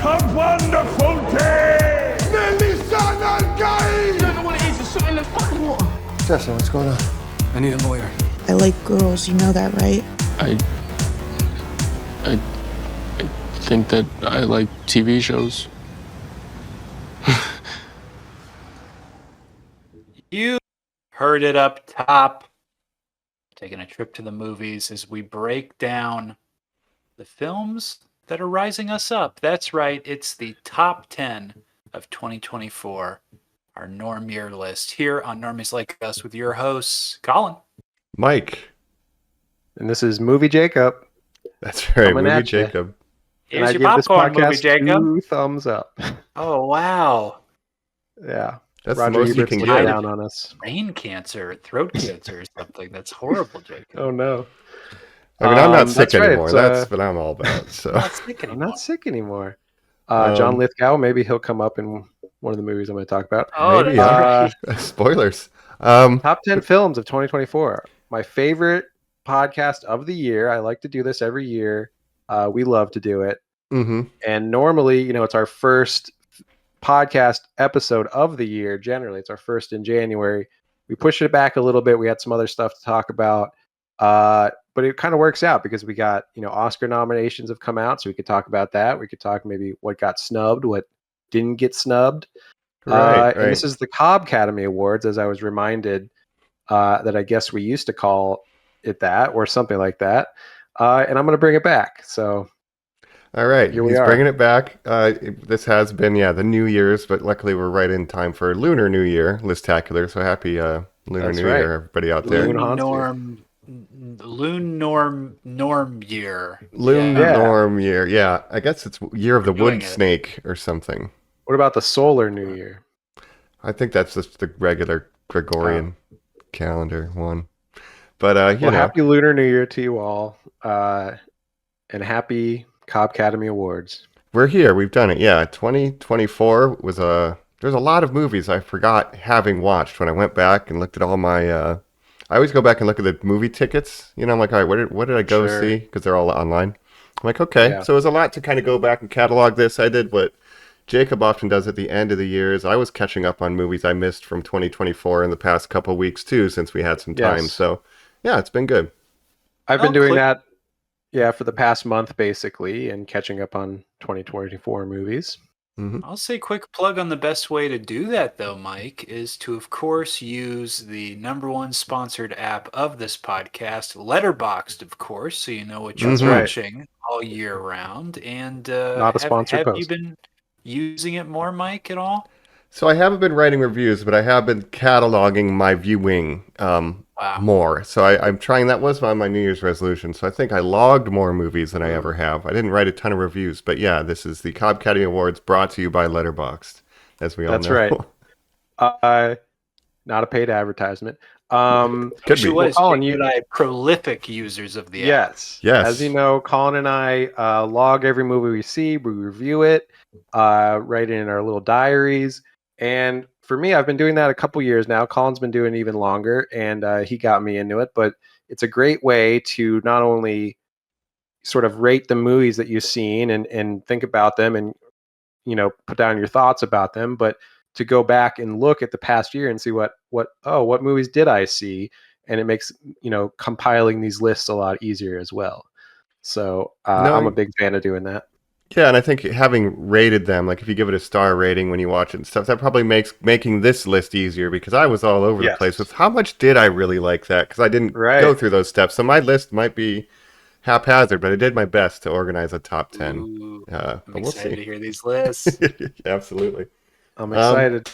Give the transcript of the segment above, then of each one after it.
a wonderful day! Melissa Nalgai! You don't want to eat shit in the fucking water. Justin, what's going on? I need a lawyer. I like girls, you know that, right? I think that I like TV shows. You heard it up top. Taking a trip to the movies as we break down the films that are rising us up. That's right, it's the top 10 of 2024, our Norm Year list here on Normies Like Us with your hosts, Colin, Mike. And this is Movie Jacob. That's right, Coming Movie at ya. Jacob. And here's I your give this popcorn movie, podcast Jacob. 2 thumbs up. Oh, wow. Yeah. That's Roger the most you Ebert's can looking get. down on us. Brain cancer, throat cancer or something. That's horrible, Jacob. Oh, no. I mean, I'm not sick that's right, anymore. it's, That's what I'm all about. So I'm not sick I'm anymore. not sick anymore. John Lithgow, maybe he'll come up in one of the movies I'm going to talk about. Oh, maybe. that's Spoilers. Top 10 films of 2024. My favorite podcast of the year. I like to do this every year. We love to do it. Mm-hmm. And normally, it's our first podcast episode of the year. Generally, it's our first in January. We pushed it back a little bit. We had some other stuff to talk about. But it kind of works out because we got, Oscar nominations have come out, so we could talk about that. We could talk maybe what got snubbed, what didn't get snubbed. Right. And this is the Cobb Academy Awards, as I was reminded that I guess we used to call it that or something like that. And I'm going to bring it back. So, All right. Here we He's are. bringing it back. This has been, the New Year's, but luckily we're right in time for Lunar New Year Listacular. So happy Lunar That's New right. Year, everybody out there. Norm Year. Loon Yeah. Norm Year. Yeah. I guess it's Year of the We're doing Wood it. Snake or something. what about the Solar New Year? I think that's just the regular Gregorian calendar one. But, Well, happy Lunar New Year to you all. And happy Cobb Academy Awards. we're here. We've done it. Yeah. 2024 was there's a lot of movies I forgot having watched when I went back and looked at all my, I always go back and look at the movie tickets. I'm like, all right, what did I go Sure. see? Because they're all online. I'm like, okay. Yeah. So it was a lot to kind of go back and catalog this. I did what Jacob often does at the end of the years. I was catching up on movies I missed from 2024 in the past couple of weeks too, since we had some time. Yes. So yeah, it's been good. I've been Oh, doing click. that, for the past month, basically, and catching up on 2024 movies. I'll say quick plug on the best way to do that, though, Mike, is to, of course, use the #1 sponsored app of this podcast, Letterboxd, of course, so you know what you're That's right. watching all year round. And Not a sponsored have you post. been using it more, Mike, at all? So I haven't been writing reviews, but I have been cataloging my viewing Wow. more. So I'm trying. That was on my New Year's resolution. So I think I logged more movies than I ever have. I didn't write a ton of reviews, but yeah, this is the Cobb Academy Awards brought to you by Letterboxd, as we all That's know. right. Not a paid advertisement. Could Wish be. it was. Colin, You and I prolific users of the app. Yes. Yes. As you know, Colin and I log every movie we see. We review it, write it in our little diaries. And for me, I've been doing that a couple years now. Colin's been doing it even longer, and he got me into it. But it's a great way to not only sort of rate the movies that you've seen and think about them and, put down your thoughts about them, but to go back and look at the past year and see what movies did I see? And it makes, compiling these lists a lot easier as well. So I'm a big fan of doing that. Yeah, and I think having rated them, like if you give it a star rating when you watch it and stuff, that probably makes making this list easier because I was all over the Yes. place with how much did I really like that because I didn't Right. go through those steps. So my list might be haphazard, but I did my best to organize a top 10. Ooh, But I'm we'll excited to see. hear these lists. Absolutely. I'm excited.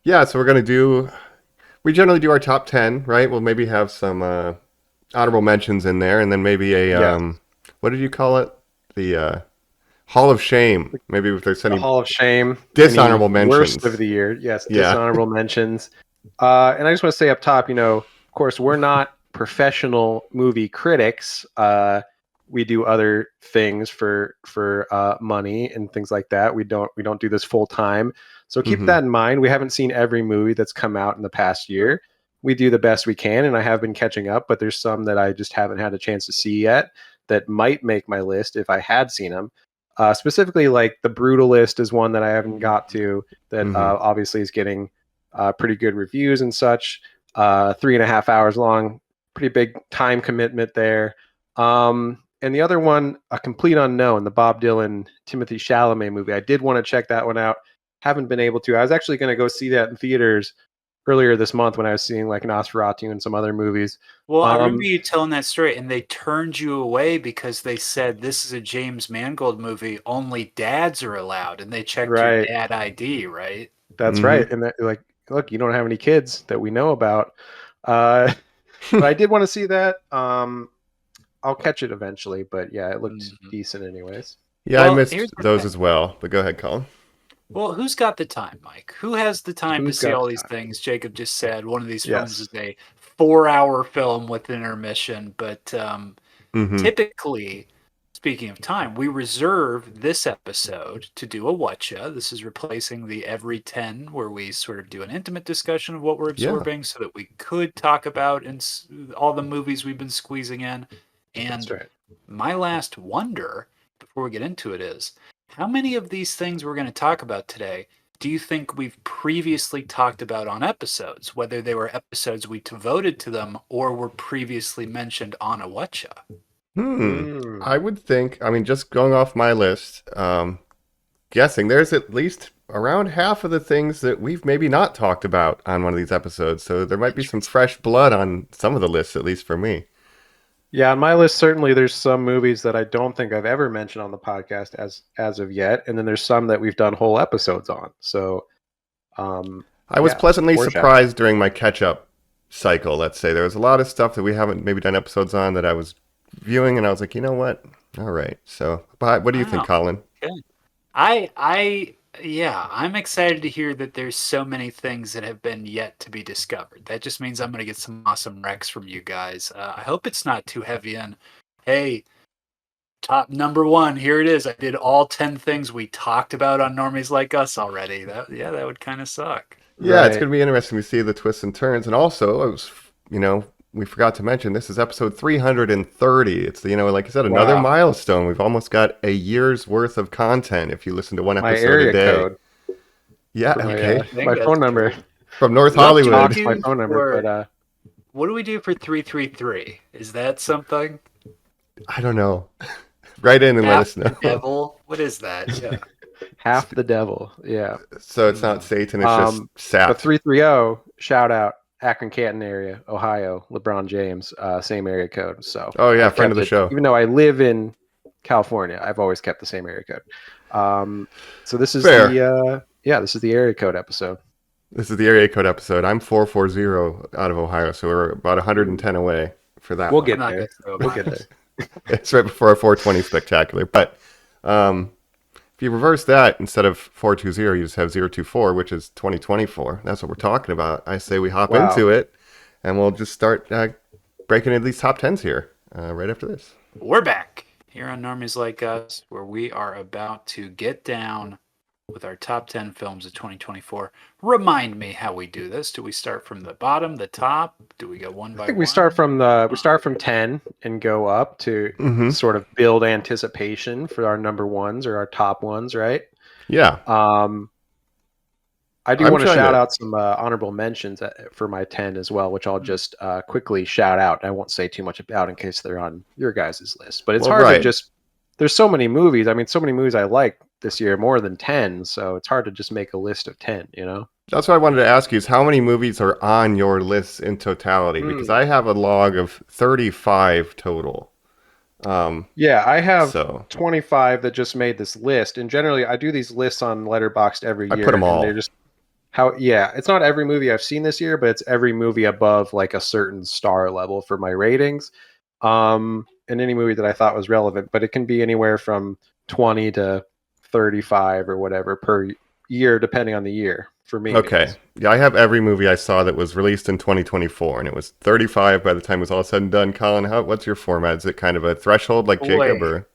Yeah, so we're going to we generally do our top 10, right? We'll maybe have some honorable mentions in there and then maybe what did you call it? The Hall of Shame. Maybe if there's any The Hall of Shame. dishonorable any Worst mentions. of the year. Yes, Yeah. dishonorable mentions. And I just want to say up top, of course, we're not professional movie critics. We do other things for money and things like that. We don't do this full time. So keep Mhm. that in mind. We haven't seen every movie that's come out in the past year. We do the best we can, and I have been catching up, but there's some that I just haven't had a chance to see yet that might make my list if I had seen them. Specifically, like The Brutalist is one that I haven't got to. That obviously is getting pretty good reviews and such. 3.5 hours long, pretty big time commitment there. And the other one, A Complete Unknown, the Bob Dylan, Timothy Chalamet movie. I did want to check that one out. Haven't been able to. I was actually going to go see that in theaters earlier this month when I was seeing like Nosferatu and some other movies. Well, I remember you telling that story, and they turned you away because they said this is a James Mangold movie. Only dads are allowed, and they checked your Right. dad ID, right? That's right. And that, like, look, you don't have any kids that we know about. But I did want to see that. I'll catch it eventually, but yeah, it looked decent anyways. Yeah, Well, I missed here's the those thing. as well. But go ahead, Colin. Well, who's got the time, Mike? Who has the time Who's to see got all the these time? things? Jacob just said one of these films Yes. is a 4-hour film with intermission, but typically, speaking of time, we reserve this episode to do a whatcha. This is replacing the every 10 where we sort of do an intimate discussion of what we're absorbing so that we could talk about all the movies we've been squeezing in. That's And right. my last wonder before we get into it is, how many of these things we're going to talk about today do you think we've previously talked about on episodes, whether they were episodes we devoted to them or were previously mentioned on a whatcha? I would think, I mean, just going off my list, guessing there's at least around half of the things that we've maybe not talked about on one of these episodes. So there might be some fresh blood on some of the lists, at least for me. Yeah, on my list, certainly there's some movies that I don't think I've ever mentioned on the podcast as of yet, and then there's some that we've done whole episodes on. So, I was yeah, pleasantly foreshadow. surprised during my catch-up cycle, let's say. There was a lot of stuff that we haven't maybe done episodes on that I was viewing, and I was like, you know what? All right. So, but what do you think, Wow. Colin? Yeah, I'm excited to hear that there's so many things that have been yet to be discovered. That just means I'm going to get some awesome recs from you guys. I hope it's not too heavy in, hey, top number one, here it is. I did all 10 things we talked about on Normies Like Us already. That would kind of suck. Yeah, it's Right. going to be interesting to see the twists and turns. And also, it was, we forgot to mention this is episode 330. It's, like I said, another Wow. milestone. We've almost got a year's worth of content if you listen to one My episode area a day. code. Yeah, My, okay. my phone number. From North What do we Hollywood. do My phone number, but what do we do for 333? Is that something? I don't know. Write in and let us know. Devil? What is that? Yeah. half the devil. Yeah. So it's not Satan, it's just But sap. 330, shout out Akron Canton area, Ohio, LeBron James, same area code. So Oh, yeah, I friend of kept the show. Even though I live in California, I've always kept the same area code. So this is Fair. this is the area code episode. This is the area code episode. I'm 440 out of Ohio, so we're about 110 away for that We'll one. get I'm not there. gonna throw We'll mine. get there. It's right before a 420 spectacular. But if you reverse that, instead of 420, you just have 024, which is 2024. That's what we're talking about. I say we hop Wow. into it, and we'll just start breaking into these top 10s here right after this. We're back here on Normies Like Us, where we are about to get down with our top 10 films of 2024. Remind me how we do this. Do we start from the bottom, the top? Do we go one by I think one? we start from 10 and go up to sort of build anticipation for our number ones or our top ones, right? Yeah. I do I'm want to trying shout to- out some honorable mentions for my 10 as well, which I'll just quickly shout out. I won't say too much about in case they're on your guys' list. But it's Well, hard right. to just. There's so many movies. I mean, so many movies I like this year, more than 10. So it's hard to just make a list of 10. That's what I wanted to ask you is how many movies are on your list in totality? Because I have a log of 35 total. Yeah, I have So 25 that just made this list, and generally I do these lists on Letterboxd every I year. put 'em all. And they're just it's not every movie I've seen this year, but it's every movie above like a certain star level for my ratings. And any movie that I thought was relevant, but it can be anywhere from 20 to 35 or whatever per year, depending on the year. For me, okay. anyways. Yeah, I have every movie I saw that was released in 2024, and it was 35 by the time it was all said and done. Colin, what's your format? Is it kind of a threshold like Jacob, Boy. or?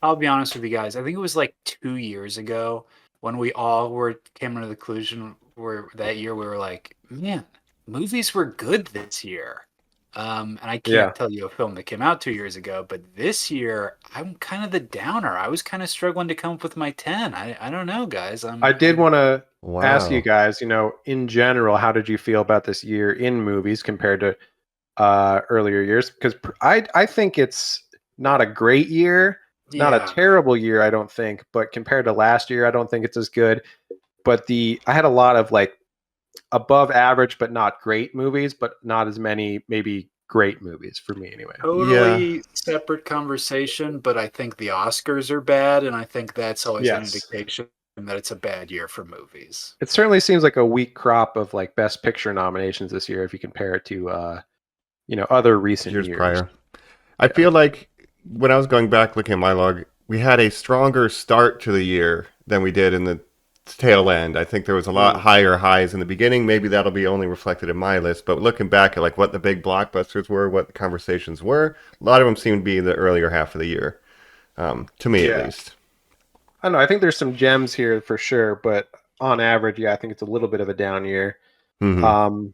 I'll be honest with you guys. I think it was like 2 years ago when we all came into the conclusion where that year we were like, man, movies were good this year. And I can't Yeah. tell you a film that came out 2 years ago, but this year I'm kind of the downer. I was kind of struggling to come up with my 10. I don't know, guys. I did want to ask you Wow. guys, in general, how did you feel about this year in movies compared to earlier years? Because I think it's not a great year, not a Yeah. terrible year, I don't think, but compared to last year, I don't think it's as good. But I had a lot of like above average but not great movies, but not as many maybe great movies for me anyway. Yeah. Totally separate conversation, but I think the Oscars are bad, and I think that's always an Yes. indication that it's a bad year for movies. It certainly seems like a weak crop of like best picture nominations this year if you compare it to other recent Years years. prior. I feel like when I was going back looking at my log, we had a stronger start to the year than we did in the tail end. I think there was a lot higher highs in the beginning. Maybe that'll be only reflected in my list. But looking back at like what the big blockbusters were, what the conversations were, a lot of them seem to be in the earlier half of the year, to me at Yeah. least. I don't know. I think there's some gems here for sure, but on average, yeah, I think it's a little bit of a down year. Mm-hmm.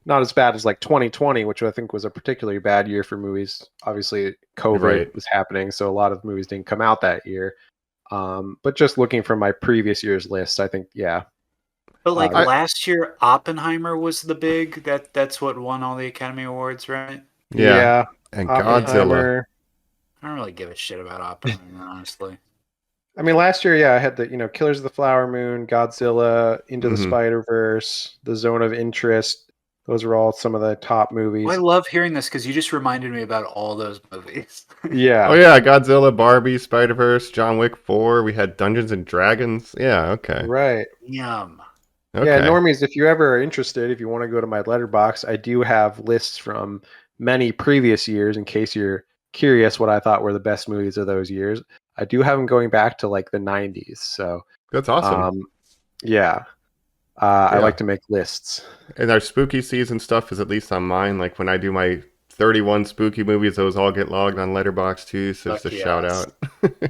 Not as bad as like 2020, which I think was a particularly bad year for movies. Obviously, COVID Right. was happening, so a lot of movies didn't come out that year. But just looking from my previous year's list, I think, yeah. But like I- last year, Oppenheimer was the big that's what won all the Academy Awards, right? Yeah. Yeah. And Oppenheimer. Godzilla. I don't really give a shit about Oppenheimer, honestly. I mean, last year, yeah, I had the Killers of the Flower Moon, Godzilla, Into the Mhm. Spider-Verse, The Zone of Interest. Those were all some of the top movies. I love hearing this because you just reminded me about all those movies. Yeah. Oh yeah, Godzilla, Barbie, Spider-Verse, John Wick 4. We had Dungeons and Dragons. Yeah, okay. Right. Yum. Okay. Yeah, Normies, if you ever are interested, if you want to go to my letterbox, I do have lists from many previous years in case you're curious what I thought were the best movies of those years. I do have them going back to like the 90s. So, That's awesome. yeah. I like to make lists. And our spooky season stuff is at least on mine. Like when I do my 31 spooky movies, those all get logged on Letterboxd too. So just a shout out.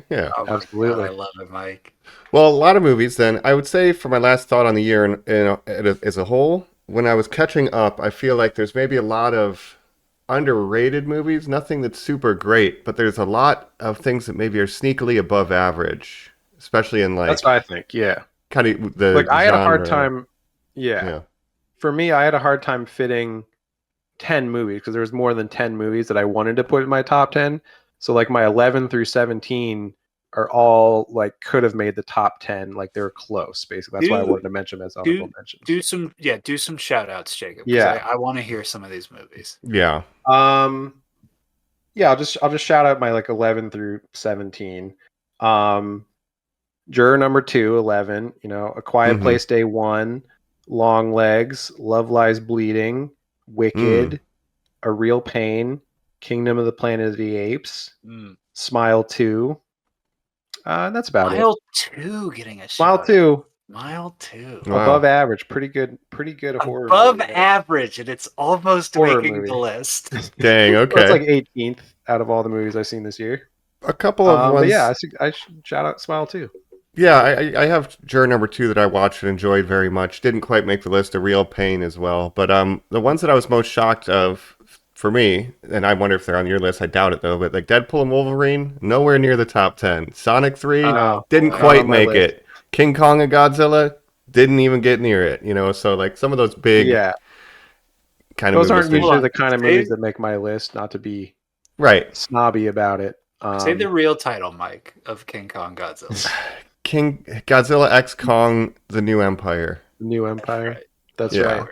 Yeah. Oh my Absolutely. God, I love it, Mike. Well, a lot of movies then. I would say for my last thought on the year as a whole, when I was catching up, I feel like there's maybe a lot of underrated movies. Nothing that's super great, but there's a lot of things that maybe are sneakily above average, especially in like That's what I think. Yeah. kind of the Like I had a hard genre. time. Yeah. Yeah. For me, I had a hard time fitting 10 movies because there was more than 10 movies that I wanted to put in my top 10. So like my 11 through 17 are all like could have made the top 10. Like they were close, basically. That's why I wanted to mention them as honorable mentions. Do some shout outs, Jacob. Yeah. I want to hear some of these movies. Yeah. Yeah, I'll just shout out my like 11 through 17. Juror number 2, 11, A Quiet Place Day 1, Long Legs, Love Lies Bleeding, Wicked, A Real Pain, Kingdom of the Planet of the Apes, Smile 2. That's about Smile it. 2 getting a Smile shout 2. Smile 2. Wow. Above average. Pretty good horror Above movie. average, and it's almost Horror making movie. the list. Dang. Well, Okay. it's like 18th out of all the movies I've seen this year. A couple of ones. But yeah, I should shout out Smile 2. Yeah, I have Juror number 2 that I watched and enjoyed very much. Didn't quite make the list. A Real Pain as well. But the ones that I was most shocked of for me, and I wonder if they're on your list. I doubt it though. But like Deadpool and Wolverine, nowhere near the top 10. Sonic 3 didn't quite make it. King Kong and Godzilla didn't even get near it. So like some of those big kind of those aren't movies. usually the kind of movies that make my list. Not to be snobby about it. Say the real title, Mike, of King Kong Godzilla. King Godzilla X Kong: The New Empire. New Empire. Right. That's Yeah. right.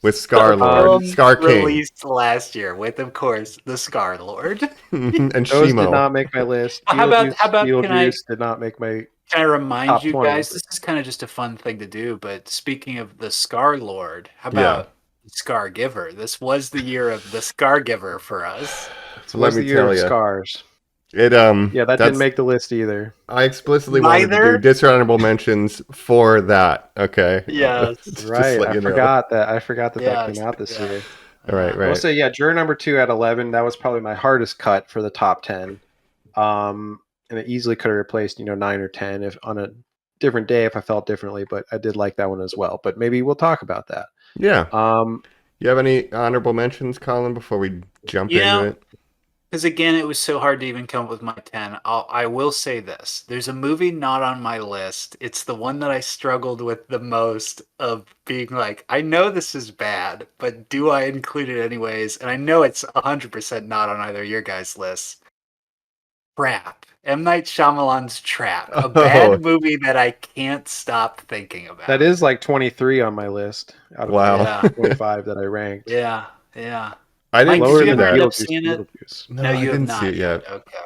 With Scar Lord, Scar King, Released last year with, of course, the Scar Lord. and Those Shimo. did not make my list. How about Beetlejuice did not make my. Can I remind Top you 20. guys, this is kind of just a fun thing to do, but speaking of the Scar Lord, how about Scar Giver? This was the year of the Scar Giver for us. So let me tell you, Scars. It Yeah, that didn't make the list either. I explicitly wanted to do dishonorable mentions for that. Okay. Yes. Right. I forgot that. I forgot that came out this year. Right. I'll say, Juror number 2 at 11. That was probably my hardest cut for the top 10. And it easily could have replaced, 9 or 10 if on a different day if I felt differently. But I did like that one as well. But maybe we'll talk about that. Yeah. You have any honorable mentions, Colin, before we jump You into know, it? because again, it was so hard to even come up with my 10. I will say this. There's a movie not on my list. It's the one that I struggled with the most of being like, I know this is bad, but do I include it anyways? And I know it's 100% not on either of your guys' lists. Trap. M. Night Shyamalan's Trap. A Oh, bad movie that I can't stop thinking about. That is like 23 on my list out of wow. Yeah. 25 that I ranked. Yeah. Yeah. I didn't Mike, Lower did you than see ever end that. up seeing it? Beetlejuice. No, No, I you have didn't not see it yet. Okay.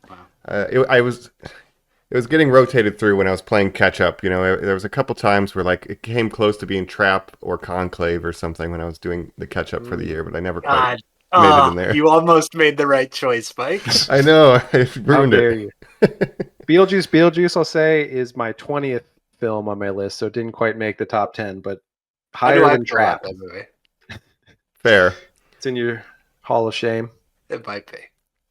Wow. It was getting rotated through when I was playing catch up. There was a couple times where like it came close to being Trap or Conclave or something when I was doing the catch up for the year, but I never quite God. made it in there. You almost made the right choice, Mike. I know, I How ruined dare it. you? Beetlejuice, I'll say, is my 20th film on my list, so it didn't quite make the top 10, but How do higher I than feel about Trap. that movie? Fair. It's in your Hall of Shame. It might be.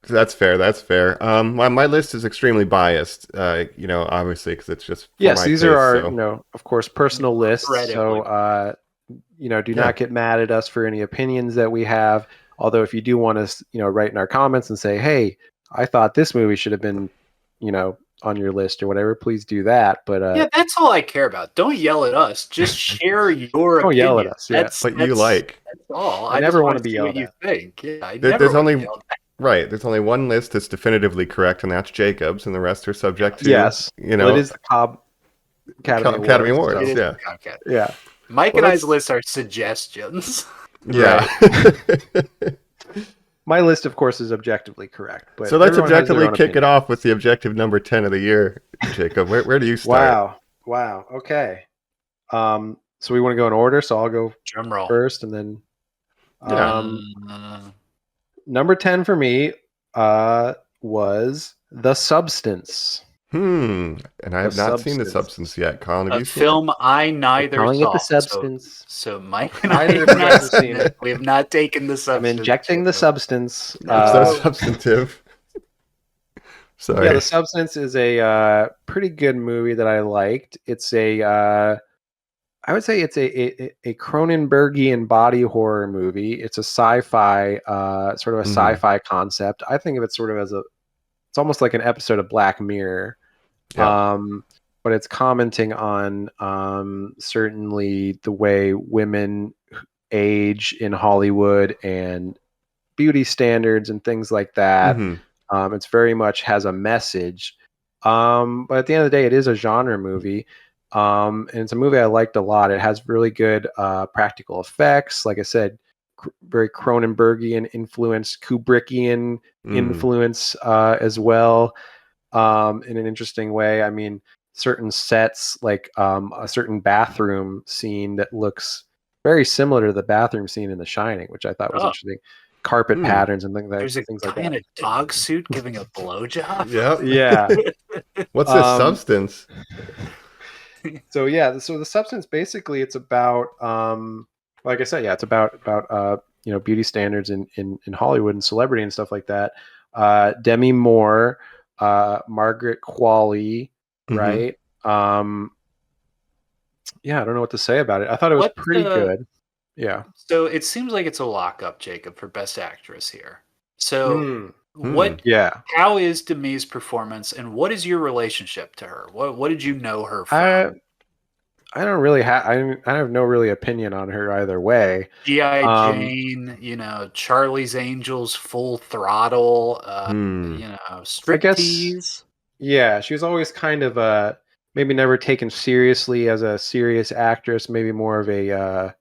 That's fair. That's fair. My list is extremely biased. Obviously, because it's just for Yes, my these taste, are our, so. of course, personal lists. Incredibly. So, do Yeah. not get mad at us for any opinions that we have. Although, if you do want us, write in our comments and say, "Hey, I thought this movie should have been, on your list or whatever," please do that. But Yeah, that's all I care about. Don't yell at us. Just share your don't opinion. yell at us. Yeah, That's But you like. That's all. I I never just wanna want be to see what yelled you at. think. Yeah, I There- never there's want to only- be yelled at. Right. There's only one list that's definitively correct, and that's Jacob's, and the rest are subject to, yes. Well, it is the Cobb Academy Academy Awards. Awards, so- It is yeah. okay. Yeah. Mike Well, and I's that's- lists are suggestions. Yeah. My list, of course, is objectively correct. But So let's everyone has their objectively own kick it opinion. off with the objective number 10 of the year, Jacob. Where do you start? Wow. Okay. So we want to go in order. So I'll go Drum roll. first, and then Yeah. number 10 for me was The Substance. And I have The not seen The Substance. Substance yet. Colin, have A you seen it? film I neither Calling saw. it The Substance. So Mike and I Neither have of you not guys have seen seen it. it. We have not taken the I'm substance. injecting the Jacob. substance. It's so Oh. substantive. Sorry. Yeah, The Substance is a pretty good movie that I liked. It's I would say it's a Cronenbergian body horror movie. It's a sci-fi, sort of a Mhm. sci-fi concept. I think of it sort of as it's almost like an episode of Black Mirror. Yeah. But it's commenting on certainly the way women age in Hollywood and beauty standards and things like that. Mhm. It's very much has a message. But at the end of the day, it is a genre movie. And it's a movie I liked a lot. It has really good practical effects. Like I said, very Cronenbergian influence, Kubrickian influence as well, in an interesting way. I mean, certain sets, like a certain bathroom scene that looks very similar to the bathroom scene in The Shining, which I thought was interesting. Carpet patterns and things There's a like guy that. in a dog suit giving a blowjob. Yep. Yeah. What's this substance? So The Substance, basically it's about like I said, it's about beauty standards in Hollywood and celebrity and stuff like that. Demi Moore, Margaret Qualley, right? I don't know what to say about it. I thought it was pretty good. Yeah. So it seems like it's a lockup, Jacob, for Best Actress here. So how is Demi's performance, and what is your relationship to her? What did you know her from? I don't really have. I have no really opinion on her either way. G.I. Jane, Charlie's Angels, Full Throttle, Striptease. Yeah, she was always kind of maybe never taken seriously as a serious actress. Maybe more of a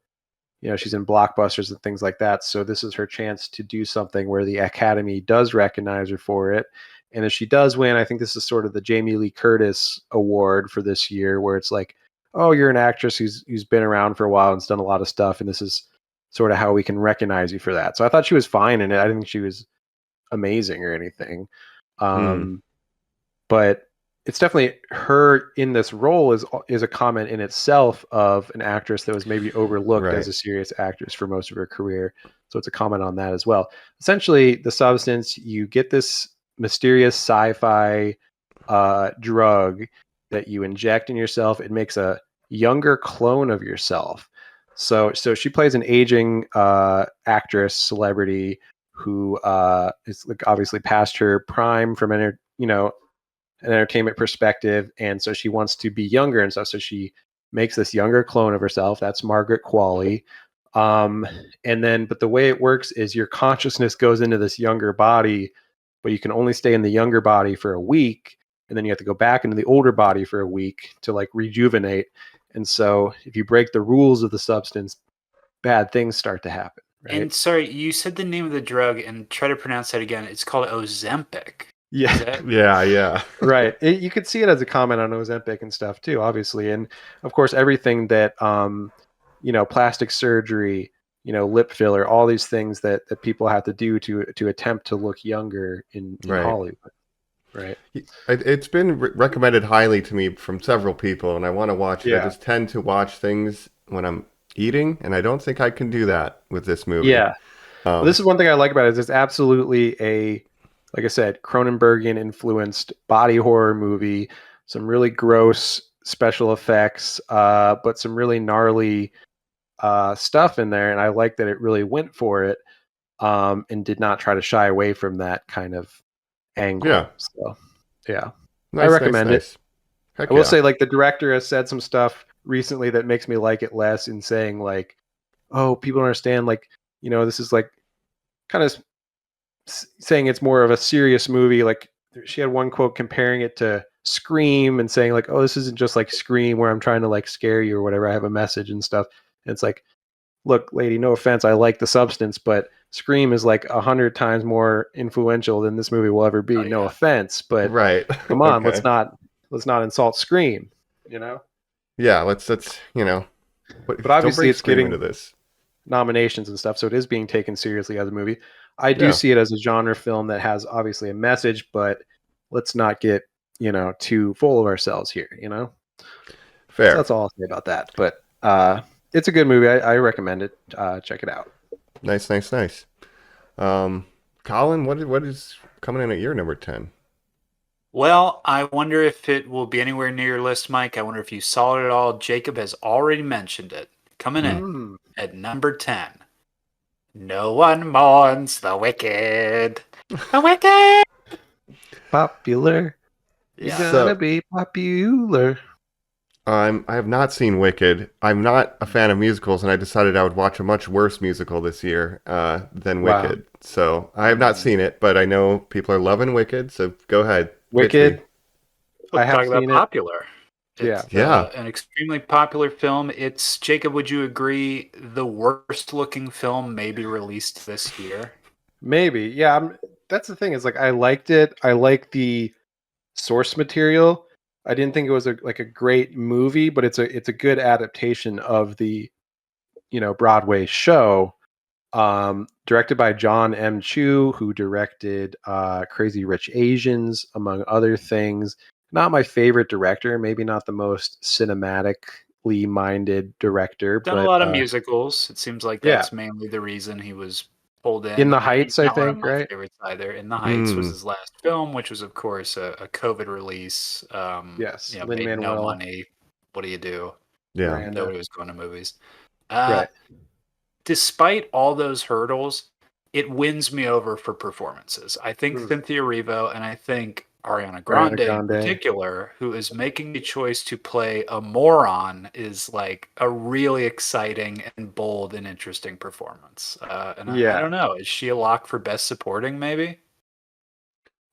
she's in blockbusters and things like that. So this is her chance to do something where the Academy does recognize her for it. And if she does win, I think this is sort of the Jamie Lee Curtis award for this year, where it's like, oh, you're an actress who's been around for a while and's done a lot of stuff, and this is sort of how we can recognize you for that. So I thought she was fine in it. I didn't think she was amazing or anything. But it's definitely her in this role is a comment in itself of an actress that was maybe overlooked as a serious actress for most of her career. So it's a comment on that as well. Essentially, The Substance, you get this mysterious sci-fi drug that you inject in yourself. It makes a younger clone of yourself. So she plays an aging actress celebrity who is like obviously past her prime from an entertainment perspective, and so she wants to be younger and stuff. So she makes this younger clone of herself. That's Margaret Qualley. And then, but the way it works is your consciousness goes into this younger body, but you can only stay in the younger body for a week, and then you have to go back into the older body for a week to like rejuvenate. And so, if you break the rules of the substance, bad things start to happen. Right? And sorry, you said the name of the drug, and try to pronounce that again. It's called Ozempic. Yeah. Is that- Yeah. Right. You could see it as a comment on Ozempic and stuff too, obviously. And of course, everything that, plastic surgery, lip filler, all these things that people have to do to attempt to look younger in Right. Hollywood. Right. It's been recommended highly to me from several people, and I want to watch it. I Yeah. just tend to watch things when I'm eating, and I don't think I can do that with this movie. Yeah. Well, this is one thing I like about it is it's absolutely like I said, Cronenbergian influenced body horror movie, some really gross special effects, but some really gnarly stuff in there. And I like that it really went for it and did not try to shy away from that kind of angle. Yeah. So, yeah. Nice, I recommend it. Heck I will yeah. say, like, the director has said some stuff recently that makes me like it less in saying, like, oh, people don't understand, like, this is like kind of saying it's more of a serious movie. Like, she had one quote comparing it to Scream and saying, like, oh, this isn't just like Scream where I'm trying to like scare you or whatever. I have a message and stuff. And it's like, look, lady, no offense, I like the substance, but Scream is like 100 times more influential than this movie will ever be. No offense, but Right. come on, Okay. let's not insult Scream, Yeah, let's But don't obviously bring it's Scream getting into this. nominations and stuff, so it is being taken seriously as a movie. I do Yeah. see it as a genre film that has obviously a message, but let's not get too full of ourselves here. Fair. So that's all I'll say about that. But it's a good movie. I recommend it. Check it out. Nice. Colin, what is coming in at your number 10? Well, I wonder if it will be anywhere near your list, Mike. I wonder if you saw it at all. Jacob has already mentioned it. Coming in at number 10. No one mourns the wicked. The wicked! Popular. You're gonna be popular. I have not seen Wicked. I'm not a fan of musicals, and I decided I would watch a much worse musical this year than Wow. Wicked. So I have not seen it, but I know people are loving Wicked. So go ahead. Wicked. I have Talk about seen it. popular. Yeah. It's, an extremely popular film. It's, Jacob, would you agree, the worst looking film maybe released this year? Maybe. Yeah. That's the thing is, like, I liked it. I like the source material. I didn't think it was a great movie, but it's a good adaptation of the Broadway show, directed by John M. Chu, who directed Crazy Rich Asians, among other things. Not my favorite director, maybe not the most cinematically minded director. Done but a lot of musicals. It seems like that's mainly the reason he was pulled in. In the Heights, I Not one think, of my right? favorites either. In the Heights was his last film, which was, of course, a COVID release. Yes, made no Lin-Manuel money. What do you do? Yeah. Miranda. Nobody was going to movies. Right. Despite all those hurdles, it wins me over for performances. I think Hmm. Cynthia Erivo and I think Ariana Grande in Grande. particular, who is making the choice to play a moron, is like a really exciting and bold and interesting performance. I don't know. Is she a lock for best supporting? Maybe.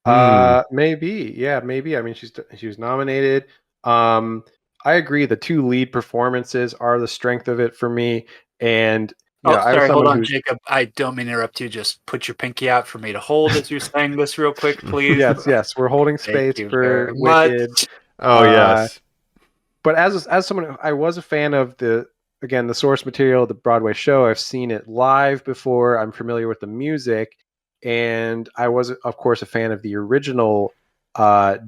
Maybe. Yeah, maybe. I mean, she was nominated. I agree. The two lead performances are the strength of it for me. And Sorry, hold on, Jacob. I don't mean to interrupt you. Just put your pinky out for me to hold as you're saying this real quick, please. Yes, we're holding space Thank you for very Wicked. much. Oh yes. But as someone, I was a fan of the source material, the Broadway show. I've seen it live before. I'm familiar with the music, and I was, of course, a fan of the original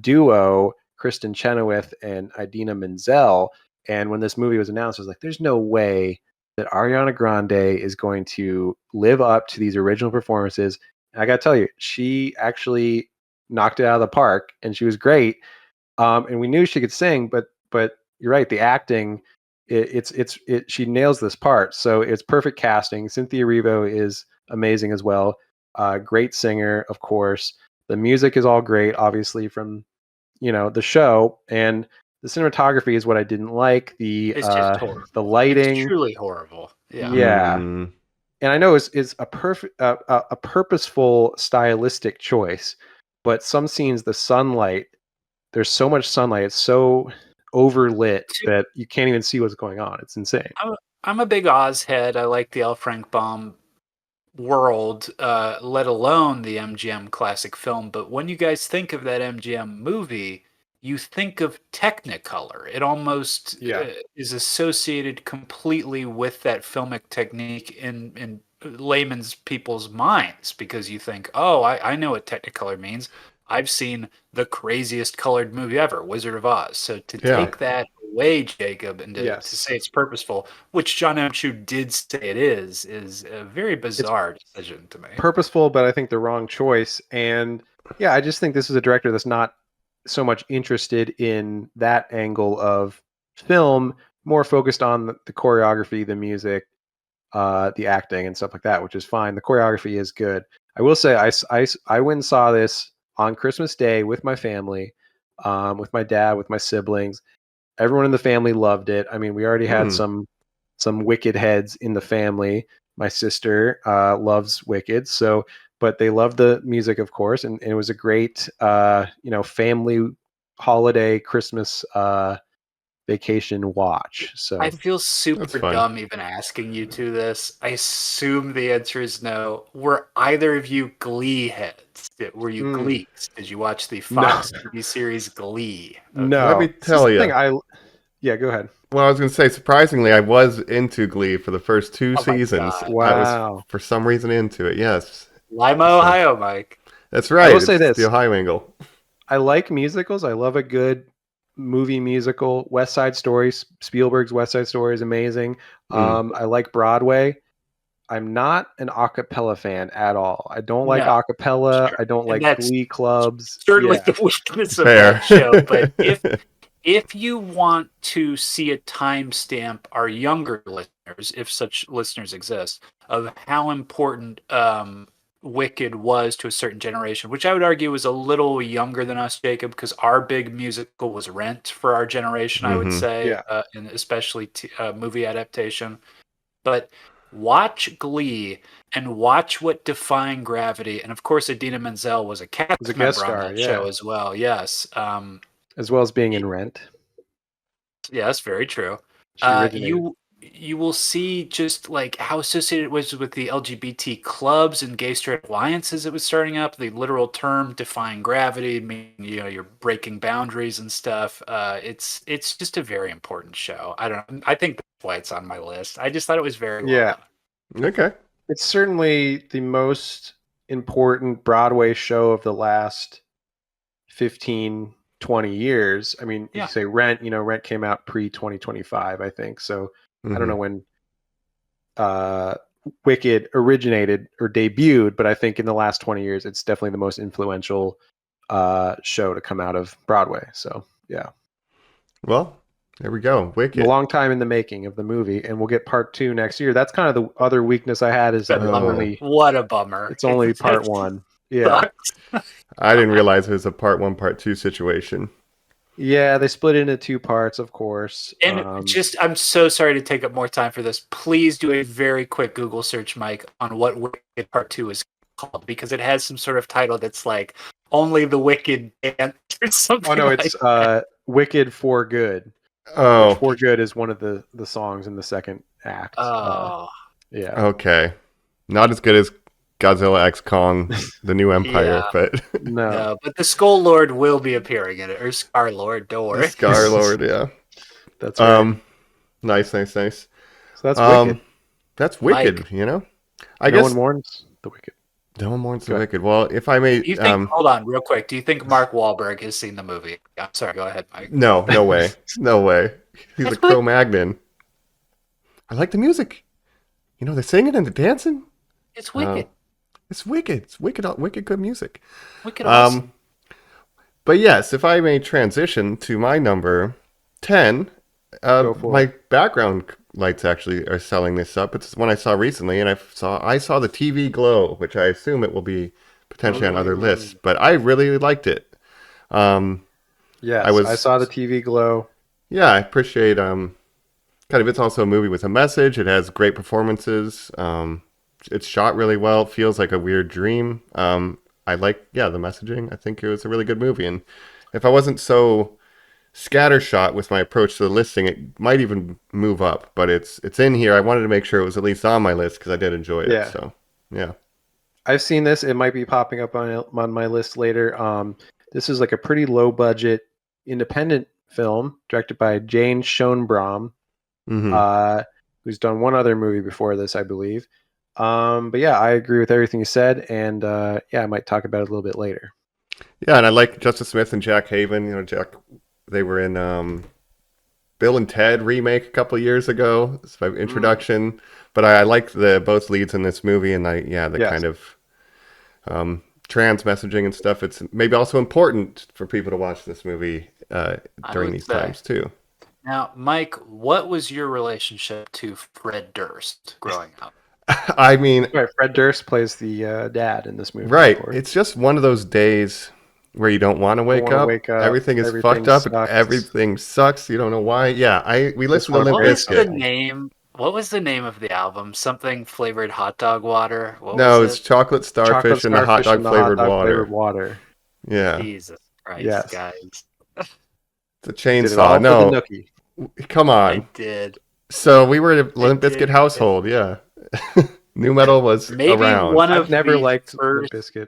duo, Kristen Chenoweth and Idina Menzel. And when this movie was announced, I was like, "There's no way that Ariana Grande is going to live up to these original performances." And I got to tell you, she actually knocked it out of the park, and she was great. And we knew she could sing, but you're right, the acting, she nails this part. So it's perfect casting. Cynthia Erivo is amazing as well. Great singer, of course. The music is all great, obviously from the show, and the cinematography is what I didn't like. It's just horrible. The lighting, It's truly horrible. Yeah. yeah. Mm. And I know it's a a purposeful stylistic choice, but some scenes, the sunlight, there's so much sunlight, it's so overlit that you can't even see what's going on. It's insane. I'm a big Oz head. I like the L. Frank Baum world, let alone the MGM classic film. But when you guys think of that MGM movie, you think of Technicolor. It almost is associated completely with that filmic technique in layman's people's minds, because you think, oh, I know what Technicolor means. I've seen the craziest colored movie ever, Wizard of Oz. So to take that away, Jacob, and to say it's purposeful, which John M. Chu did say it is a very bizarre decision to me. Purposeful, but I think the wrong choice. And yeah, I just think this is a director that's not so much interested in that angle of film, more focused on the choreography, the music, the acting, and stuff like that, which is fine. The choreography is good. I will say I went and saw this on Christmas Day with my family, with my dad, with my siblings. Everyone in the family loved it. I mean, we already had some Wicked heads in the family. My sister loves Wicked, but they loved the music, of course, and it was a great family holiday Christmas vacation watch. So I feel super dumb even asking you to this. I assume the answer is no. Were either of you Glee heads? Were you Gleeks? Did you watch the Fox TV series Glee? Okay. No. Let me tell you. Yeah, go ahead. Well, I was going to say, surprisingly, I was into Glee for the first 2 seasons. Wow. I was, for some reason, into it, yes. Lima, Ohio, Mike. That's right. I will say this. The Ohio angle. I like musicals. I love a good movie musical. West Side Story, Spielberg's West Side Story is amazing. I like Broadway. I'm not an a cappella fan at all. I don't like a cappella. Sure. I don't like Glee clubs. Certainly the weakness of that show. But if you want to see a timestamp, our younger listeners, if such listeners exist, of how important Wicked was to a certain generation, which I would argue was a little younger than us, Jacob, because our big musical was Rent for our generation, I would say, and especially movie adaptation. But watch Glee and watch what Defying Gravity, and of course Idina Menzel was a cast member on that show as well. Yes, as well as being in Rent. Yes, very true. You will see just like how associated it was with the LGBT clubs and gay straight alliances it was starting up. The literal term "defying gravity" meaning you're breaking boundaries and stuff. It's just a very important show. I think that's why it's on my list. I just thought it was very well done. Okay. It's certainly the most important Broadway show of the last 15, 20 years. I mean, you say Rent, Rent came out pre-2025, I think. So I don't know when Wicked originated or debuted, but I think in the last 20 years, it's definitely the most influential show to come out of Broadway. So, yeah. Well, there we go. Wicked. A long time in the making of the movie, and we'll get part 2 next year. That's kind of the other weakness I had is that what a bummer. It's only part 1. Yeah. I didn't realize it was a part 1, part 2 situation. Yeah, they split it into 2 parts, of course. And I'm so sorry to take up more time for this. Please do a very quick Google search, Mike, on what Wicked Part 2 is called, because it has some sort of title that's like Only the Wicked Dance or something. Oh, no, it's Wicked for Good. Oh. For Good is one of the songs in the second act. Oh. Yeah. Okay. Not as good as Godzilla X Kong, The New Empire, but no. But the Skull Lord will be appearing in it, or Scar Lord, don't worry. Scar Lord, yeah. That's right. Nice. So that's Wicked. That's Wicked, Mike, I guess. No one mourns the Wicked. No one mourns the Wicked. Well, if I may, hold on, real quick. Do you think Mark Wahlberg has seen the movie? I'm sorry. Go ahead, Mike. No way, no way. He's a Cro-Magnon. I like the music. They're singing and they're dancing. It's Wicked. It's Wicked. It's wicked good music. Wicked awesome. But yes, if I may transition to my number 10, Go for My it. background lights actually are selling this up. It's one I saw recently, and I saw the TV glow, which I assume it will be potentially on other lists. But I really liked it. Um, I Yes, I was saw the TV glow. Yeah, I appreciate kind of it's also a movie with a message. It has great performances. It's shot really well. It feels like a weird dream. I like the messaging. I think it was a really good movie. And if I wasn't so scattershot with my approach to the listing, it might even move up. But it's in here. I wanted to make sure it was at least on my list because I did enjoy it. Yeah. So yeah. I've seen this. It might be popping up on my list later. This is like a pretty low budget independent film directed by Jane Schoenbraun, Hmm. who's done one other movie before this, I believe. But yeah, I agree with everything you said, and yeah, I might talk about it a little bit later. Yeah, and I like Justice Smith and Jack Haven. You know, they were in Bill and Ted remake a couple years ago. It's my introduction, but I like the both leads in this movie, and the Yes. kind of trans messaging and stuff. It's maybe also important for people to watch this movie during would these say. times too. Now, Mike, what was your relationship to Fred Durst growing up? I mean, Right, Fred Durst plays the dad in this movie. Of right? course. It's just one of those days where you don't want to wake wanna up. wake up, Everything is everything fucked up. sucks. Everything sucks. You don't know why. Yeah, we listened to sounds Limp What was the Bizkit. name? What was the name of the album? Something flavored hot dog water. What No, was it's it? Chocolate Starfish and the hot dog flavored water. water. Yeah, Jesus Christ, Yes. guys! it's a Did it all chainsaw. for No, the nookie. come I on. did. So we were a Limp did. Bizkit household. Yeah, new metal was Maybe around. one of I've never the liked first. Limp Bizkit.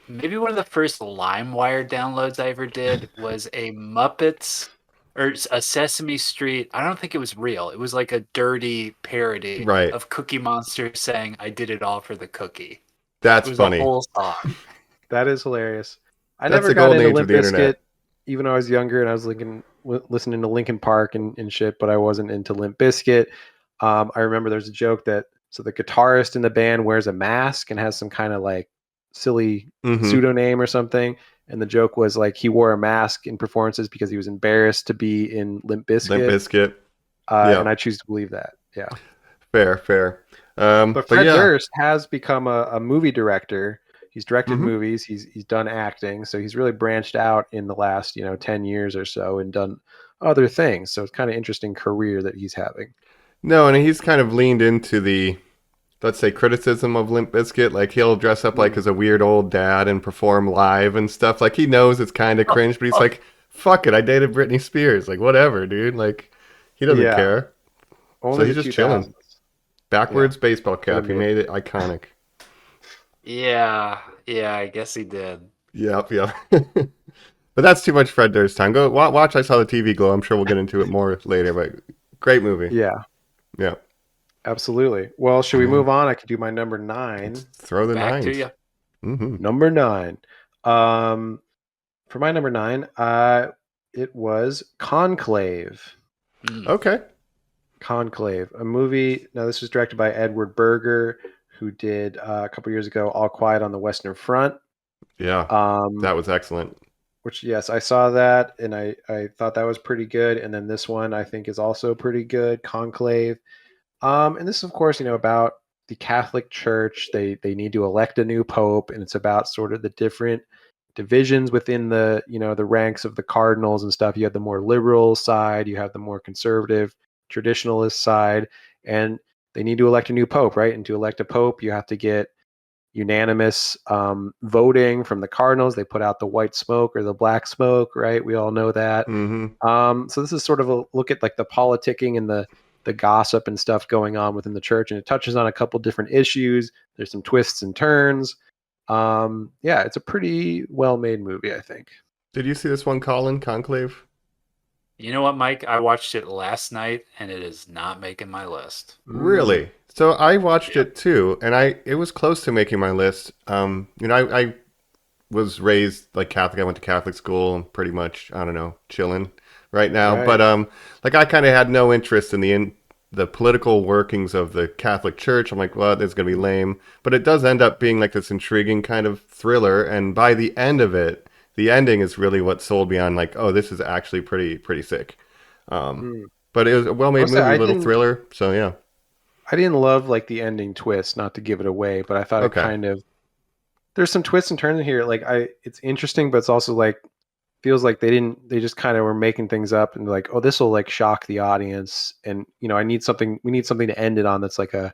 Maybe one of the first LimeWire downloads I ever did was a Muppets or a Sesame Street. I don't think it was real. It was like a dirty parody Right. of Cookie Monster saying, "I did it all for the cookie." That's It was funny. a whole song. That is hilarious. I That's never the got golden into age of Limp the internet. Bizkit, even though I was younger and I was listening to Linkin Park and shit, but I wasn't into Limp Bizkit. I remember there's a joke that the guitarist in the band wears a mask and has some kind of like silly Hmm. pseudonym or something. And the joke was like he wore a mask in performances because he was embarrassed to be in Limp Bizkit. Limp Bizkit. Yeah. And I choose to believe that. Yeah. Fair. But Fred yeah. Durst has become a movie director. He's directed Mhm. movies. He's done acting. So he's really branched out in the last 10 years or so and done other things. So it's kind of interesting career that he's having. No, and he's kind of leaned into the, let's say, criticism of Limp Bizkit. Like he'll dress up like as a weird old dad and perform live and stuff. Like he knows it's kind of cringe, but he's like, "Fuck it, I dated Britney Spears. Like whatever, dude. Like he doesn't Yeah. care." Only So he's the just chilling. 2000s. Backwards baseball cap. Really He made it iconic. Yeah, I guess he did. Yep. But that's too much Fred Durst time. Go watch. I Saw the TV Glow. I'm sure we'll get into it more later. But great movie. Yeah, Yeah. absolutely. Well, should we move on? I could do my number 9. Throw the Back nines. to you. Mm-hmm. Number 9. For my number 9, it was Conclave. Okay. Conclave, a movie. Now, this was directed by Edward Berger, who did a couple years ago All Quiet on the Western Front. Yeah. That was excellent. Which, yes, I saw that, and I thought that was pretty good. And then this one I think is also pretty good, Conclave. And this is, of course, about the Catholic Church. They need to elect a new pope, and it's about sort of the different divisions within the the ranks of the cardinals and stuff. You have the more liberal side, you have the more conservative traditionalist side, and they need to elect a new pope, right? And to elect a pope, you have to get unanimous voting from the cardinals. They put out the white smoke or the black smoke, right? We all know that. Mm-hmm. So this is sort of a look at like the politicking and the gossip and stuff going on within the church, and it touches on a couple different issues. There's some twists and turns. Yeah, it's a pretty well-made movie, I think. Did you see this one, Colin? Conclave? You know what, Mike? I watched it last night, and it is not making my list. Really? So I watched it too, and it was close to making my list. I was raised like Catholic. I went to Catholic school. I'm pretty much, I don't know, chilling right now. Right. But like I kind of had no interest in the political workings of the Catholic Church. I'm like, well, this is gonna be lame. But it does end up being like this intriguing kind of thriller, and by the end of it, the ending is really what sold me on like, oh, this is actually pretty sick. But it was a well-made Honestly, movie, little thriller. So yeah. I didn't love like the ending twist, not to give it away, but I thought it Okay. kind of there's some twists and turns in here. Like it's interesting, but it's also like feels like they just kind of were making things up and like, oh, this will like shock the audience, and we need something to end it on that's like a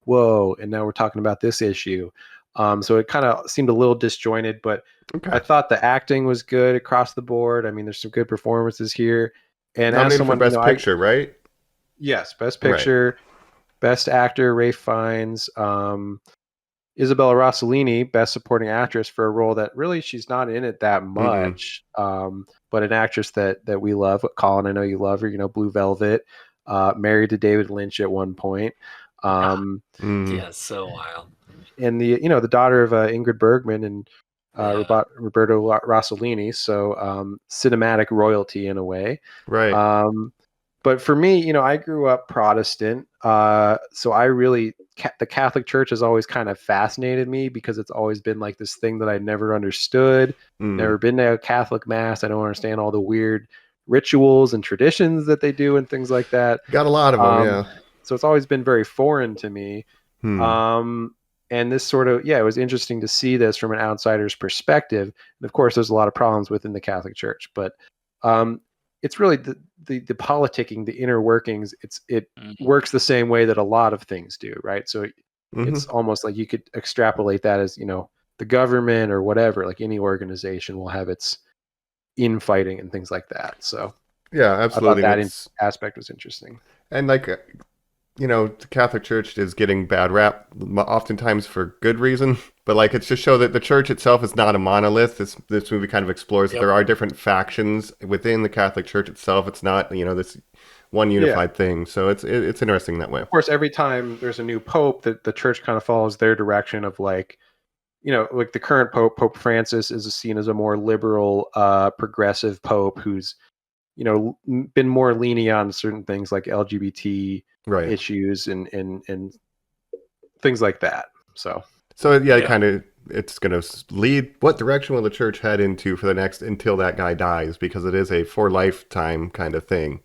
whoa, and now we're talking about this issue. So it kind of seemed a little disjointed, but I Okay. thought the acting was good across the board. I mean, there's some good performances here, and as Nominated for someone, Best Picture, right? yes, best Right. picture, best actor, Ray Fiennes. Isabella Rossellini, Best Supporting Actress, for a role that really she's not in it that Mm-mm. much, but an actress that we love. Colin, I know you love her. Blue Velvet, married to David Lynch at one point, Mm. Yeah, so wild. and the daughter of Ingrid Bergman and Yeah. Roberto Rossellini. So cinematic royalty in a way. Right. But for me, I grew up Protestant, so I really the Catholic Church has always kind of fascinated me because it's always been like this thing that I never understood. Mm. Never been to a Catholic mass. I don't understand all the weird rituals and traditions that they do and things like that. Got a lot of them, yeah. So it's always been very foreign to me. Hmm. And this sort of, it was interesting to see this from an outsider's perspective. And of course, there's a lot of problems within the Catholic Church, but it's really the politicking, the inner workings. It works the same way that a lot of things do, right? So it's almost like you could extrapolate that as the government or whatever. Like any organization will have its infighting and things like that. So Yeah, absolutely. I thought that aspect was interesting. And like, the Catholic Church is getting bad rap, oftentimes for good reason. But like, it's just show that the church itself is not a monolith. This movie kind of explores that there are different factions within the Catholic Church itself. It's not this one unified thing. So it's interesting that way. Of course, every time there's a new pope, the church kind of follows their direction of like, like the current Pope Francis is seen as a more liberal, progressive pope who's been more lenient on certain things like LGBT issues and things like that. So kind of it's going to lead. What direction will the church head into for the next until that guy dies? Because it is a for lifetime kind of thing.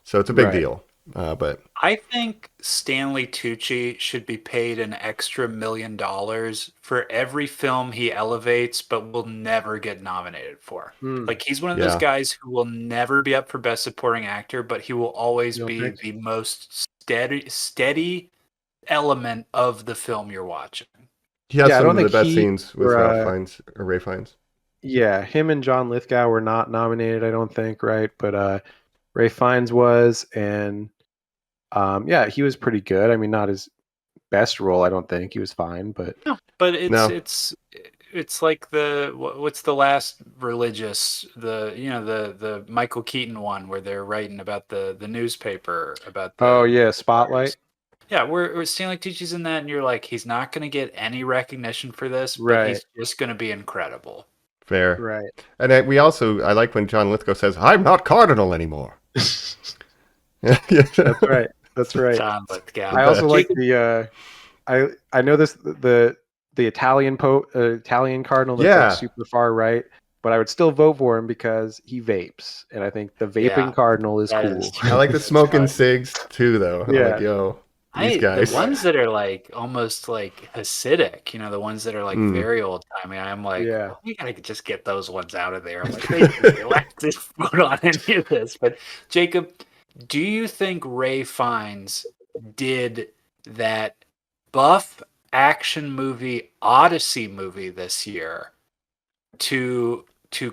So it's a big deal. But I think Stanley Tucci should be paid an extra $1 million for every film he elevates, but will never get nominated for. Like he's one of those guys who will never be up for Best Supporting Actor, but he will always be the most steady element of the film you're watching. He has some of the best scenes with Ray Fiennes. Yeah, him and John Lithgow were not nominated, I don't think, right? But Ray Fiennes was, and he was pretty good. I mean, not his best role, I don't think. He was fine, but it's like what's the last religious, the Michael Keaton one where they're writing about the newspaper about Spotlight. Yeah, where Stanley Tucci's in that, and you're like, he's not going to get any recognition for this, but he's just going to be incredible. Fair. Right. And I like when John Lithgow says, "I'm not cardinal anymore." That's right. That's right. John Lithgow. I also like the I know this the Italian Italian cardinal that's like super far right, but I would still vote for him because he vapes, and I think the vaping cardinal is cool. I like the smoking cigs too, though. Yeah. I'm like, yo, these guys. The ones that are like almost like Hasidic, the ones that are like very old timey. I'm like, we gotta just get those ones out of there. I'm like, they like to vote on any of this. But Jacob, do you think Ray Fiennes did that buff action movie Odyssey movie this year to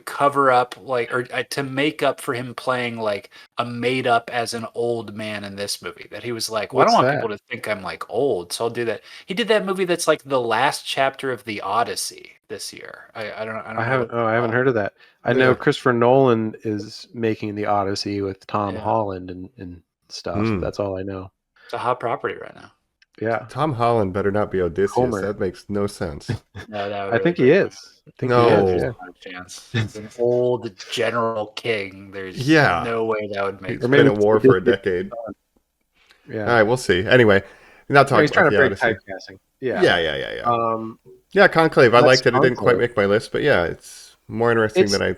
cover up or to make up for him playing like a made up as an old man in this movie, that he was like, well, I don't want people to think I'm like old, so I'll do that. He did that movie that's like the last chapter of the Odyssey this year. I haven't heard of that. I know Christopher Nolan is making the Odyssey with Tom Holland and stuff. So that's all I know. It's a hot property right now. Yeah. Tom Holland better not be Odysseus. Homer. That makes no sense. No, I think he is. No chance. He's an old general king. There's no way that would make sense. He's been at war for a decade. Yeah. All right, we'll see. Anyway, not talking he's trying about to break Odyssey. typecasting. Yeah. Conclave. I liked it. It didn't quite make my list, but it's more interesting than I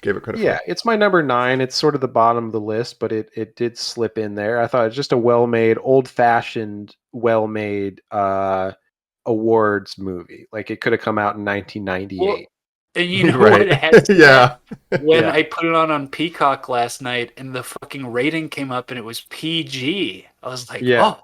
gave it credit Yeah, for. it's my number 9. It's sort of the bottom of the list, but it did slip in there. I thought it was just a well-made, old-fashioned, well-made awards movie. Like it could have come out in 1998. And you know Right. what had Yeah. when Yeah. I put it on Peacock last night and the fucking rating came up and it was PG. I was like, Yeah. oh.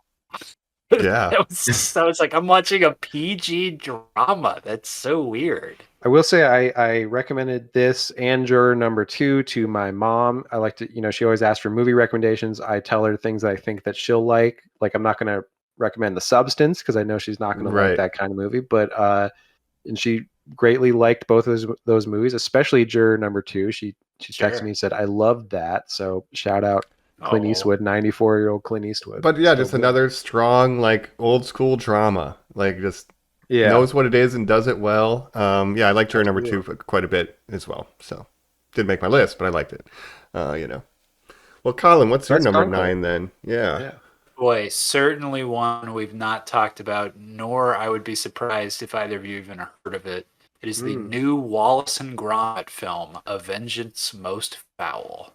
Yeah. I was like, I'm watching a PG drama. That's so weird. I will say I recommended this and Juror number 2 to my mom. I like to, she always asks for movie recommendations. I tell her things that I think that she'll like. Like I'm not going to recommend The Substance because I know she's not going to like Right. that kind of movie. But and she greatly liked both of those movies, especially Juror number 2. She texted me and said, "I loved that." So shout out Clint Eastwood, 94-year-old Clint Eastwood. But yeah, So just good. another strong, like old school drama. Like just Yeah. knows what it is and does it well. Yeah, I like Juror number 2 Absolutely. quite a bit as well. So didn't make my list, but I liked it. Well, Colin, what's your That's number Concord. 9 then? Yeah. Boy, certainly one we've not talked about, nor I would be surprised if either of you even heard of it. It is the new Wallace and Gromit film, A Vengeance Most Foul.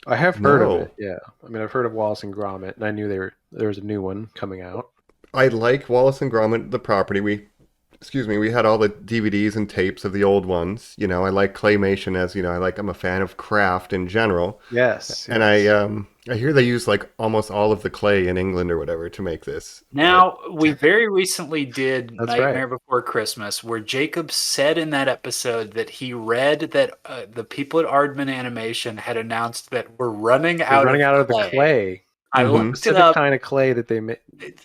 I have heard of No. it. Yeah. I mean, I've heard of Wallace and Gromit, and I knew there was a new one coming out. I like Wallace and Gromit, the property. We had all the DVDs and tapes of the old ones. I like claymation as, I'm a fan of craft in general. Yes. And I hear they use like almost all of the clay in England or whatever to make this. Now, we very recently did That's Nightmare right. Before Christmas, where Jacob said in that episode that he read that the people at Aardman Animation had announced that we're running out of the clay. I Mhm. looked it Specific up. kind of clay that they make.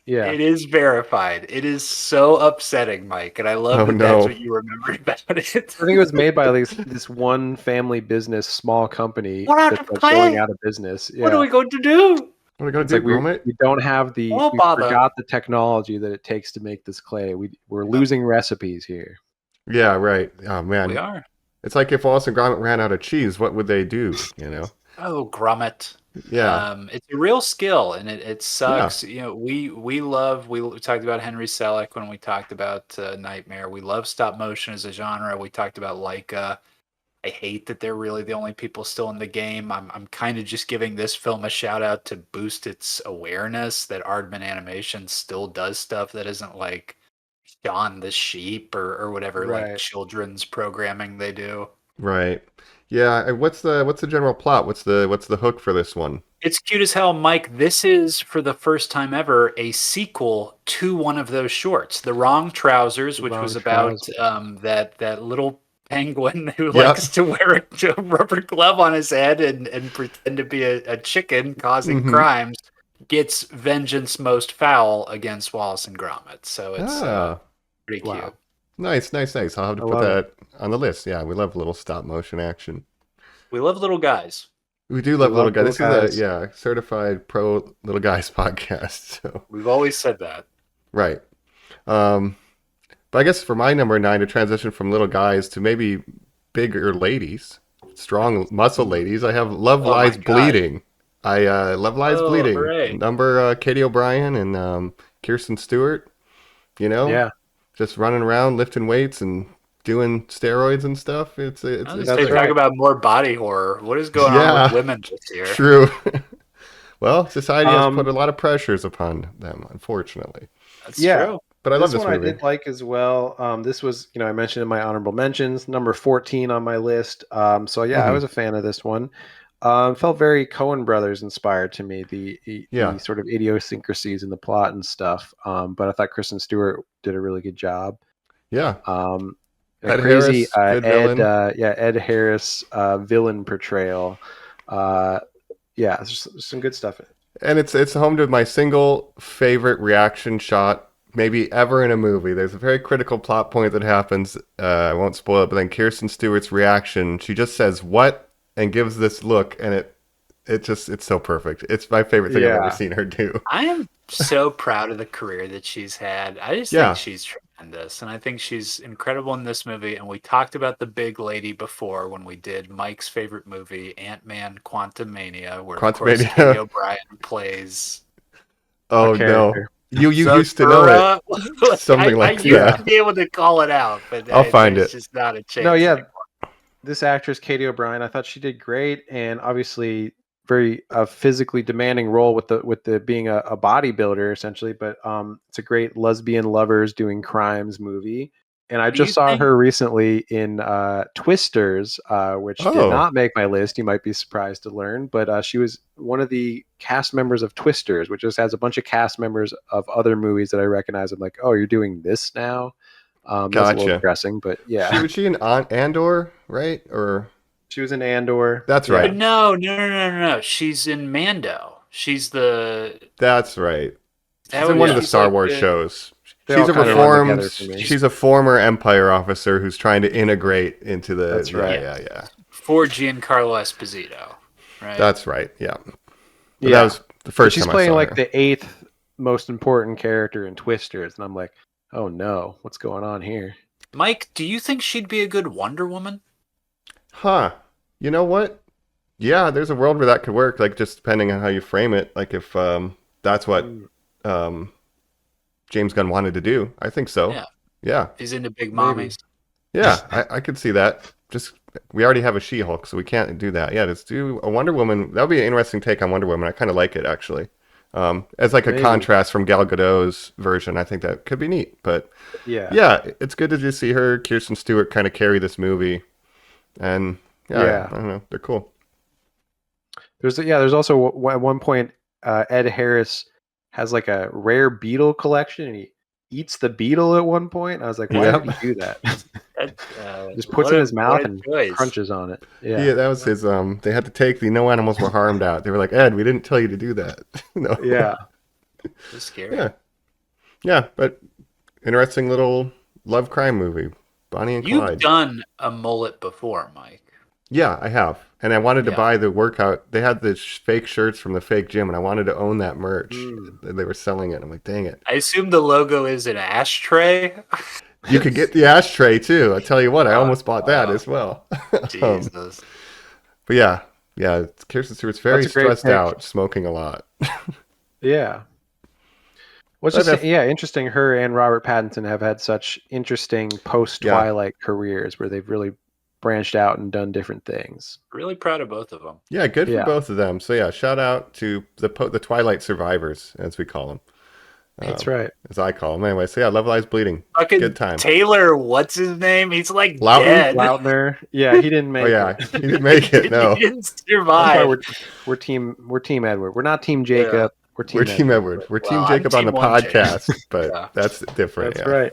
Yeah. It is verified. It is so upsetting, Mike, and I love Oh, that no. that's what you remembered about it. I think it was made by this one family business, small company We're out that's of like clay. going out of business. Yeah. What are we going to do? What are we going It's to do, like Gromit? we don't have we bother. forgot the technology that it takes to make this clay. We're losing recipes here. Yeah, right. Oh, man. We are. It's like if Wallace and Gromit ran out of cheese, what would they do, Oh, Gromit. Yeah. It's a real skill, and it sucks. We talked about Henry Selick when we talked about Nightmare. We love stop motion as a genre. We talked about Leica. I hate that they're really the only people still in the game. I'm kind of just giving this film a shout out to boost its awareness that Aardman Animation still does stuff that isn't like Shaun the Sheep or whatever like Right. children's programming they do. Right. Yeah. What's the general plot? What's the hook for this one? It's cute as hell, Mike. This is, for the first time ever, a sequel to one of those shorts, The Wrong Trousers, which Wrong was about Trousers. that little penguin who Yep. likes to wear a rubber glove on his head and pretend to be a chicken causing Mhm. crimes, gets vengeance most foul against Wallace and Gromit. So it's pretty cute. Wow. Nice. I'll have to I put love that on the list. Yeah, we love little stop motion action. We love little guys. We do love little guys. This little is a certified pro little guys podcast. So We've always said that. right. But I guess for my number 9 to transition from little guys to maybe bigger ladies, strong muscle ladies, I have Love Oh my Lies God. Bleeding. Love Lies Oh, Bleeding. hooray. Number Katie O'Brien and Kirsten Stewart. Yeah. Just running around lifting weights and doing steroids and stuff. It's They That's talk right. about more body horror. What is going on Yeah. with women this year? true. Well, society has put Um, a lot of pressures upon them, unfortunately. That's Yeah. true. But I love this one movie. I did like as well. This was, I mentioned in my honorable mentions, number 14 on my list. So yeah, I Mhm. was a fan of this one. Felt very Coen Brothers inspired to me, Yeah. the sort of idiosyncrasies in the plot and stuff. But I thought Kristen Stewart did a really good job. Yeah. And Ed crazy Harris, good Ed, villain. Ed Harris villain portrayal. Yeah, there's some good stuff in it. And it's home to my single favorite reaction shot maybe ever in a movie. There's a very critical plot point that happens. I won't spoil it, but then Kirsten Stewart's reaction, she just says "what" and gives this look, and it's so perfect. It's my favorite thing I've Yeah. ever seen her do. I am so proud of the career that she's had. I just Yeah. think she's tremendous, and I think she's incredible in this movie. And we talked about the big lady before when we did Mike's favorite movie, Ant-Man: Quantumania, where of course Quantumania. Katie O'Brien plays Oh A no, character. you used to know it. Sakura. Something like I used that. to be able to call it out, but I'll find there's it. just not a chance. No, yeah. anymore. this actress Katie O'Brien, I thought she did great, and obviously very physically demanding role with the being a bodybuilder essentially. But it's a great lesbian lovers doing crimes movie. And I Do you just saw think her recently in Twisters, which did Oh, not make my list. You might be surprised to learn, but she was one of the cast members of Twisters, which just has a bunch of cast members of other movies that I recognize. I'm like, oh, you're doing this now? That's a little gotcha. depressing, but yeah. Was she in Andor, right? Or She was in Andor. that's Yeah. right. no. She's in Mando. She's the That's right. that She's in one of the she's Star like Wars the- shows. They She's all a kinda run reformed. together for me. She's a former Empire officer who's trying to integrate into the. That's right. Yeah. for Giancarlo Esposito, right? That's right. Yeah. But Yeah. that was the But first she's time playing I saw like her. the 8th most important character in Twisters, and I'm like, oh no, what's going on here? Mike, do you think she'd be a good Wonder Woman? Huh. You know what? Yeah, there's a world where that could work. Like just depending on how you frame it. Like if that's what James Gunn wanted to do. I think so. Yeah. Yeah. He's into big Maybe. mommies. Yeah, I could see that. Just we already have a She-Hulk, so we can't do that. Yeah, let's do a Wonder Woman. That would be an interesting take on Wonder Woman. I kind of like it actually. As like a Maybe. contrast from Gal Gadot's version, I think that could be neat. But yeah, it's good to just see her, Kirsten Stewart, kind of carry this movie. And Yeah. I don't know, they're cool. There's also at one point Ed Harris has like a rare beetle collection, and he eats the beetle at one point. I was like, why Yep. did he do that? Just What puts it in a- his mouth what a and choice. crunches on it. Yeah, that was his. They had to take the no animals were harmed out. They were like, Ed, we didn't tell you to do that. No. Yeah. That's scary. Yeah, but interesting little love crime movie, Bonnie and You've Clyde. done a mullet before, Mike. Yeah, I have. And I wanted to Yeah. buy the workout. They had the fake shirts from the fake gym, and I wanted to own that merch. Mm. They were selling it. I'm like, dang it. I assume the logo is an ashtray. You could get the ashtray, too. I tell you what, I almost bought that wow. as well. Jesus. But yeah, Kirsten Stewart's very That's a great stressed pick. out, smoking a lot. Yeah. What's But just interesting. Her and Robert Pattinson have had such interesting post Twilight careers where they've really branched out and done different things. Really proud of both of them. Yeah, good for Yeah. both of them. So yeah, shout out to the Twilight survivors, as we call them. That's right. As I call them. Anyway, so yeah, Love Lies Bleeding. Fucking Good time. Taylor, what's his name? He's like Loudon? dead. Lautner. Yeah, he didn't make Oh yeah, it. he didn't make it. No, He didn't That's why survive. we're team Edward. We're not team Jacob. We're team we're Team Edward. We're Team Well, I'm Jacob on the Team One podcast, but Yeah. that's different. That's yeah. right.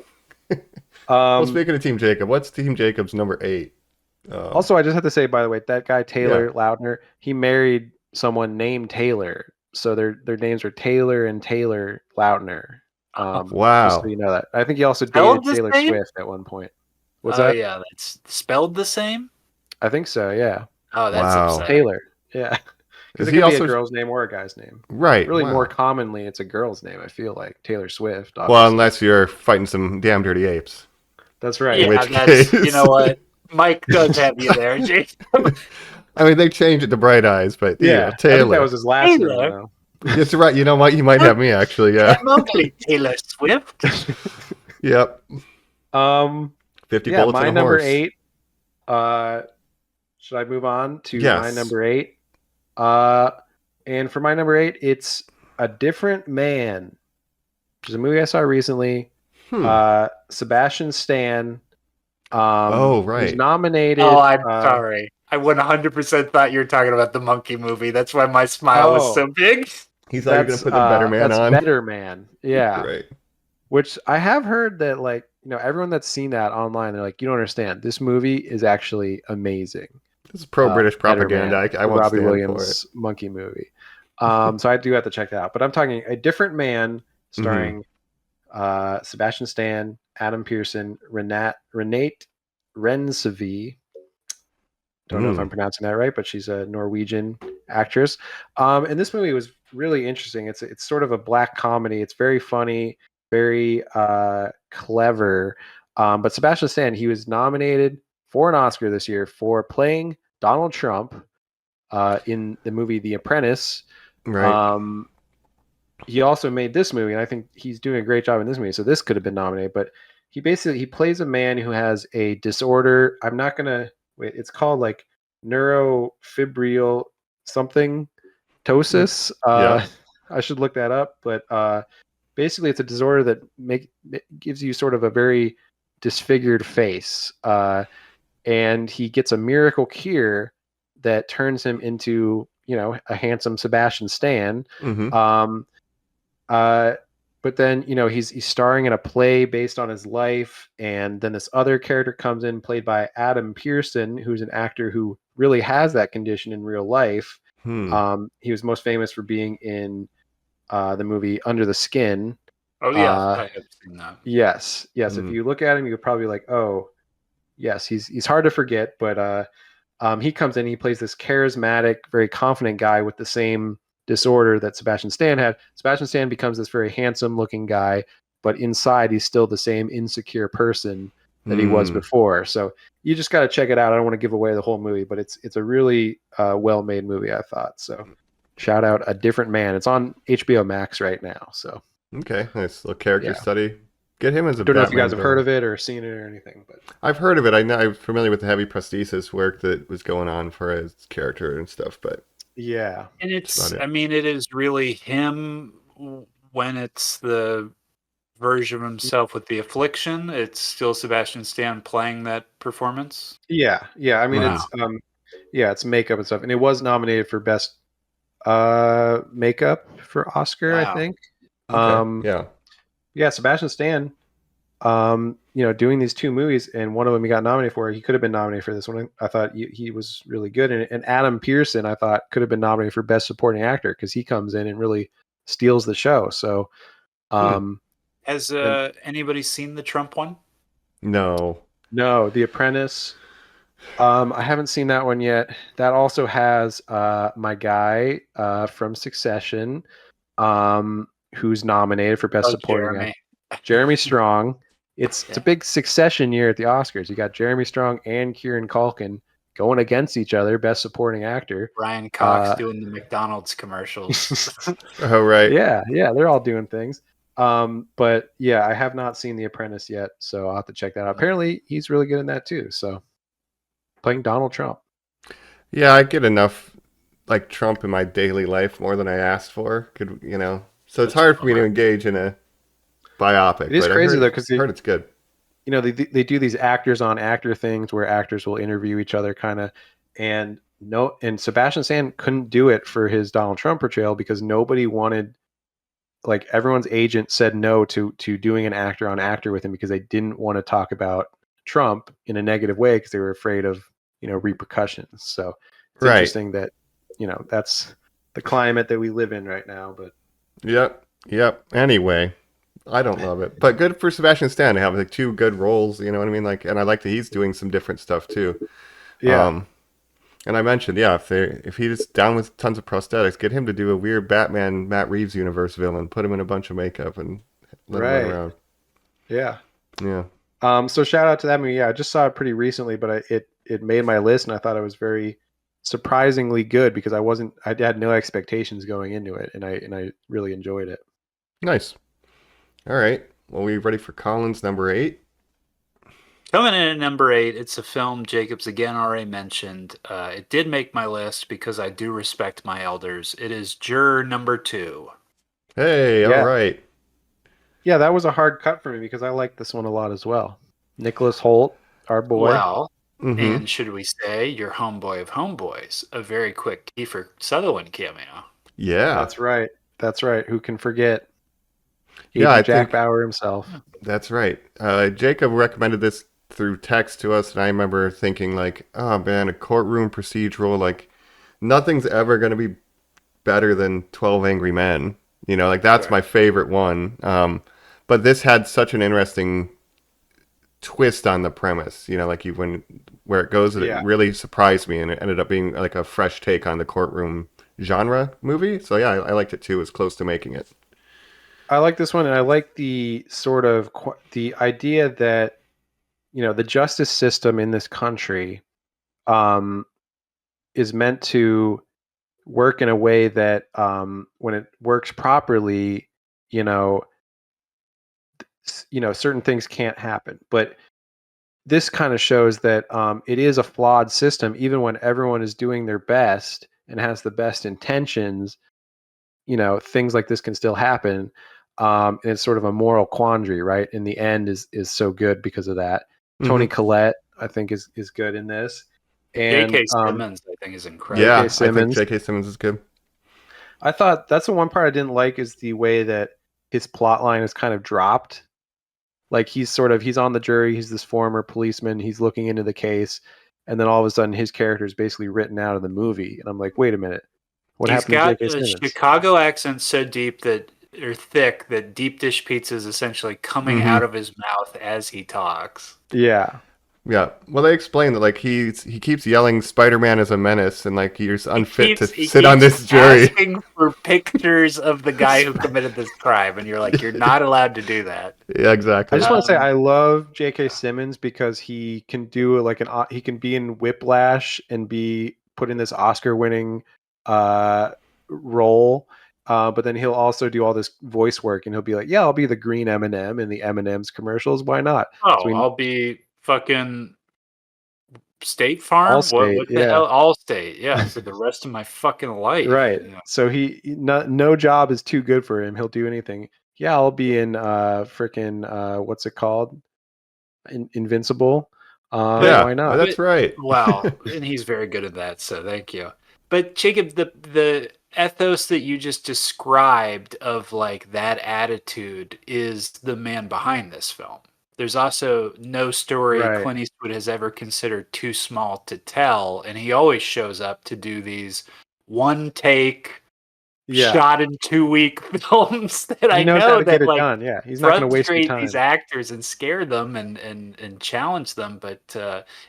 Well, speaking of Team Jacob, what's Team Jacob's number 8? Also, I just have to say, by the way, that guy Taylor Lautner, he married someone named Taylor, so their names are Taylor and Taylor Lautner. Wow. Just so you know that. I think he also Spelled dated the Taylor same? Swift at one point. What's Oh that? yeah, that's spelled the same. I think so. Yeah, Oh, that's Wow. upsetting. Taylor. Yeah, because it he could be also a girl's name or a guy's name. right? Really, wow. more commonly, it's a girl's name. I feel like Taylor Swift. Well, Obviously. unless you're fighting some damn dirty apes. That's right. Yeah, which that's case- you know what. Mike does have you there, Jacob. I mean, they changed it to Bright Eyes, but Yeah, I Taylor. think that was his last Taylor. name. Though. That's right. You know what? You might have me actually. Yeah. Mostly Taylor Swift. Yep. 50 Yeah, bullets my on a number horse. 8. Should I move on to Yes. my number 8? And for my number 8, it's A Different Man, which is a movie I saw recently. Sebastian Stan. Oh, was right. nominated. Oh, I'm sorry. I 100% thought you were talking about the monkey movie. That's why my smile was Oh. so big. He's like, you're going to put the Better Man that's on. Better Man. Yeah. Right. Which I have heard that, like, everyone that's seen that online, they're like, you don't understand. This movie is actually amazing. This is pro-British Better propaganda. Man, I the won't Robbie stand Williams monkey movie. So I do have to check that out. But I'm talking A Different Man, starring Sebastian Stan, Adam Pearson, Renate Rensevi. Don't know if I'm pronouncing that right, but she's a Norwegian actress. And this movie was really interesting. It's sort of a black comedy. It's very funny, very clever. But Sebastian Stan, he was nominated for an Oscar this year for playing Donald Trump in the movie The Apprentice. Right. He also made this movie, and I think he's doing a great job in this movie. So this could have been nominated, but he plays a man who has a disorder. I'm not gonna wait, it's called like neurofibril something ptosis. Yeah. I should look that up, but basically it's a disorder that gives you sort of a very disfigured face. And he gets a miracle cure that turns him into, a handsome Sebastian Stan. Mm-hmm. Uh, but then, he's starring in a play based on his life, and then this other character comes in, played by Adam Pearson, who's an actor who really has that condition in real life. He was most famous for being in the movie Under the Skin. Oh yeah, I have seen that. Yes. If you look at him, you're probably like, oh, yes, he's hard to forget. But he comes in, he plays this charismatic, very confident guy with the same disorder that Sebastian Stan had. Sebastian Stan becomes this very handsome-looking guy, but inside he's still the same insecure person that he was before. So you just got to check it out. I don't want to give away the whole movie, but it's a really well-made movie, I thought. So shout out A Different Man. It's on HBO Max right now. So Okay, nice little character study. Get him as a don't know Batman if you guys have villain. heard of it or seen it or anything, but I've heard of it. I know I'm familiar with the heavy prosthesis work that was going on for his character and stuff, but yeah. And That's it's, about it. I mean, it is really him when it's the version of himself with the affliction. It's still Sebastian Stan playing that performance. Yeah. I mean, Wow. it's makeup and stuff, and it was nominated for best makeup for Oscar, I Wow. think. Okay, Yeah, Sebastian Stan, doing these two movies, and one of them he got nominated for. He could have been nominated for this one. I thought he was really good, and Adam Pearson, I thought, could have been nominated for best supporting actor because he comes in and really steals the show. So, Has and anybody seen the Trump one? no. no, The Apprentice. I haven't seen that one yet. That also has my guy from Succession, who's nominated for best Oh, supporting Jeremy. actor. Jeremy Strong. It's a big Succession year at the Oscars. You got Jeremy Strong and Kieran Culkin going against each other, best supporting actor. Ryan Cox doing the McDonald's commercials. Oh, right. Yeah, they're all doing things. But yeah, I have not seen The Apprentice yet, so I'll have to check that out. Apparently, he's really good in that too. So, playing Donald Trump. Yeah, I get enough like Trump in my daily life more than I asked for. So it's hard for me to engage in a biopic. It is but crazy I though, because heard it's good. they do these actors on actor things where actors will interview each other, kind of, and Sebastian Stan couldn't do it for his Donald Trump portrayal because nobody wanted, like, everyone's agent said no to doing an actor on actor with him because they didn't want to talk about Trump in a negative way because they were afraid of repercussions. So it's Right. interesting that that's the climate that we live in right now. But Yep. Anyway, I don't love it, but good for Sebastian Stan to have like two good roles. You know what I mean? Like, and I like that he's doing some different stuff too. yeah, And I mentioned, if he's down with tons of prosthetics, get him to do a weird Batman Matt Reeves universe villain, put him in a bunch of makeup, and let him run around. yeah. Yeah. So shout out to that movie. Yeah, I just saw it pretty recently, but it made my list, and I thought it was very surprisingly good because I had no expectations going into it, and I really enjoyed it. Nice. All right. Well, we ready for Colin's number 8? Coming in at number 8, it's a film Jacob's again already mentioned. It did make my list because I do respect my elders. It is Juror number 2. Hey, Yeah. all right. Yeah, that was a hard cut for me because I like this one a lot as well. Nicholas Hoult, our boy. Well, Mm-hmm. and should we say your homeboy of homeboys, a very quick Kiefer Sutherland cameo. Yeah. That's right. Who can forget? Yeah, I Jack think Bauer himself. that's right. Jacob recommended this through text to us, and I remember thinking like, oh man, a courtroom procedural, like nothing's ever going to be better than 12 Angry Men. Like that's my favorite one. But this had such an interesting twist on the premise, like where it goes, it really surprised me, and it ended up being like a fresh take on the courtroom genre movie. So yeah, I liked it too. It was close to making it. I like this one, and I like the sort of the idea that the justice system in this country is meant to work in a way that when it works properly, certain things can't happen. But this kind of shows that it is a flawed system, even when everyone is doing their best and has the best intentions. Things like this can still happen. And it's sort of a moral quandary, right? In the end is so good because of that. Tony Collette, I think, is good in this. And J.K. Simmons, I think, is incredible. Yeah, J.K. I think Simmons. J.K. Simmons is good. I thought that's the one part I didn't like, is the way that his plot line is kind of dropped. Like he's on the jury, he's this former policeman, he's looking into the case, and then all of a sudden his character is basically written out of the movie. And I'm like, wait a minute. What He's happened to got J.K. a Simmons? Chicago accent so deep or thick that deep dish pizza is essentially coming out of his mouth as he talks. Yeah. Yeah. Well, they explain that like he keeps yelling Spider-Man is a menace and like you're unfit to He sit on keeps this jury. asking for pictures of the guy who committed this crime, and you're like, you're not allowed to do that. Yeah, exactly. I just want to say I love J.K. Simmons because he can do he can be in Whiplash and be put in this Oscar-winning role, but then he'll also do all this voice work, and he'll be like, "Yeah, I'll be the green M&M in the M&M's commercials. Why not?" Oh, I'll be fucking State Farm. Allstate, What the yeah. hell? Allstate, yeah, for the rest of my fucking life. Right. You know? So no job is too good for him. He'll do anything. Yeah, I'll be in freaking what's it called? Invincible. Yeah, Why not? that's right. Wow, and he's very good at that. So thank you. But Jacob, the ethos that you just described of like that attitude is the man behind this film. There's also no story Right. Clint Eastwood has ever considered too small to tell, and he always shows up to do these one take, shot in 2-week films that He I knows how know to that get it like done. Yeah, he's not going to waste your frustrate time. these actors and scare them and challenge them, but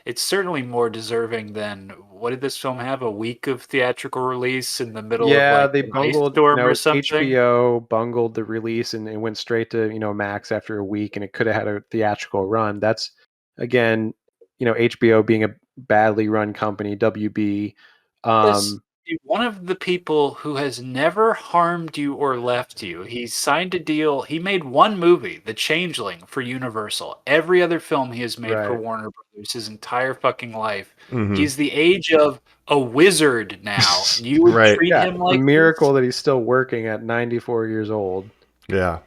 it's certainly more deserving than what did this film have, a week of theatrical release in the middle of like They an ice bungled. storm or something. HBO bungled the release and went straight to Max after a week, and it could have had a theatrical run. That's again, HBO being a badly run company, WB. As one of the people who has never harmed you or left you, he signed a deal. He made one movie, The Changeling, for Universal. Every other film he has made for Right. Warner Brothers his entire fucking life. Mhm. He's the age of a wizard now. And you would Right. treat Yeah, him it's like a miracle that he's still working at 94 years old. Yeah.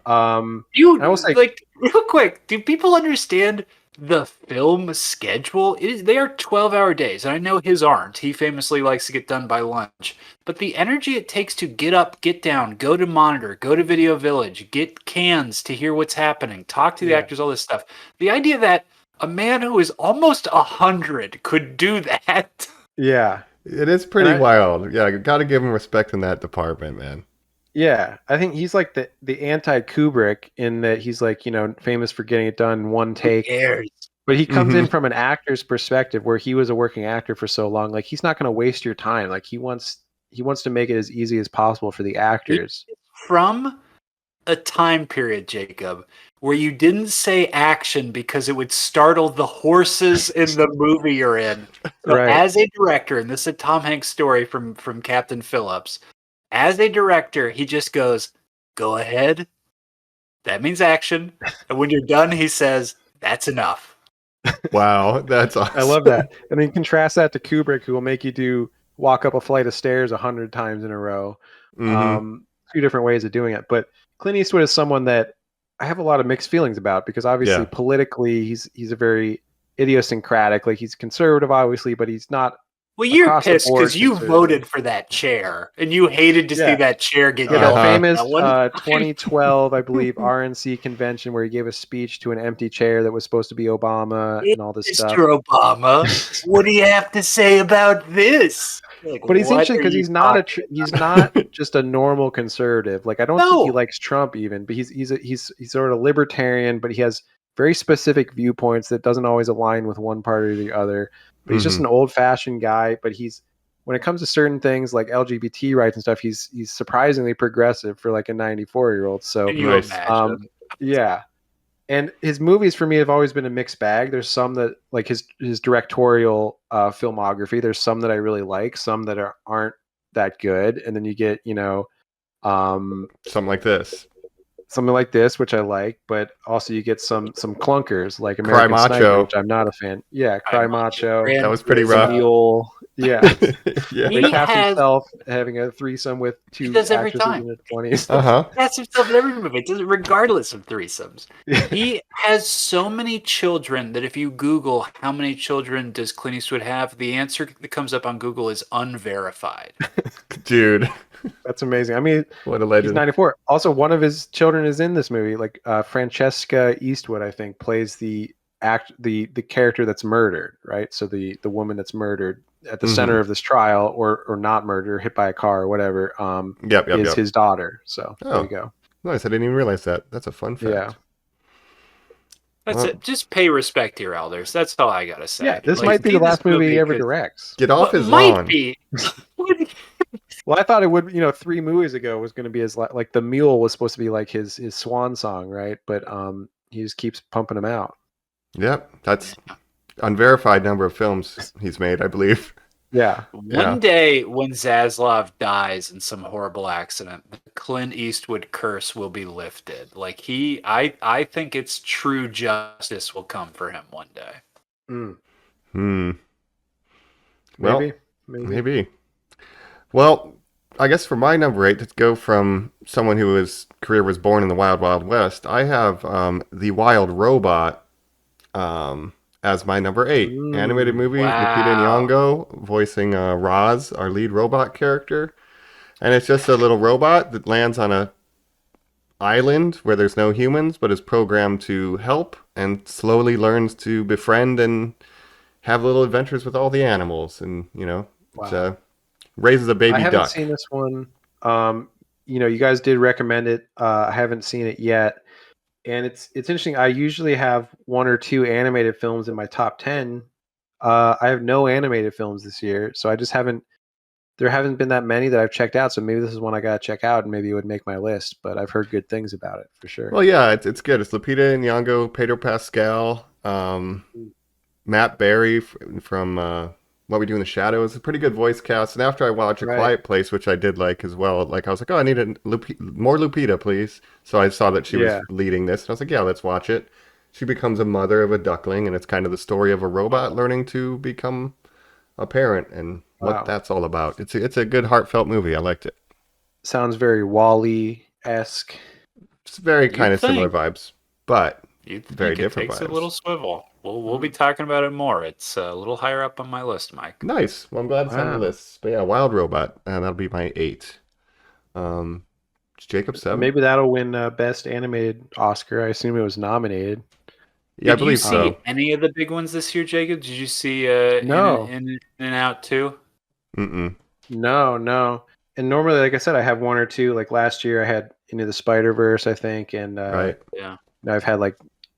You I will say, like real quick. Do people understand the film schedule? They are 12-hour days, and I know his aren't. He famously likes to get done by lunch. But the energy it takes to get up, get down, go to monitor, go to Video Village, get cans to hear what's happening, talk to the actors, all this stuff. The idea that a man who is almost 100 could do that. yeah, It is pretty wild. Yeah, got to give him respect in that department, man. yeah. I think he's like the anti-Kubrick in that he's like famous for getting it done in one take. Who cares? But he comes in from an actor's perspective, where he was a working actor for so long. Like he's not going to waste your time. Like he wants to make it as easy as possible for the actors. From a time period, Jacob, where you didn't say action because it would startle the horses in the movie you're in. So Right. as a director, and this is a Tom Hanks story from Captain Phillips, as a director, he just goes, "Go ahead." That means action. And when you're done, he says, "That's enough." Wow, that's awesome. I love that. And then contrast that to Kubrick, who will make you walk up a flight of stairs 100 times in a row. Two different ways of doing it. But Clint Eastwood is someone that I have a lot of mixed feelings about, because obviously politically he's a very idiosyncratic. Like he's conservative, obviously, but he's not. Well, you're across the pissed board because you conservative. voted for that chair, and you hated to see that chair get Yeah, yelled the at. famous That one- 2012, I believe, RNC convention where he gave a speech to an empty chair that was supposed to be Obama and all this stuff. Mr. Obama, what do you have to say about this? Like, But he's what interesting are because you he's not talking he's not just a normal conservative. Like I don't think he likes Trump even, but he's sort of libertarian, but he has very specific viewpoints that doesn't always align with one party or the other. But he's just an old-fashioned guy. But when it comes to certain things like LGBT rights and stuff, he's surprisingly progressive for like a 94-year-old. So Can you imagine? yeah. And his movies for me have always been a mixed bag. There's some that like his directorial filmography. There's some that I really like, some that aren't that good. And then you get, something like this. something like this, which I like, but also you get some clunkers like Cry American Sniper, Macho. which I'm not a fan. Yeah, Cry Macho, That was pretty the rough. Mule. Yeah, Yeah. where he He casts has. himself having a threesome with He two does every actresses time. in their 20s. Uh-huh. That's himself in every movie. It does it regardless of threesomes. He has so many children that if you Google how many children does Clint Eastwood have, the answer that comes up on Google is unverified. Dude, That's amazing. I mean, what a he's legend. 94. Also, one of his children is in this movie. Like Francesca Eastwood, I think, plays the character that's murdered. Right. So the woman that's murdered at the center of this trial, or not murdered, hit by a car or whatever, Yep. is his daughter. So there Oh, you go. nice. I didn't even realize that. That's a fun fact. Yeah. That's Well, it. Just pay respect to your elders. That's all I gotta say. Yeah. This Like, might be see the last this movie he ever 'cause- directs. Get off What his might lawn. be. Well, I thought it would. 3 movies ago was going to be his like the Mule was supposed to be like his swan song, right? But he just keeps pumping them out. Yep. That's unverified number of films he's made, I believe. Yeah. One day when Zaslav dies in some horrible accident, the Clint Eastwood curse will be lifted. Like I think it's true justice will come for him one day. Mm. Well, maybe. Well, I guess for my number 8, to go from someone whose career was born in the Wild Wild West, I have The Wild Robot as my number 8. Animated movie, Lupita Wow. Nyong'o voicing Roz, our lead robot character. And it's just a little robot that lands on a island where there's no humans, but is programmed to help and slowly learns to befriend and have little adventures with all the animals. And, it's, raises a baby I haven't duck. seen this one. You guys did recommend it. I haven't seen it yet, and it's interesting. I usually have 1 or 2 animated films in my top 10. I have no animated films this year, so I just haven't. There haven't been that many that I've checked out. So maybe this is one I gotta check out, and maybe it would make my list. But I've heard good things about it for sure. Well, yeah, it's good. It's Lupita Nyong'o, Pedro Pascal, Matt Berry from What We Do in the Shadows. It's a pretty good voice cast. And after I watched A Quiet Place, which I did like as well, I was like, oh, I need more Lupita, please. So I saw that she was leading this, and I was like, yeah, let's watch it. She becomes a mother of a duckling, and it's kind of the story of a robot learning to become a parent and what that's all about. It's a good heartfelt movie. I liked it. Sounds very Wall-E-esque. It's very kind of similar vibes, but very different takes vibes. a little swivel. We'll be talking about it more. It's a little higher up on my list, Mike. Nice. Well, I'm glad it's on the list. But yeah, Wild Robot, and that'll be my 8. Jacob 7. Maybe that'll win Best Animated Oscar. I assume it was nominated. Yeah, I believe so. so. Did you see any of the big ones this year, Jacob? Did you see No. In and Out too? No. And normally, like I said, I have 1 or 2. Like last year, I had Into the Spider-Verse, I think, and Yeah. I've had like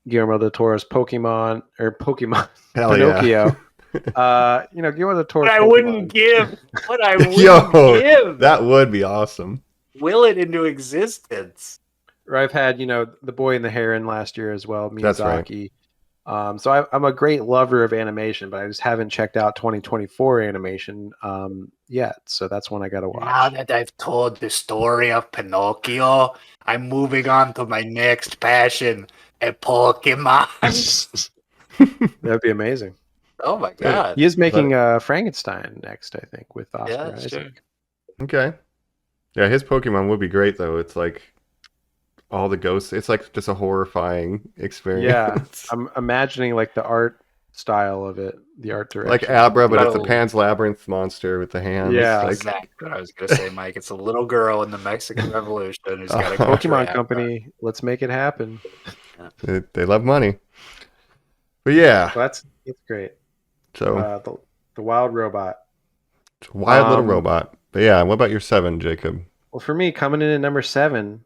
Guillermo del Toro's Pokemon. Hell Pinocchio. Guillermo del Toro's What I Pokemon. wouldn't give. What I wouldn't give. That would be awesome. Will it into existence. Or I've had, The Boy and the Heron last year as well, Miyazaki. That's right. So I'm a great lover of animation, but I just haven't checked out 2024 animation yet. So that's one I got to watch. Now that I've told the story of Pinocchio, I'm moving on to my next passion, a Pokemon. That'd be amazing. Oh my god. He is making Frankenstein next, I think, with Oscar Isaac. True. Okay. Yeah, his Pokemon would be great, though. It's like all the ghosts. It's like just a horrifying experience. Yeah, I'm imagining like the art style of it, the art direction. Like Abra, but it's a Pan's Labyrinth monster with the hands. Yeah, like... exactly what I was going to say, Mike. It's a little girl in the Mexican Revolution who's got a Pokemon Company. Let's make it happen. They love money. But yeah. Well, that's great. So the Wild Robot. It's a wild little robot. But yeah, what about your 7, Jacob? Well, for me, coming in at number 7,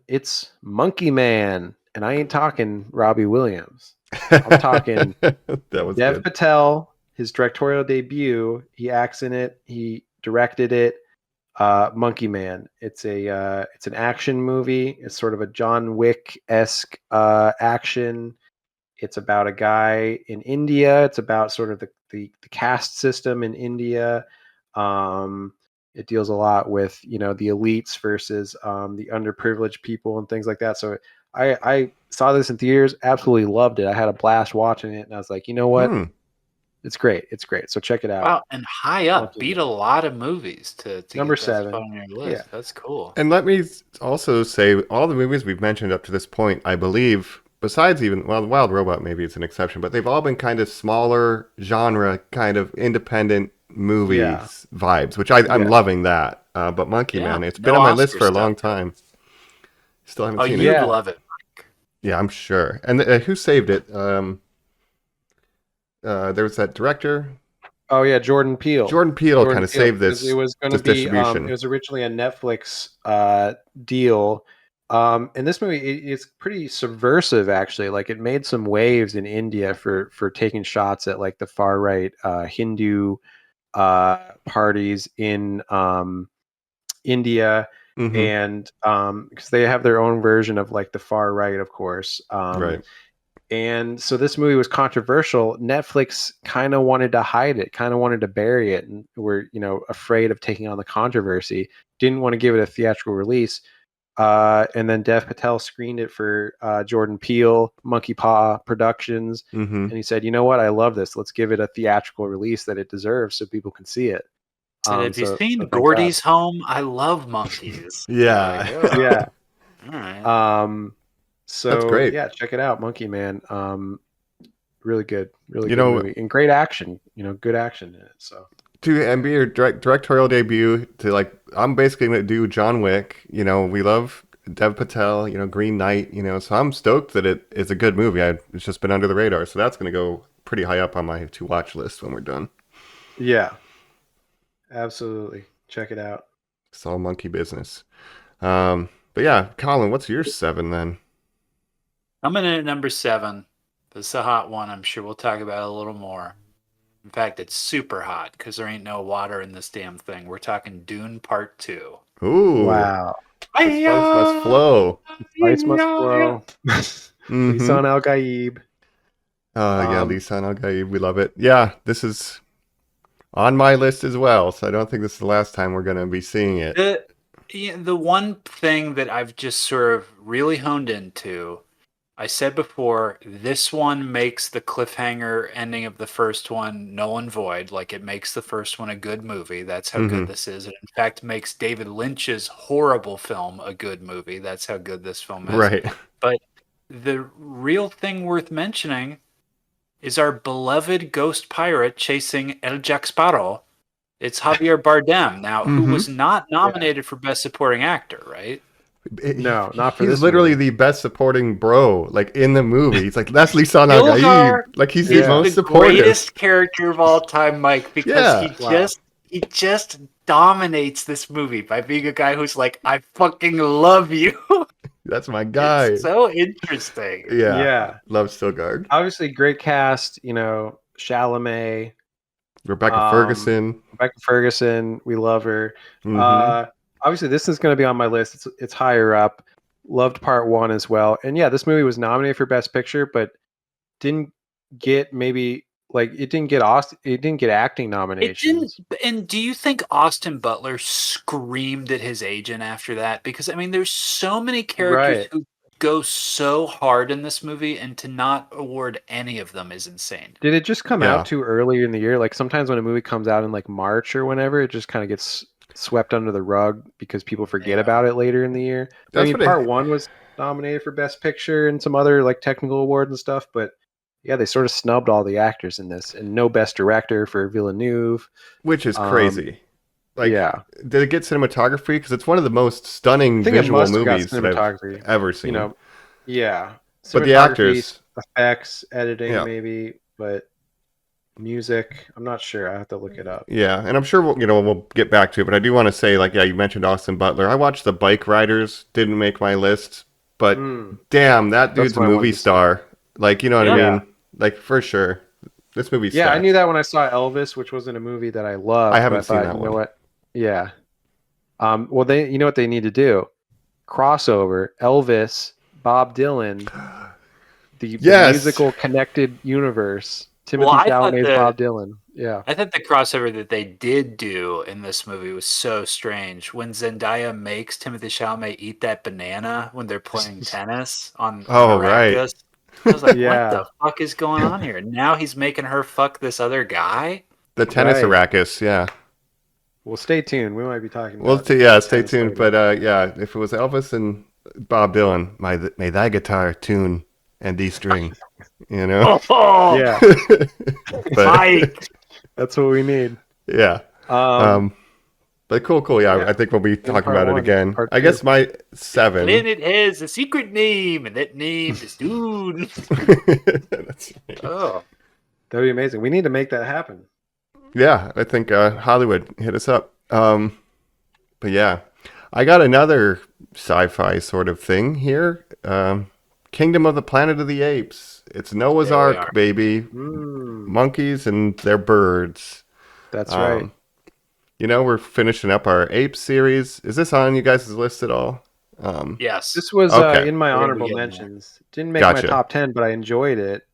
it's Monkey Man. And I ain't talking Robbie Williams. I'm talking Dev Patel, his directorial debut. He acts in it. He directed it. Monkey Man. It's an action movie. It's sort of a John Wick-esque action. It's about a guy in India. It's about sort of the caste system in India. it deals a lot with the elites versus the underprivileged people and things like that. So I saw this in theaters, absolutely loved it. I had a blast watching it, and I was like, you know what? It's great. It's great. So check it out. Wow, and high up, Monkey beat Man. a lot of movies to Number get that spot 7. on your list. Yeah. That's cool. And let me also say, all the movies we've mentioned up to this point, I believe, besides even, well, Wild Robot maybe it's an exception, but they've all been kind of smaller genre, kind of independent movies vibes, which I'm loving that. But Monkey Man, it's been on my list for a long time. Still haven't seen it. You'd love it. Yeah, I'm sure. And who saved it? There was that director. Oh yeah, Jordan Peele. Jordan Peele kind of saved this. It was going to be. It was originally a Netflix deal, and this movie it's pretty subversive actually. Like it made some waves in India for taking shots at like the far right Hindu parties in India, and because they have their own version of like the far right, of course. Right. And so this movie was controversial. Netflix kind of wanted to hide it, kind of wanted to bury it, and were afraid of taking on the controversy. Didn't want to give it a theatrical release. And then Dev Patel screened it for Jordan Peele, Monkey Paw Productions, and he said, "You know what? I love this. Let's give it a theatrical release that it deserves, so people can see it." And have you seen Gordy's Home? I love monkeys. Yeah, yeah. All right. So that's great. Yeah, check it out, Monkey Man. Really good, really good movie, and great action. Good action in it. So and be your directorial debut to I'm basically gonna do John Wick. We love Dev Patel. Green Knight. So I'm stoked that it is a good movie. It's just been under the radar, so that's gonna go pretty high up on my to watch list when we're done. Yeah, absolutely. Check it out. It's all monkey business. But yeah, Colin, what's your 7 then? Coming in at number 7. This is a hot one. I'm sure we'll talk about it a little more. In fact, it's super hot because there ain't no water in this damn thing. We're talking Dune Part 2. Ooh. Wow. The spice must flow. Spice must flow. Lisan Al Gaib. Yeah, Lisan Al Gaib. We love it. Yeah, this is on my list as well. So I don't think this is the last time we're going to be seeing it. The one thing that I've just sort of really honed into, I said before, this one makes the cliffhanger ending of the first one null and void. Like it makes the first one a good movie. That's how good this is. It in fact makes David Lynch's horrible film a good movie. That's how good this film is. Right. But the real thing worth mentioning is our beloved ghost pirate chasing El Jack Sparrow. It's Javier Bardem now, who was not nominated for Best Supporting Actor, right? No, not for this. He's literally the best supporting bro, in the movie. He's like, that's Lisan Al Gaib. He's the most supportive. Greatest character of all time, Mike, because he just dominates this movie by being a guy who's like, I fucking love you. That's my guy. It's so interesting. Yeah. Love Stilgard. Obviously, great cast. Chalamet. Rebecca Ferguson. We love her. Obviously, this is going to be on my list. It's higher up. Loved Part 1 as well. And yeah, this movie was nominated for Best Picture, but didn't get it didn't get acting nominations. It didn't. And do you think Austin Butler screamed at his agent after that? Because there's so many characters who go so hard in this movie, and to not award any of them is insane. Did it just come out too early in the year? Sometimes when a movie comes out in March or whenever, it just kind of gets swept under the rug because people forget about it later in the year. Part 1 was nominated for Best Picture and some other technical awards and stuff, but yeah, they sort of snubbed all the actors in this, and no Best Director for Villeneuve, which is crazy. Did it get cinematography? Because it's one of the most stunning visual movies that I've ever seen. But the actors, effects, editing, maybe, but music, I'm not sure. I have to look it up. Yeah, and I'm sure we'll get back to it. But I do want to say, you mentioned Austin Butler. I watched The Bike Riders. Didn't make my list, but damn, that dude's a movie star. You know what I mean? For sure. This movie. Yeah, I knew that when I saw Elvis, which wasn't a movie that I loved. I haven't seen that one. You know what? Yeah. Well, you know what they need to do? Crossover. Elvis, Bob Dylan, the musical connected universe. Timothy I thought Chalamet's Bob Dylan. Yeah. I think the crossover that they did do in this movie was so strange. When Zendaya makes Timothy Chalamet eat that banana when they're playing tennis on Oh, right. Arrakis, I was like, Yeah. what the fuck is going on here? Now he's making her fuck this other guy? The tennis Right. Arrakis, yeah. Well, stay tuned. We might be talking Well, about stay tennis tuned. later. But yeah, if it was Elvis and Bob Dylan, may thy guitar tune and D string, you know. Oh, Yeah, But Mike! that's what we need. yeah, but cool. Yeah, yeah. I think we'll be talking part about it one, again. part I two. guess my 7. Planet has a secret name, and that name is Dune. That's right. Oh. That'd be amazing. We need to make that happen. Yeah, I think Hollywood hit us up. But yeah, I got another sci-fi sort of thing here. Kingdom of the Planet of the Apes. It's Noah's There we Ark, are. baby. Monkeys and their birds. That's right. You know, we're finishing up our Ape series. Is this on you guys' list at all? Yes. This was Okay. in my We're gonna be honorable getting there. mentions. Didn't make Gotcha. my top 10, but I enjoyed it.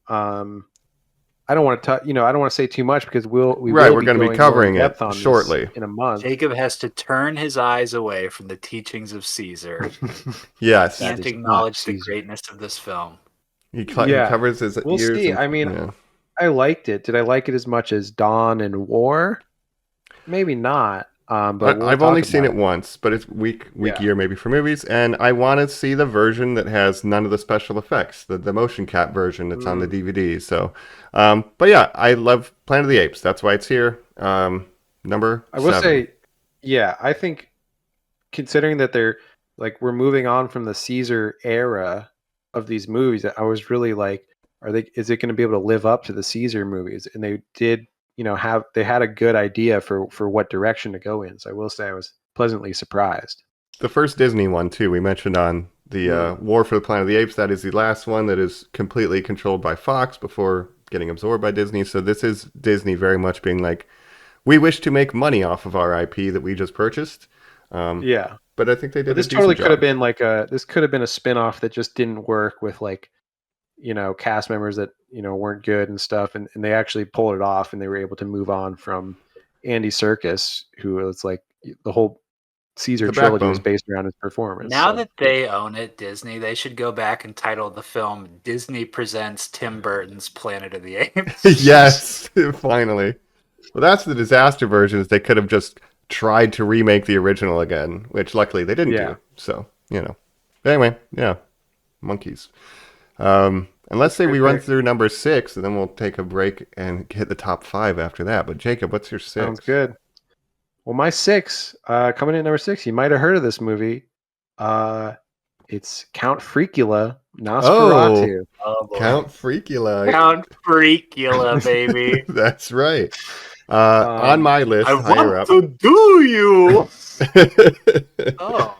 I don't want to I don't want to say too much because we're We're gonna be going covering more in it depth on this shortly. in a month. Jacob has to turn his eyes away from the teachings of Caesar. Yes. Can't is acknowledge not the Caesar. greatness of this film. He Yeah. covers his We'll ears. see. and- I mean, yeah. I liked it. Did I like it as much as Dawn and War? Maybe not. But we'll I've talk only seen about it once, but it's weak Yeah. year maybe for movies, and I want to see the version that has none of the special effects, the motion cap version that's on the DVD. So, but yeah, I love Planet of the Apes. That's why it's here. Number I will 7. say, yeah, I think considering that we're moving on from the Caesar era of these movies, I was really like, is it going to be able to live up to the Caesar movies? And they did, they had a good idea for what direction to go in. So I will say I was pleasantly surprised. The first Disney one too. We mentioned on the War for the Planet of the Apes. That is the last one that is completely controlled by Fox before getting absorbed by Disney. So this is Disney very much being like, we wish to make money off of our IP that we just purchased. Yeah. But I think they did. But this a decent totally could have job. been this could have been a spin-off that just didn't work with cast members that, weren't good and stuff. And they actually pulled it off and they were able to move on from Andy Serkis, who was like the whole Caesar The trilogy was backbone. based around his performance. Now so. that they own it, Disney, they should go back and title the film Disney Presents Tim Burton's Planet of the Apes. Yes, finally. Well, that's the disaster versions. They could have just tried to remake the original again, which luckily they didn't Yeah. do. So, But anyway, yeah. Monkeys. And let's say we run through number 6, and then we'll take a break and hit the top 5 after that. But Jacob, what's your 6? Sounds good. Well, my 6, coming in at number 6, you might have heard of this movie. It's Count Freakula, Nosferatu. Oh, boy. Count Freakula. Count Freakula, baby. That's right. On my list, I higher want up. to do you. Oh,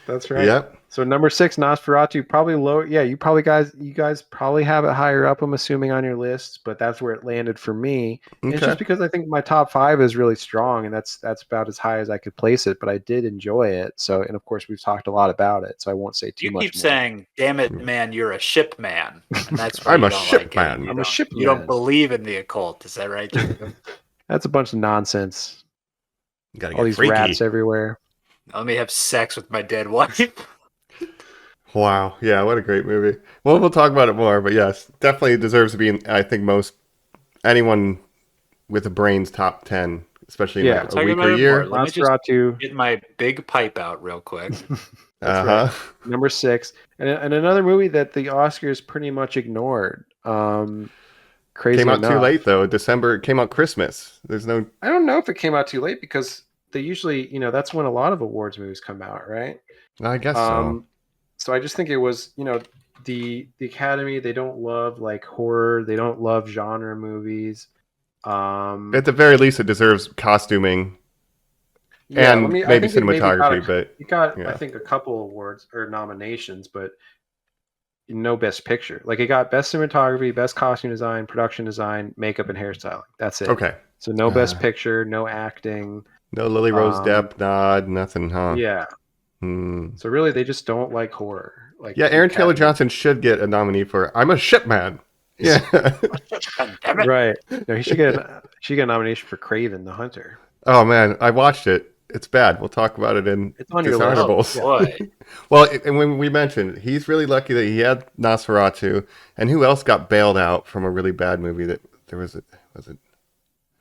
That's right. Yep. So number 6, Nosferatu, probably lower. Yeah, you guys probably have it higher up, I'm assuming, on your lists, but that's where it landed for me. And it's Okay. just because I think my top 5 is really strong, and that's about as high as I could place it. But I did enjoy it. So, and of course, we've talked a lot about it, so I won't say too you much. keep more. saying, "Damn it, man, you're a ship man," and that's why I'm you a don't ship like man. It. I'm a ship You man. don't believe in the occult, is that right, Jacob? That's a bunch of nonsense. Gotta All get these freaky. rats everywhere. Let me have sex with my dead wife. Wow. Yeah, what a great movie. Well, we'll talk about it more, but yes, definitely deserves to be in, I think, most anyone with a brain's top 10, especially in Yeah. like Talk a week about or it year. more. Let me just Nosferatu, get my big pipe out real quick. Uh-huh. number 6, and another movie that the Oscars pretty much ignored. Crazy Came out enough. too late, though. December, came out Christmas. There's no... I don't know if it came out too late because they usually, that's when a lot of awards movies come out, right? I guess so. So I just think it was, the Academy, they don't love like horror, they don't love genre movies. At the very least, it deserves costuming Yeah, and I maybe think it cinematography, but it got yeah. I think a couple awards or nominations, but no best picture. Like it got best cinematography, best costume design, production design, makeup, and hairstyling. That's it. okay. So no best picture, no acting. No Lily Rose Depp nod, nothing, huh? Yeah. Hmm. So really, they just don't like horror. Like Yeah, the Aaron Taylor Academy. Johnson should get a nominee for I'm a Ship Man. Yeah. Pandemic. Right. No, he should get a nomination for Craven the Hunter. Oh man, I watched it. It's bad. We'll talk about it in It's on your list. Dishonorables. Oh boy. Well, and when we mentioned, he's really lucky that he had Nosferatu, and who else got bailed out from a really bad movie that there was it?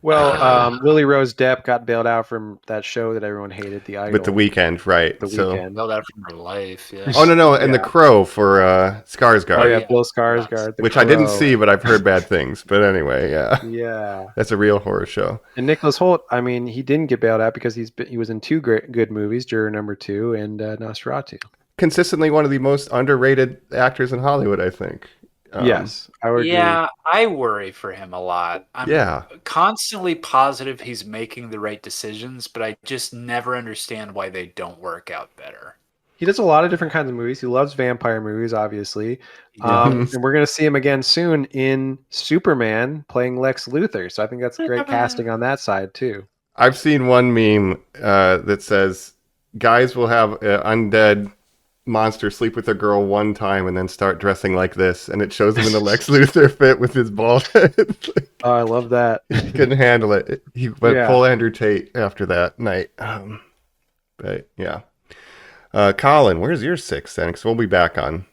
Well, Lily Rose Depp got bailed out from that show that everyone hated, The Idol. With The Weeknd, right? The so, Weeknd. Know that from her life. Yeah. Oh no, and The Yeah. Crow for Skarsgård, Oh yeah, yeah. Bill Skarsgård, The which I didn't Crow. see, but I've heard bad things. But anyway, yeah, Yeah, that's a real horror show. and Nicholas Hoult. I mean, he didn't get bailed out because he was in two good movies, Juror Number 2 and Nosferatu. Consistently one of the most underrated actors in Hollywood, I think. Yes, I would agree. Yeah, I worry for him a lot. I'm Yeah. constantly positive he's making the right decisions, but I just never understand why they don't work out better. He does a lot of different kinds of movies. He loves vampire movies, obviously. And we're going to see him again soon in Superman playing Lex Luthor. So I think that's great casting on that side, too. I've seen one meme that says guys will have an undead monster sleep with a girl one time and then start dressing like this, and it shows him in the Lex Luthor fit with his bald head. Oh, I love that. He couldn't handle it. He went Yeah. full Andrew Tate after that night. But yeah. Colin, where's your 6 then? Because we'll be back on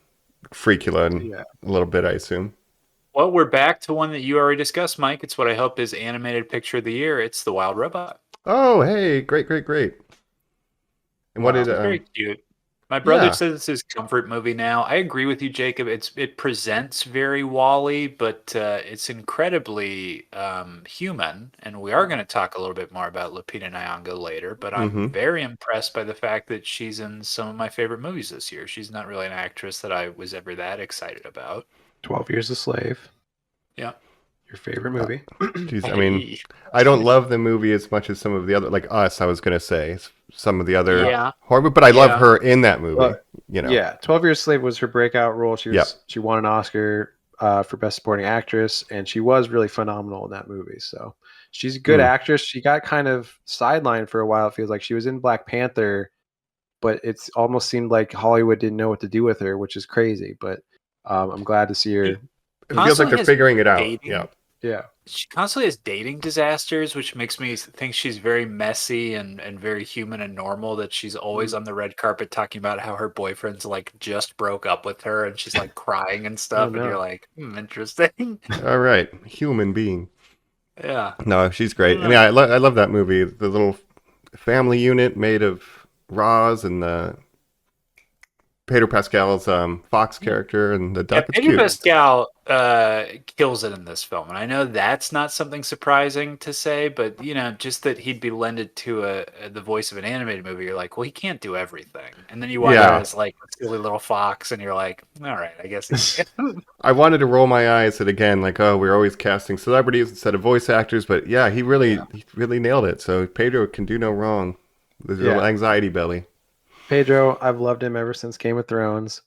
Freakula in a little bit, I assume. Well, we're back to one that you already discussed, Mike. It's what I hope is animated picture of the year. It's The Wild Robot. Oh, hey, great. And what did Very cute. My brother yeah. says it's his comfort movie now. I agree with you, Jacob. It presents very Wall-E, but it's incredibly human. And we are going to talk a little bit more about Lupita Nyong'o later. But I'm very impressed by the fact that she's in some of my favorite movies this year. She's not really an actress that I was ever that excited about. 12 Years a Slave. Yeah. Your favorite movie. Geez, I mean, I don't love the movie as much as some of the other, like Us, I was going to say. Some of the other horror, but I love her in that movie. You know. Yeah, 12 Years a Slave was her breakout role. She won an Oscar for Best Supporting Actress, and she was really phenomenal in that movie. So she's a good actress. She got kind of sidelined for a while. It feels like she was in Black Panther, but it's almost seemed like Hollywood didn't know what to do with her, which is crazy. But I'm glad to see her. It feels like they're figuring it out. Yeah. She constantly has dating disasters, which makes me think she's very messy and very human and normal, that she's always on the red carpet talking about how her boyfriend's like just broke up with her and she's like crying and stuff. And you're like, interesting. All right. Human being. Yeah. No, she's great. I mean, I love that movie. The little family unit made of Roz and the Pedro Pascal's Fox character and the duck. It's Pedro cute. Pascal kills it in this film, and I know that's not something surprising to say, but you know, just that he'd be lended to the voice of an animated movie, you're like, well, he can't do everything, and then you watch it as like a silly little fox, and you're like, all right, I guess he can. I wanted to roll my eyes at again, like, oh, we're always casting celebrities instead of voice actors, but yeah, he really nailed it. So Pedro can do no wrong. There's a little anxiety belly. Pedro, I've loved him ever since Game of Thrones.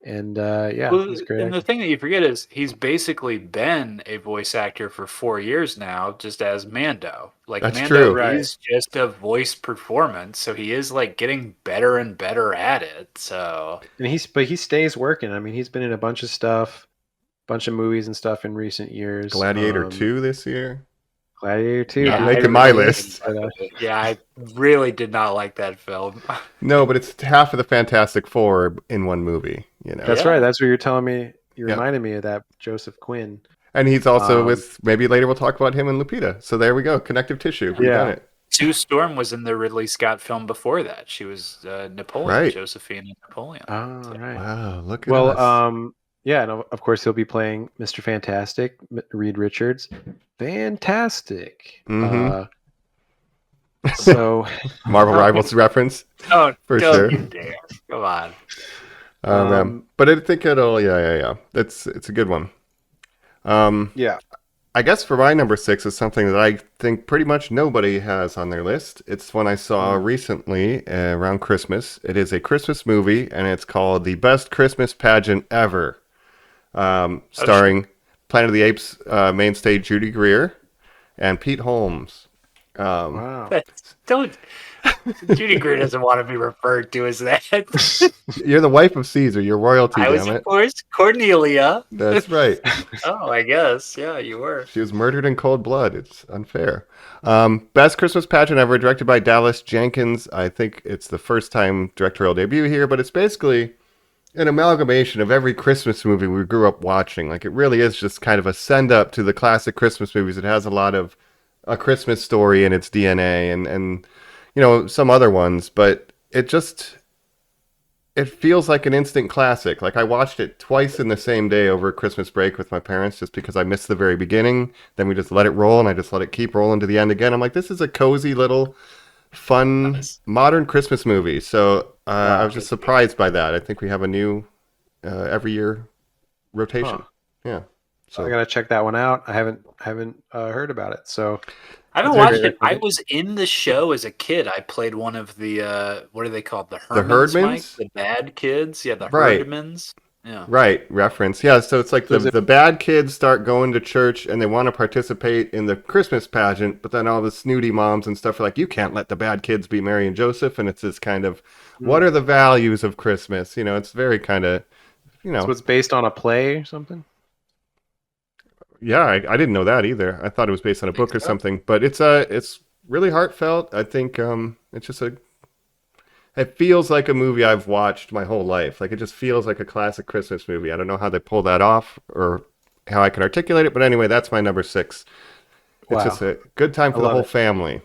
And he's great. And the thing that you forget is he's basically been a voice actor for 4 years now, just as Mando. Like That's Mando true. is just a voice performance, so he is like getting better and better at it. So and he stays working. I mean, he's been in a bunch of stuff, bunch of movies and stuff in recent years. Gladiator 2 this year. Gladiator 2. Yeah, making my list. Yeah, I really did not like that film. No, but it's half of the Fantastic Four in one movie. You know. That's right. That's what you're telling me. You reminded me of that, Joseph Quinn. And he's also with, maybe later we'll talk about him and Lupita. So there we go. Connective tissue. We've done it. Sue Storm was in the Ridley Scott film before that. She was Napoleon, Right. Josephine and Napoleon. Oh, right. Wow, look at us. Yeah, and of course he'll be playing Mr. Fantastic, Reed Richards. Fantastic. So Marvel Rivals reference. Oh, for don't sure. you dare. Come on. But I think it'll, yeah. It's a good one. yeah. I guess for my number 6 is something that I think pretty much nobody has on their list. It's one I saw recently around Christmas. It is a Christmas movie, and it's called The Best Christmas Pageant Ever, starring Planet of the Apes mainstay Judy Greer and Pete Holmes. Wow. Judy Greer doesn't want to be referred to as that. You're the wife of Caesar. You're royalty, I was, damn of it. course, Cornelia. That's right. Oh, I guess. Yeah, you were. She was murdered in cold blood. It's unfair. Best Christmas pageant ever, directed by Dallas Jenkins. I think it's the first time directorial debut here, but it's basically an amalgamation of every Christmas movie we grew up watching. Like, it really is just kind of a send up to the classic Christmas movies. It has a lot of A Christmas Story in its DNA and you know, some other ones, but it feels like an instant classic. Like, I watched it twice in the same day over Christmas break with my parents just because I missed the very beginning. Then we just let it roll, and I just let it keep rolling to the end again. I'm like, this is a cozy little fun modern Christmas movie. So I was just surprised by that. I think we have a new every year rotation. Yeah. So I gotta check that one out. I haven't heard about it. So I haven't watched it. I was in the show as a kid. I played one of the what are they called? The Herdmans, Mike? The bad kids. Yeah, the Herdmans. Yeah. Right, reference. Yeah, so it's like the bad kids start going to church and they want to participate in the Christmas pageant, but then all the snooty moms and stuff are like, you can't let the bad kids be Mary and Joseph, and it's this kind of, what are the values of Christmas? You know, it's very kind of, you know. So it's based on a play or something? Yeah, I didn't know that either. I thought it was based on a book or something, but it's really heartfelt. I think it's just it feels like a movie I've watched my whole life. Like, it just feels like a classic Christmas movie. I don't know how they pull that off or how I can articulate it, but anyway, that's my number 6. It's just a good time for the whole family.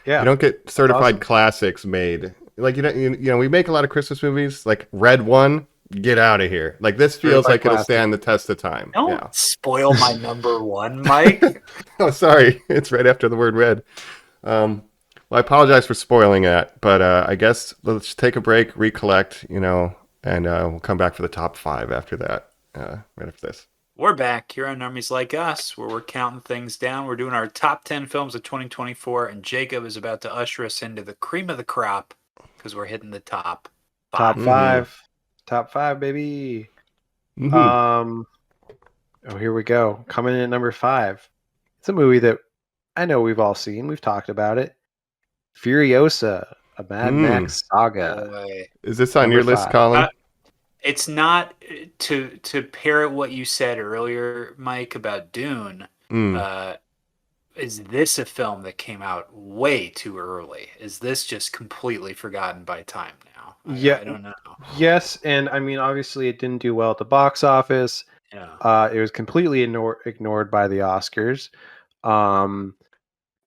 Yeah, you don't get certified classics made. Like, you know, we make a lot of Christmas movies. Like Red One, get out of here. Like, this feels like it'll stand the test of time. Don't spoil my number 1, Mike. Oh, sorry, it's right after the word red. Well, I apologize for spoiling that, but I guess let's take a break, recollect, you know, and we'll come back for the top 5 after that, right after this. We're back here on Normies Like Us, where we're counting things down. We're doing our top 10 films of 2024, and Jacob is about to usher us into the cream of the crop because we're hitting the top 5. Top 5. Top 5, baby. Oh, here we go. Coming in at number 5. It's a movie that I know we've all seen. We've talked about it. Furiosa, a Mad Max saga. Is this on your list, Colin? It's not. To parrot what you said earlier, Mike, about Dune. Is this a film that came out way too early? Is this just completely forgotten by time now? I don't know. Yes, and I mean, obviously, it didn't do well at the box office. Yeah. It was completely ignored by the Oscars.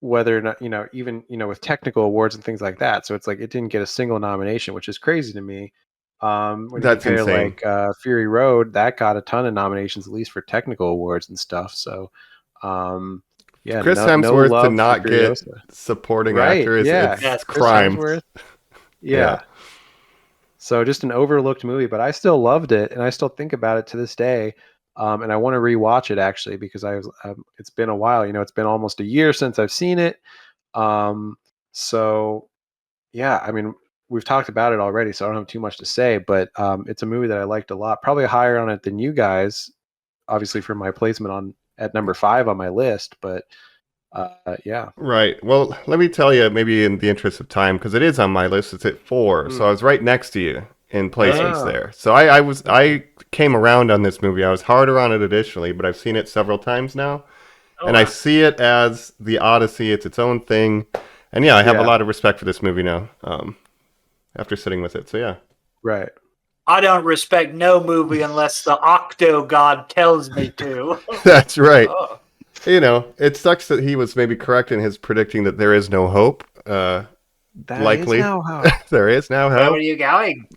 Whether or not, you know, even, you know, with technical awards and things like that. So it's like it didn't get a single nomination, which is crazy to me. When That's you compare insane. like Fury Road, that got a ton of nominations, at least for technical awards and stuff. So yeah, Chris Hemsworth to not get supporting actor is it's crime. Yeah. So just an overlooked movie, but I still loved it, and I still think about it to this day. And I want to rewatch it actually because it's been a while. You know, it's been almost a year since I've seen it. So yeah, I mean, we've talked about it already, so I don't have too much to say. But it's a movie that I liked a lot. Probably higher on it than you guys, obviously, for my placement at number 5 on my list. But yeah. Right. Well, let me tell you, maybe in the interest of time, because it is on my list. It's at 4, so I was right next to you in placements there. So I came around on this movie. I was harder on it initially, but I've seen it several times now. And I see it as the Odyssey. It's its own thing. And yeah, I have a lot of respect for this movie now after sitting with it. So yeah. Right. I don't respect no movie unless the Octo God tells me to. That's right. You know, it sucks that he was maybe correct in his predicting that there is no hope. Likely. There is now hope. Where are you going?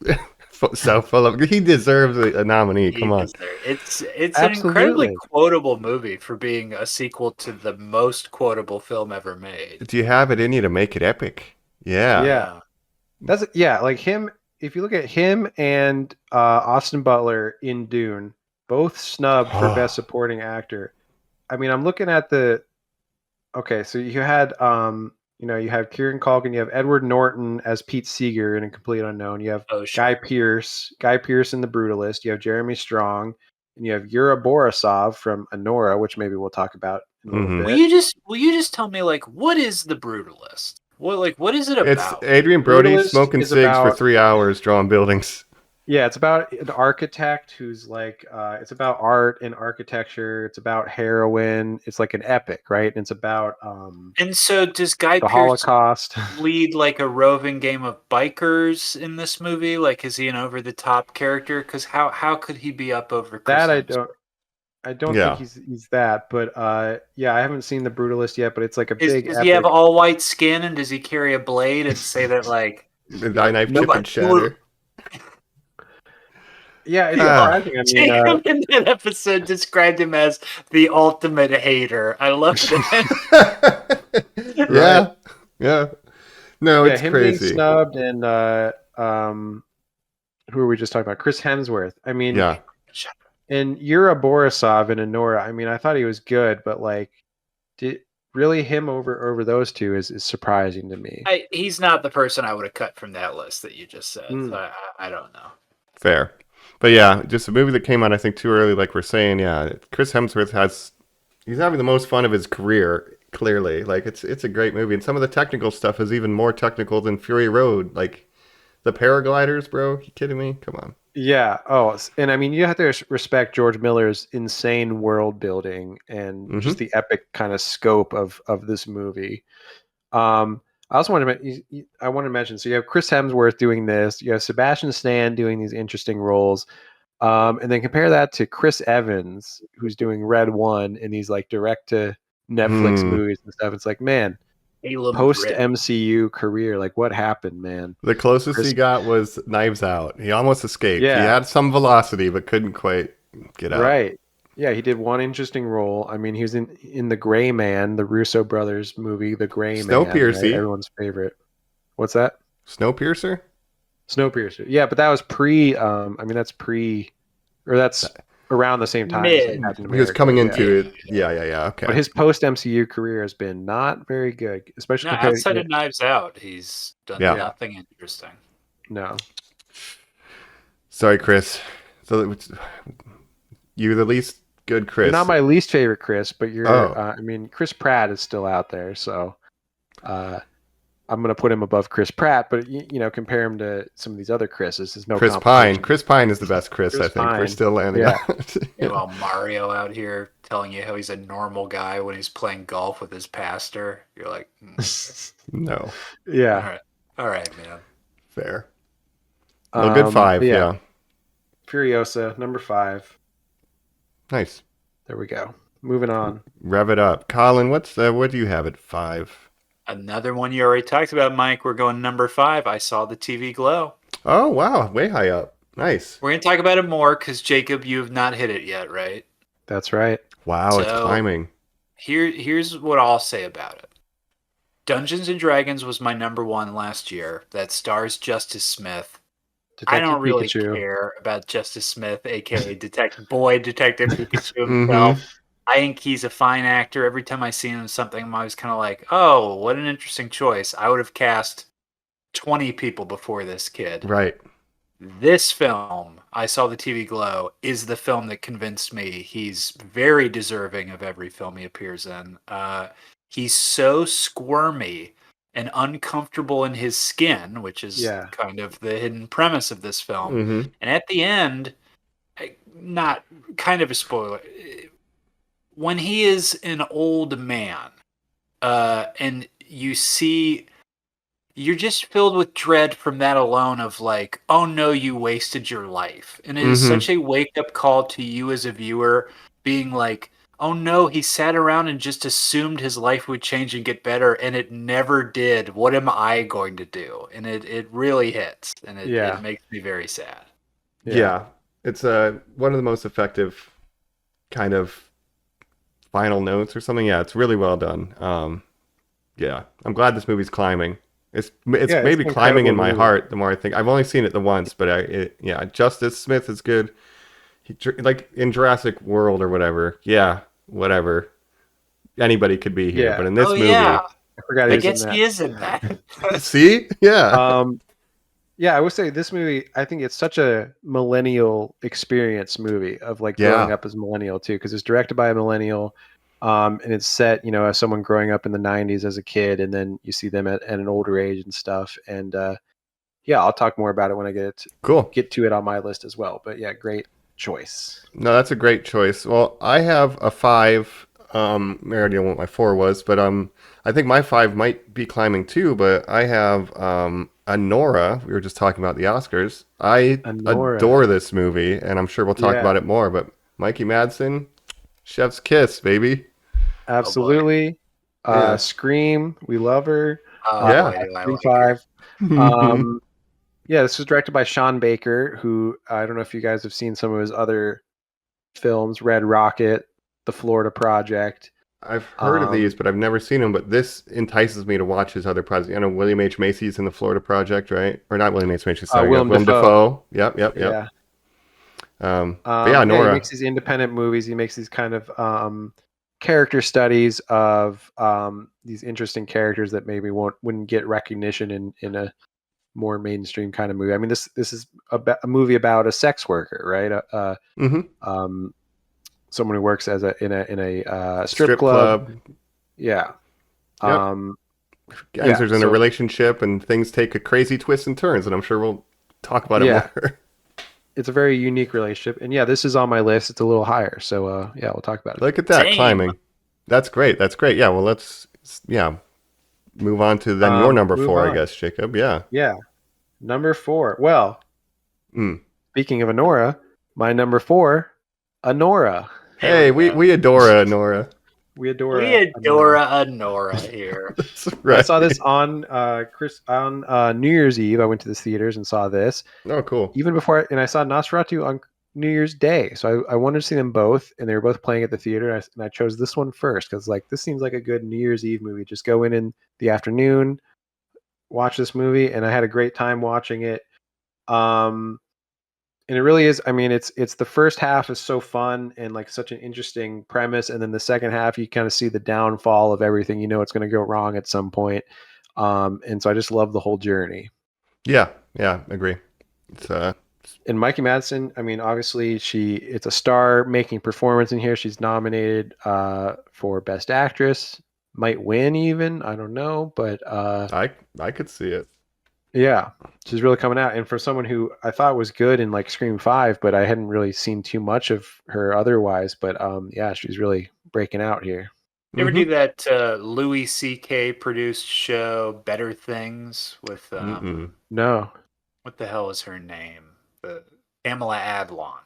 So full of. He deserves a nominee. Come on. It's an incredibly quotable movie for being a sequel to the most quotable film ever made. Do you have it in you to make it epic? Yeah. Yeah. That's like him. If you look at him and Austin Butler in Dune, both snubbed for Best Supporting Actor. I mean, I'm looking at okay, so you had you have Kieran Culkin, you have Edward Norton as Pete Seeger in A Complete Unknown, you have Guy Pearce in The Brutalist, you have Jeremy Strong, and you have Yura Borisov from Anora, which maybe we'll talk about in a little bit. Will you just tell me, like, what is The Brutalist? What is it It's about? Adrian Brody Brutalist smoking is cigs for about- 3 hours, drawing buildings. Yeah, it's about an architect who's like, it's about art and architecture. It's about heroin. It's like an epic, right? And it's about And so does Guy the Pearce Holocaust. lead like a roving game of bikers in this movie? Like, is he an over the top character? Because how could he be up over Chris That Hemsworth? I don't Yeah. think he's that, but yeah, I haven't seen the Brutalist yet, but it's like a big Does epic. he have all white skin and does he carry a blade and say that like The knife chip nobody and shatter. Yeah, it's Ah. surprising. I mean, Jacob in that episode described him as the ultimate hater. I love that. Yeah. Yeah. No, yeah, it's him being crazy. snubbed and who were we just talking about? Chris Hemsworth. I mean, Yeah. and Yura Borisov and Anora. I mean, I thought he was good, but like, really him over those two is surprising to me. He's not the person I would have cut from that list that you just said. Mm. So I don't know. Fair. But yeah, just a movie that came out, I think, too early, like we're saying. Yeah, Chris Hemsworth he's having the most fun of his career, clearly. Like, it's a great movie. And some of the technical stuff is even more technical than Fury Road. Like, the paragliders, bro. You kidding me? Come on. Yeah. Oh, and I mean, you have to respect George Miller's insane world building and just the epic kind of scope of this movie. I also want to mention. So you have Chris Hemsworth doing this. You have Sebastian Stan doing these interesting roles, and then compare that to Chris Evans, who's doing Red One in these like direct to Netflix movies and stuff. It's like, man, post MCU career, like what happened, man? The closest he got was Knives Out. He almost escaped. Yeah. He had some velocity, but couldn't quite get out. Right. Yeah, he did one interesting role. I mean, he was in The Gray Man, the Russo brothers movie, The Gray Man. Snowpiercer. Right? Everyone's favorite. What's that? Snowpiercer? Snowpiercer. Yeah, but that was that's around the same time as like Captain America. He was coming yeah. into it. Yeah. Okay. But his post MCU career has been not very good, especially compared outside to of Knives Out, he's done nothing interesting. No. Sorry, Chris. So you're the least good Chris. You're not my least favorite Chris, but you're. Oh. I mean, Chris Pratt is still out there, so I'm going to put him above Chris Pratt. But compare him to some of these other Chris's. There's no Chris Pine. Chris Pine is the best Chris I think. Pine. We're still landing Yeah. on it. Meanwhile, Mario out here telling you how he's a normal guy when he's playing golf with his pastor. You're like, No. Yeah. All right, man. Fair. Well, good 5. Yeah. Furiosa, number 5. Nice. There we go. Moving on. Rev it up. Colin, what do you have at 5? Another one you already talked about, Mike. We're going number 5. I saw the TV Glow. Oh, wow. Way high up. Nice. We're going to talk about it more because, Jacob, you have not hit it yet, right? That's right. Wow, it's climbing. Here's what I'll say about it. Dungeons & Dragons was my number 1 last year. That stars Justice Smith. I don't really care about Justice Smith, a.k.a. Detective Pikachu himself. I think he's a fine actor. Every time I see him in something, I'm always kind of like, oh, what an interesting choice. I would have cast 20 people before this kid. Right. This film, I Saw the TV Glow, is the film that convinced me he's very deserving of every film he appears in. He's so squirmy and uncomfortable in his skin, which is kind of the hidden premise of this film. And at the end, not kind of a spoiler, when he is an old man, and you see, you're just filled with dread from that alone of like, oh no, you wasted your life. And it is such a wake-up call to you as a viewer, being like, oh no, he sat around and just assumed his life would change and get better, and it never did. What am I going to do? And it really hits, and it makes me very sad. Yeah. It's one of the most effective kind of final notes or something. Yeah, it's really well done. Yeah, I'm glad this movie's climbing. It's maybe climbing in my heart the more I think. I've only seen it the once, but Justice Smith is good. Like in Jurassic World or whatever. Yeah, whatever. Anybody could be here, but in this movie, I forgot he is in that. See, yeah. Yeah, I would say this movie, I think it's such a millennial experience movie of like growing up as a millennial too, because it's directed by a millennial. And it's set, as someone growing up in the 90s as a kid, and then you see them at an older age and stuff. And yeah, I'll talk more about it when I Cool. get to it on my list as well. But yeah, great choice. No, that's a great choice. Well, I have a 5. I already know what my 4 was, but I think my 5 might be climbing too. But I have Anora. We were just talking about the Oscars. I Anora. adore this movie, and I'm sure we'll talk about it more. But Mikey Madsen, Chef's Kiss, baby. Absolutely. Yeah. Scream, we love her. Boy, do I Scream like her. 5. Yeah, this was directed by Sean Baker, who I don't know if you guys have seen some of his other films, Red Rocket, The Florida Project. I've heard of these, but I've never seen them. But this entices me to watch his other projects. I know William H. Macy's in The Florida Project, right? Or not William H. Macy, sorry. Willem Willem Dafoe. Dafoe. Yep. Yeah. But yeah, Nora. He makes these independent movies. He makes these kind of character studies of these interesting characters that maybe wouldn't get recognition in a more mainstream kind of movie. I mean, this is a movie about a sex worker, right? Someone who works as in a strip club. Yeah. Yep. Enters in a relationship, and things take a crazy twists and turns, and I'm sure we'll talk about it more. It's a very unique relationship, and yeah, this is on my list. It's a little higher, so yeah, we'll talk about it. Look at that climbing. That's great. Yeah, well, let's move on to then your number 4, I guess, Jacob. Yeah. Number 4. Well, speaking of Anora, my number 4, Anora. Hey, we adore Anora. We adore Anora here. That's right. I saw this on New Year's Eve. I went to the theaters and saw this. Oh, cool. Even before, and I saw Nosferatu on New Year's Day. So I wanted to see them both, and they were both playing at the theater. And I chose this one first because this seems like a good New Year's Eve movie. Just go in the afternoon, watch this movie, and I had a great time watching it. And it really is. I mean, it's the first half is so fun and such an interesting premise, and then the second half you kind of see the downfall of everything. It's going to go wrong at some point. And so I just love the whole journey. Yeah, agree. It's And Mikey Madsen, I mean, obviously it's a star-making performance in here. She's nominated for Best Actress, might win even. I don't know, but I could see it. Yeah, she's really coming out. And for someone who I thought was good in Scream 5, but I hadn't really seen too much of her otherwise. But yeah, she's really breaking out here. You ever do that Louis C.K. produced show, Better Things, with No. What the hell is her name? Pamela Adlon.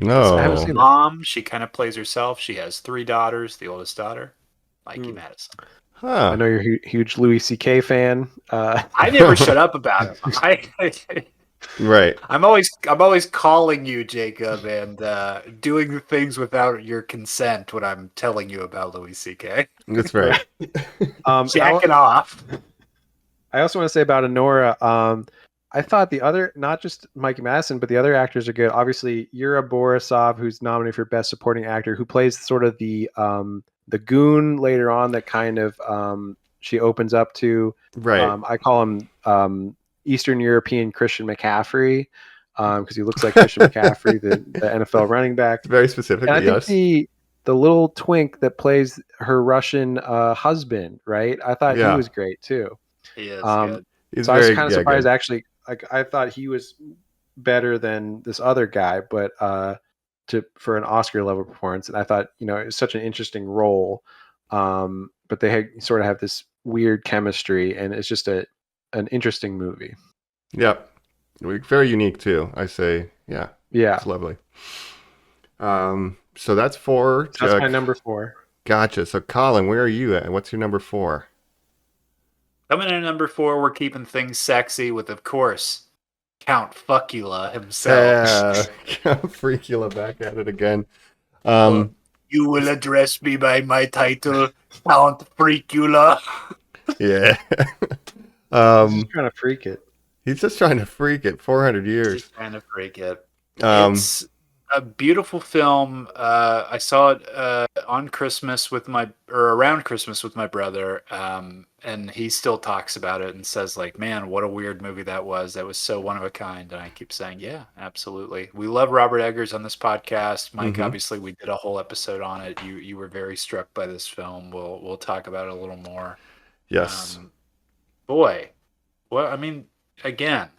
No. I haven't seen Mom, she kind of plays herself. She has 3 daughters. The oldest daughter, Mikey Madsen. I know you're a huge Louis C.K. fan. I never shut up about him. Right. I'm always calling you, Jacob, and doing the things without your consent when I'm telling you about Louis C.K. That's right. Jacking off. I also want to say about Anora. I thought the other, not just Mikey Madsen, but the other actors are good. Obviously, Yura Borisov, who's nominated for Best Supporting Actor, who plays sort of the goon later on that kind of she opens up to. Right. I call him Eastern European Christian McCaffrey because he looks like Christian McCaffrey, the NFL running back. Very specific. And I think the little twink that plays her Russian husband, right? I thought he was great too. He is good. So I was kind of surprised actually. I thought he was better than this other guy, but for an Oscar level performance, and I thought it was such an interesting role. But they sort of have this weird chemistry, and it's just an interesting movie. Yep, very unique too. I say, yeah, it's lovely. So that's 4. That's my number 4. Gotcha. So Colin, where are you at? What's your number 4? Coming in at number 4, we're keeping things sexy with, of course, Count Fuckula himself. Count Freakula back at it again. You will address me by my title, Count Freakula. Yeah. He's just trying to freak it. He's just trying to freak it. 400 years. Just trying to freak it. a beautiful film. I saw it on Christmas around Christmas with my brother, and he still talks about it and says like, "Man, what a weird movie that was. That was so one of a kind." And I keep saying, "Yeah, absolutely. We love Robert Eggers on this podcast, Mike. Mhm. Obviously, we did a whole episode on it. You were very struck by this film. We'll talk about it a little more. Yes. Boy, well, I mean, again."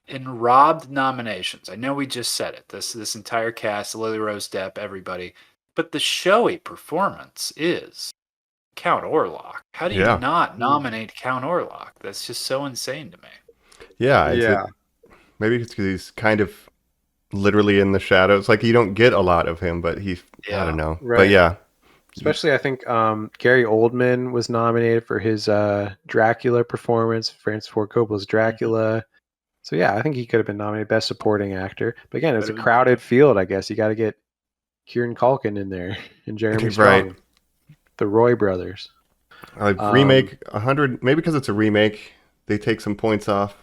In robbed nominations, I know we just said it. This entire cast, Lily Rose Depp, everybody, but the showy performance is Count Orlok. How do you Yeah. not nominate Count Orlok? That's just so insane to me. Yeah. Yeah. Maybe it's because he's kind of literally in the shadows. Like you don't get a lot of him, but I Yeah. don't know. But Right. yeah. Especially, I think Gary Oldman was nominated for his Dracula performance, Francis Ford Coppola's Dracula. So yeah, I think he could have been nominated Best Supporting Actor. But again, it was a Could've been. crowded field. I guess you got to get Kieran Culkin in there and Jeremy Right. Strong, the Roy brothers. Like remake 100, maybe because it's a remake, they take some points off.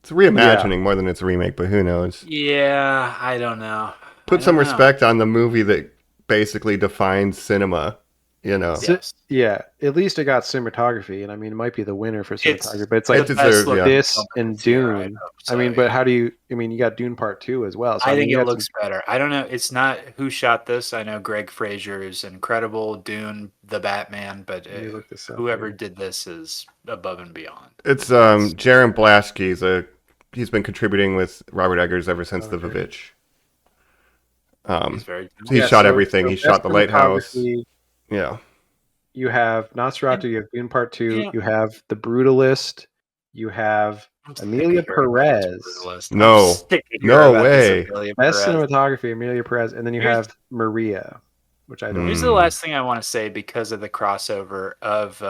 It's a reimagining more than it's a remake, but who knows? Yeah, I don't know. Put some respect on the movie that basically defines cinema, you know. Yes. Yeah, at least it got cinematography, and I mean, it might be the winner for cinematography, but it's it like deserved, yeah. this film and this year, Dune. hope I mean, so, but yeah. how do you? I mean, you got Dune Part 2 as well. So I mean, think you it had looks better. I don't know. It's not who shot this. I know Greg Fraser is incredible. Dune, the Batman, but You look this up whoever here. did this is above and beyond. It's Jaron Blaschke. He's been contributing with Robert Eggers ever since The Vivitch. He's very He Yeah, shot so- everything. so He best shot The Lighthouse. cinematography, Yeah. You have Nosferatu. You have Dune Part 2. Yeah. You have The Brutalist. You have I'm sick Amelia of hearing about this Perez. brutalist. No. I'm sick of No hearing about this way. Amelia Best Perez. cinematography, Amelia Perez, and then you Here's- have Maria, which I don't. Here's Hmm. the last thing I want to say because of the crossover of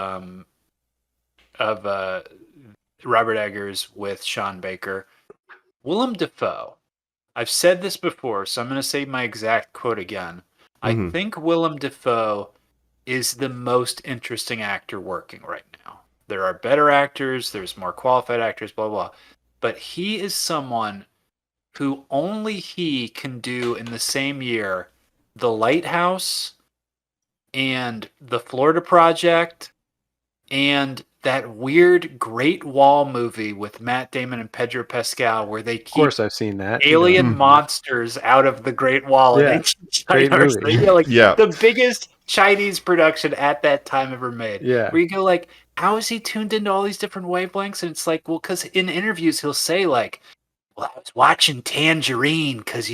Robert Eggers with Sean Baker. Willem Dafoe. I've said this before, so I'm going to say my exact quote again. I Mhm. think Willem Dafoe is the most interesting actor working right now. There are better actors, there's more qualified actors, blah, blah. But he is someone who only he can do in the same year The Lighthouse and The Florida Project and that weird Great Wall movie with Matt Damon and Pedro Pascal where they Of keep course, I've seen that. alien Mhm. monsters out of the Great Wall in Yeah, ancient great China. Or movie. something. Yeah, like Yeah. the biggest Chinese production at that time ever made. Yeah. Where you go like, how is he tuned into all these different wavelengths? And it's like, well, because in interviews he'll say like, well, I was watching Tangerine because,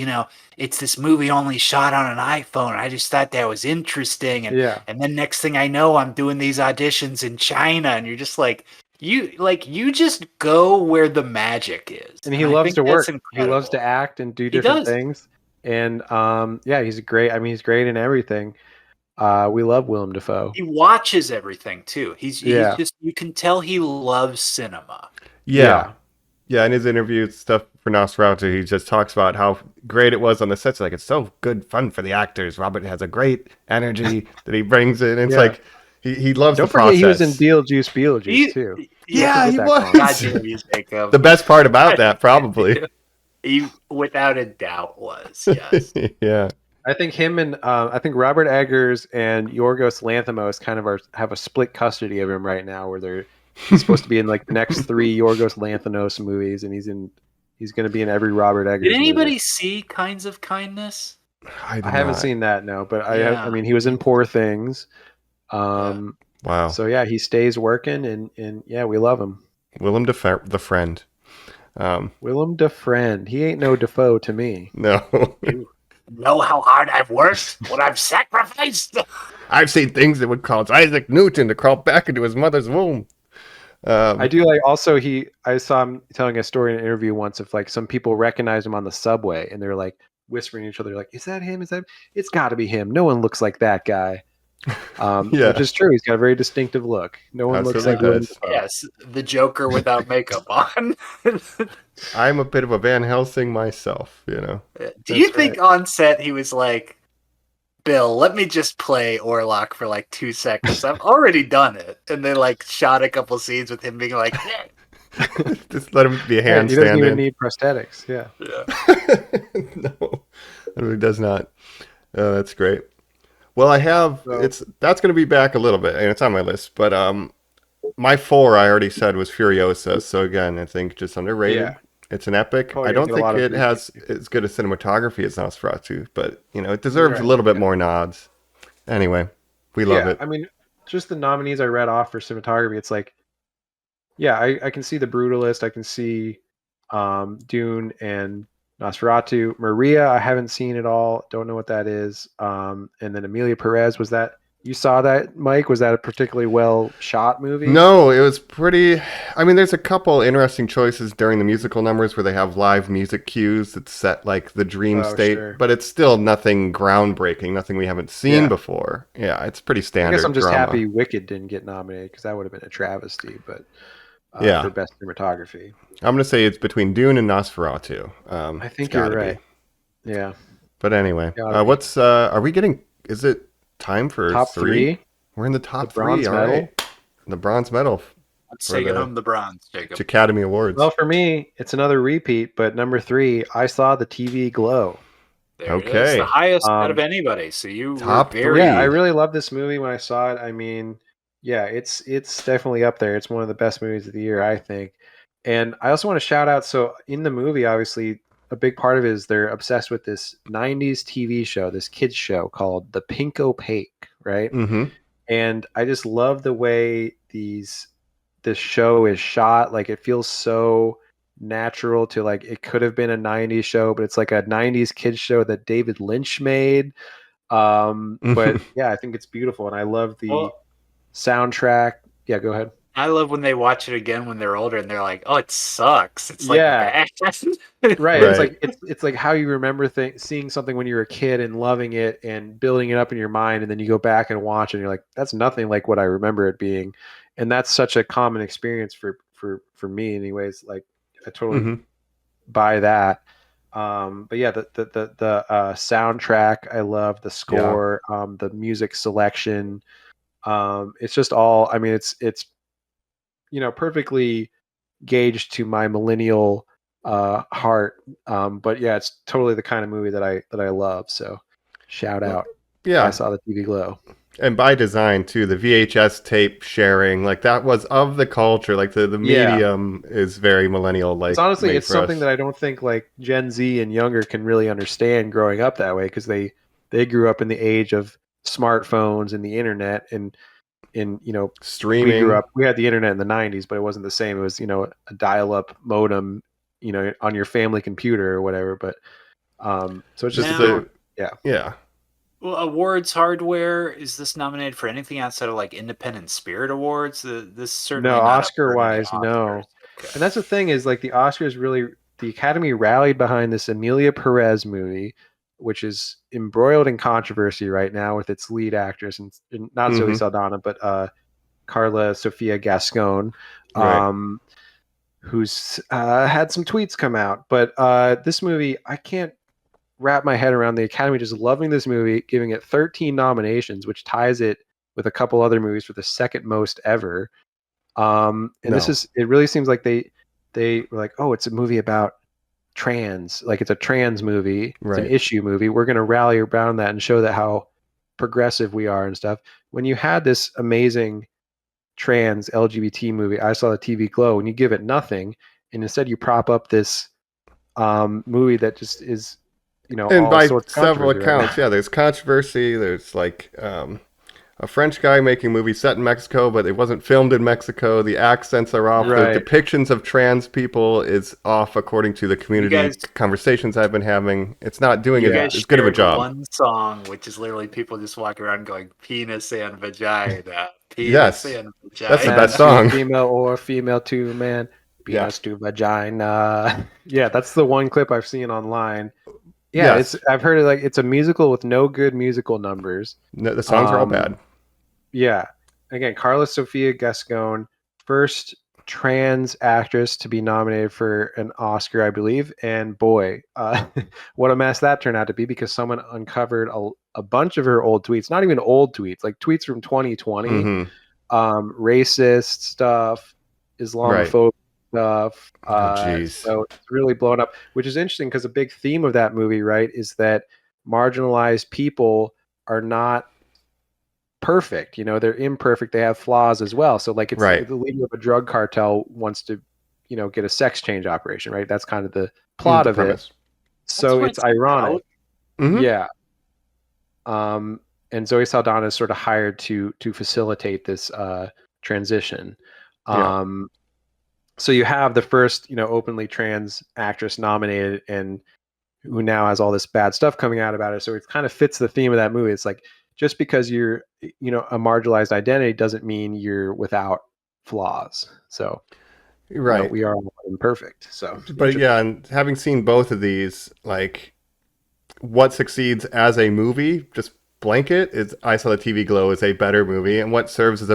it's this movie only shot on an iPhone. I just thought that was interesting. And, Yeah. and then next thing I know, I'm doing these auditions in China. And you're just like, you just go where the magic is. And he I loves think to work. that's He loves to incredible. act and do different does. things. And yeah, he's great. I mean, he's great in everything. We love Willem Dafoe. He watches everything too. He's Yeah. just, you can tell he loves cinema. Yeah. Yeah, in his interview stuff for Nosferatu, he just talks about how great it was on the sets. Like, it's so good fun for the actors. Robert has a great energy that he brings in. It's Yeah. like, he loves Don't the forget process. he was in Beetlejuice He- too. Yeah, Don't he forget was. that, Colin. God damn you, Jacob. The best part about that, probably. He, without a doubt, was, yes. Yeah. I think him and I think Robert Eggers and Yorgos Lanthimos kind of have a split custody of him right now, where he's supposed to be in like the next 3 Yorgos Lanthimos movies, and he's going to be in every Robert Eggers. Did anybody movie. see Kinds of Kindness? I haven't seen that, no, but Yeah. I mean, he was in Poor Things. Wow. So yeah, he stays working, and yeah, we love him. Willem Dafoe, the friend. Willem Dafoe. He ain't no Defoe to me. No. You know how hard I've worked? What I've sacrificed? I've seen things that would cause Isaac Newton to crawl back into his mother's womb. I do like also I saw him telling a story in an interview once of like some people recognize him on the subway and they're like whispering to each other like, is that him? It's got to be him. No one looks like that guy. Yeah. Which is true. He's got a very distinctive look. No one looks like Absolutely Willem does. Dafoe. Yes, the Joker without makeup on. I'm a bit of a Van Helsing myself, you know. Do you think on set he was like, Bill, let me just play Orlok for like 2 seconds. I've already done it. And they like shot a couple scenes with him being like, Just let him be a Hey, he doesn't handstand even in. need prosthetics. Yeah. No, it really does not. That's great. Well, I have So, that's going to be back a little bit, and it's on my list. But my 4 I already said was Furiosa. So again, I think just underrated. yeah. It's an epic. Probably I gonna don't get a think lot of it has repeats. as good a cinematography as Nosferatu, but it You're deserves a right. little bit Yeah. more nods. Anyway, we love Yeah. it. I mean, just the nominees I read off for cinematography, it's like, yeah, I can see The Brutalist. I can see Dune and Nosferatu. Maria, I haven't seen it all. Don't know what that is. And then Amelia Perez, was that, you saw that, Mike? Was that a particularly well shot movie? No, it was pretty. I mean, there's a couple interesting choices during the musical numbers where they have live music cues that set like the dream Oh, state, sure. but it's still nothing groundbreaking, nothing we haven't seen Yeah. before. Yeah, it's pretty I guess I'm standard just drama. happy Wicked didn't get nominated because that would have been a travesty, but Yeah, for best cinematography. I'm gonna say it's between Dune and Nosferatu. I It's think got you're to be. right. Yeah, But anyway, gotta be. what's are we getting? Is it time for Top 3? three, We're in the the top 3. bronze All right, medal. the bronze medal Let's for take it the home the bronze, Jacob. Academy Awards. Well, for me, it's another repeat, but number 3, I saw the TV Glow. There it is, the Okay, highest out of Um, anybody. So you were top yeah, I 3. very. really love this movie when I saw it. I mean, yeah, it's definitely up there. It's one of the best movies of the year, I think. And I also want to shout out. So in the movie, obviously, a big part of it is they're obsessed with this '90s TV show, this kids show called The Pink Opaque, right? Mm-hmm. And I just love the way this show is shot. Like it feels so natural to, like, it could have been a '90s show, but it's like a '90s kids show that David Lynch made. But yeah, I think it's beautiful, and I love the Well, soundtrack. Yeah, go ahead. I love when they watch it again when they're older and they're like, "Oh, it sucks." It's like Yeah, bad. right. It's Right. like it's like how you remember seeing something when you were a kid and loving it and building it up in your mind, and then you go back and watch it and you're like, that's nothing like what I remember it being. And that's such a common experience for me anyways. Like I totally Mm-hmm. buy that. But yeah, the soundtrack, I love the Yeah. score, the music selection. It's just all, I mean, it's perfectly gauged to my millennial heart. But yeah, it's totally the kind of movie that I love. So shout Well, out. I yeah. saw the TV Glow. And by design too, the VHS tape sharing, like that was of the culture. Like the Yeah. medium is very millennial, It's like honestly, made it's for something us. that I don't think like Gen Z and younger can really understand growing up that way, because they grew up in the age of smartphones and the internet, and Streaming, we had the internet in the 90s, but it wasn't the same. It was, a dial-up modem, on your family computer or whatever. But so it's just a just Now, different, yeah. yeah. well, awards hardware, is this nominated for anything outside of like Independent Spirit Awards? This is No, certainly not up Oscar for any wise, Oscars. no. Okay. And that's the thing, is like the Oscars really, the Academy rallied behind this Amelia Perez movie, which is embroiled in controversy right now with its lead actress, and not Zoe Mm-hmm. Saldana, but Carla Sofia Gascon, Right. um, who's had some tweets come out. But this movie, I can't wrap my head around the Academy just loving this movie, giving it 13 nominations, which ties it with a couple other movies for the second most ever. And No. it really seems like they were like, oh, it's a movie about trans, like it's a trans movie, it's an Right. issue movie. We're gonna rally around that and show that how progressive we are and stuff. When you had this amazing trans LGBT movie, I saw the TV Glow, and you give it nothing, and instead you prop up this movie that just is, And all by sorts of several controversy right now. accounts, yeah, there's controversy. There's like a French guy making movies set in Mexico, but it wasn't filmed in Mexico. The accents are off. The Right. depictions of trans people is off according to the You community guys, conversations I've been having. It's not doing you Yeah. guys as good of a shared job. one song, which is literally people just walking around going penis and vagina, penis Yes. and That's the Man best vagina. to song. female or female to man, Yeah. penis to vagina. Yeah, that's the one clip I've seen online. Yeah, Yes. I've heard it, like it's a musical with no good musical numbers. No, the songs are all Um, bad. yeah. Again, Carla Sofia Gascon, first trans actress to be nominated for an Oscar, I believe. And boy, what a mess that turned out to be, because someone uncovered a bunch of her old tweets, not even old tweets, like tweets from 2020, Mm-hmm. racist stuff, Right. Islamophobic stuff. jeez. So it's really blown up, which is interesting because a big theme of that movie, right, is that marginalized people are not perfect. They're imperfect. They have flaws as well. So like it's Right. the leader of a drug cartel wants to, get a sex change operation, right? That's kind of the plot The of it. premise. So what it's it's ironic. about. Mhm. Yeah. And Zoe Saldana is sort of hired to facilitate this transition. Yeah. So you have the first, openly trans actress nominated, and who now has all this bad stuff coming out about it. So it kind of fits the theme of that movie. It's like just because you're, a marginalized identity doesn't mean you're without flaws. So Right. we are all imperfect. So, But yeah, and having seen both of these, like, what succeeds as a movie, just blanket, is I Saw the TV Glow is a better movie, and what serves as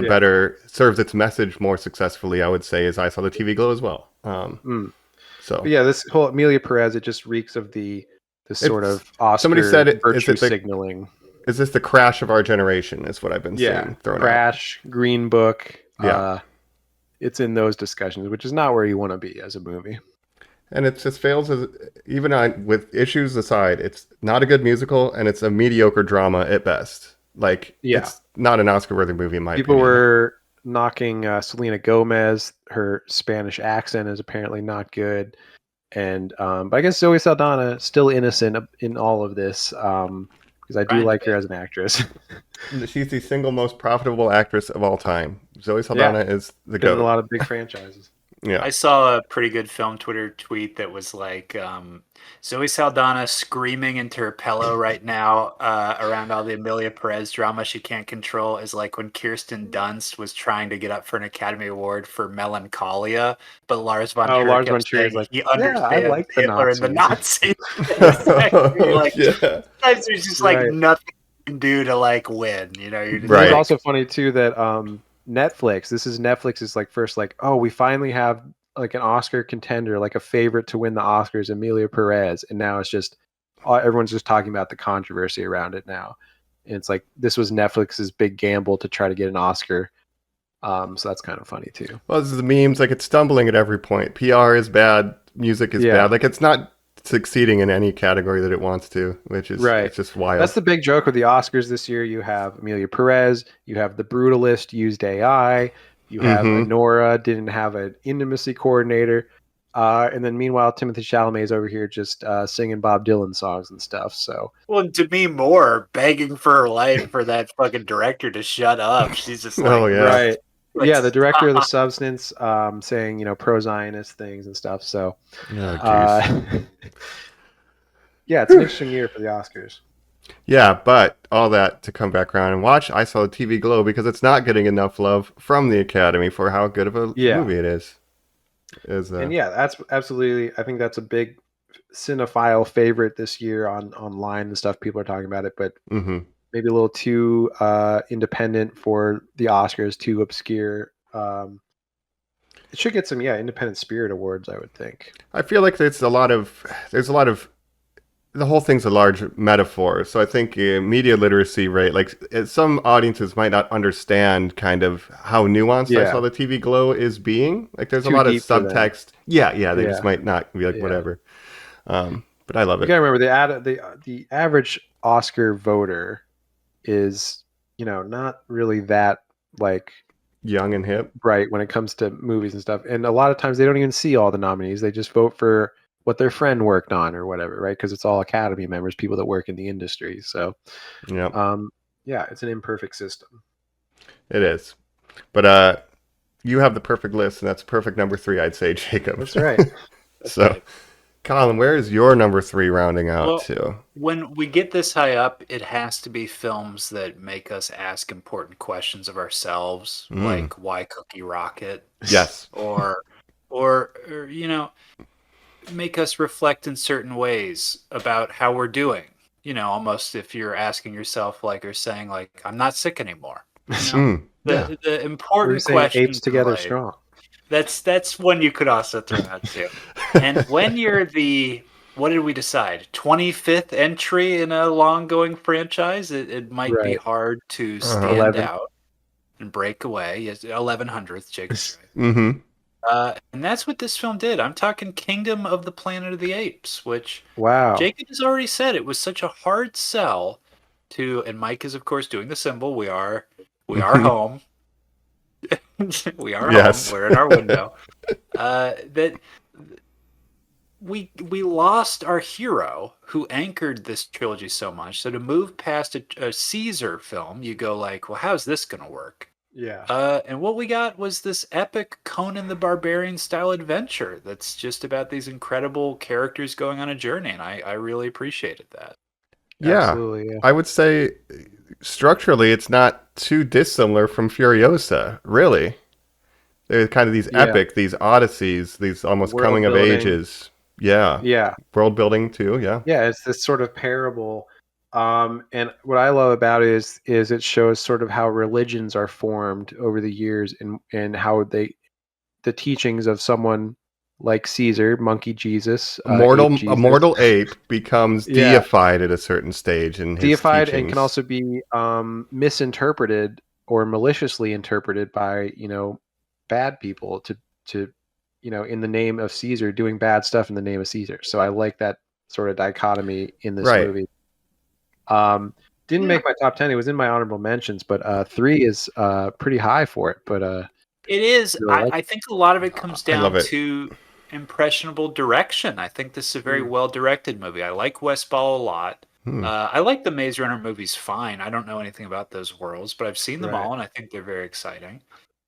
serves its message more successfully, I would say, is I Saw the TV Glow as well. So But yeah, this whole Amelia Perez, it just reeks of this sort of Oscar somebody said it. virtue signaling. Is this the crash of our generation? Is what I've been Yeah, seeing thrown out. Crash, Green Book. Yeah. It's in those discussions, which is not where you want to be as a movie. And it just fails as with issues aside, it's not a good musical, and it's a mediocre drama at best. Like, it's not an Oscar-worthy movie in my opinion. People were knocking Selena Gomez. Her Spanish accent is apparently not good, and but I guess Zoe Saldana still innocent in all of this, because I do like her as an actress. She's the single most profitable actress of all time. Zoe Saldana is the Been in a GOAT. lot of big franchises. Yeah. I saw a pretty good film Twitter tweet that was like, Zoe Saldana screaming into her pillow right now around all the Amelia Perez drama she can't control is like when Kirsten Dunst was trying to get up for an Academy Award for Melancholia, but Lars von Trier kept saying like, he understands like the Hitler and the Nazis. Nazis. Like, Yeah. sometimes there's just like nothing you can do to like win. You're just Right. It's also funny too that Netflix. This is Netflix's like first like, oh, we finally have like an Oscar contender, like a favorite to win the Oscars, Amelia Perez, and now it's just everyone's just talking about the controversy around it now. And it's like this was Netflix's big gamble to try to get an Oscar. So that's kind of funny too. Well, this is the memes. Like, it's stumbling at every point. PR is bad. Music is bad. Like, it's not succeeding in any category that it wants to, which is it's just wild. That's the big joke with the Oscars this year. You have Amelia Perez, you have The Brutalist used AI, you have Nora didn't have an intimacy coordinator, and then meanwhile Timothy Chalamet is over here just singing Bob Dylan songs and stuff. So, well, Demi Moore begging for her life for that fucking director to shut up. She's just like, oh yeah, right. Yeah, the director of The Substance saying, pro-Zionist things and stuff. So, yeah, it's an interesting year for the Oscars. Yeah, but all that to come back around and watch I Saw the TV Glow because it's not getting enough love from the Academy for how good of a movie it is. And yeah, that's absolutely, I think that's a big cinephile favorite this year online and stuff. People are talking about it, but maybe a little too independent for the Oscars, too obscure. It should get some Independent Spirit Awards, I would think. I feel like there's a lot of the whole thing's a large metaphor. So I think media literacy rate, like some audiences might not understand kind of how nuanced I Saw the TV Glow is being. Like there's a lot of subtext. They just might not be like whatever. But I love it. You gotta remember the average Oscar voter is, not really that like young and hip, right, when it comes to movies and stuff. And a lot of times they don't even see all the nominees. They just vote for what their friend worked on or whatever, right? Because it's all Academy members, people that work in the industry. So, it's an imperfect system. It is. But you have the perfect list, and that's perfect number 3, I'd say, Jacob. That's right. So, Colin, where is your number 3 rounding out to? When we get this high up, it has to be films that make us ask important questions of ourselves, like why Cookie Rocket? Yes. or make us reflect in certain ways about how we're doing. Almost if you're asking yourself, like, or saying, like, I'm not sick anymore. The important question. Apes together strong. That's one you could also throw out too. And when you're what did we decide? 25th entry in a long-going franchise, it might be hard to stand out and break away. 1100th, Jacob. And that's what this film did. I'm talking Kingdom of the Planet of the Apes, which Wow. Jacob has already said it was such a hard sell to, and Mike is of course doing the symbol. We are home. We are home. Yes. We're in our window. That we lost our hero who anchored this trilogy so much. So to move past a Caesar film, you go like, well, how's this going to work? Yeah. And what we got was this epic Conan the Barbarian style adventure that's just about these incredible characters going on a journey, and I really appreciated that. Yeah. Absolutely. Yeah. I would say structurally it's not too dissimilar from Furiosa, really. They're kind of these epic, these odysseys, these almost World coming of building. ages. Yeah. Yeah. World building too, yeah. Yeah, it's this sort of parable. And what I love about it is it shows sort of how religions are formed over the years and how the teachings of someone like Caesar, Monkey Jesus, A mortal Jesus, ape becomes Yeah. deified at a certain stage in his deified teachings. and can also be misinterpreted or maliciously interpreted by bad people to in the name of Caesar, doing bad stuff in the name of Caesar. So I like that sort of dichotomy in this Right. movie. Didn't make my top 10. It was in my honorable mentions, but 3 is pretty high for it. But It is. really like I think a lot of it comes I love down it. to impressionable direction. I think this is a very well-directed movie. I like Westball a lot. I like the Maze Runner movies fine. I don't know anything about those worlds, but I've seen them Right. all, and I think they're very exciting.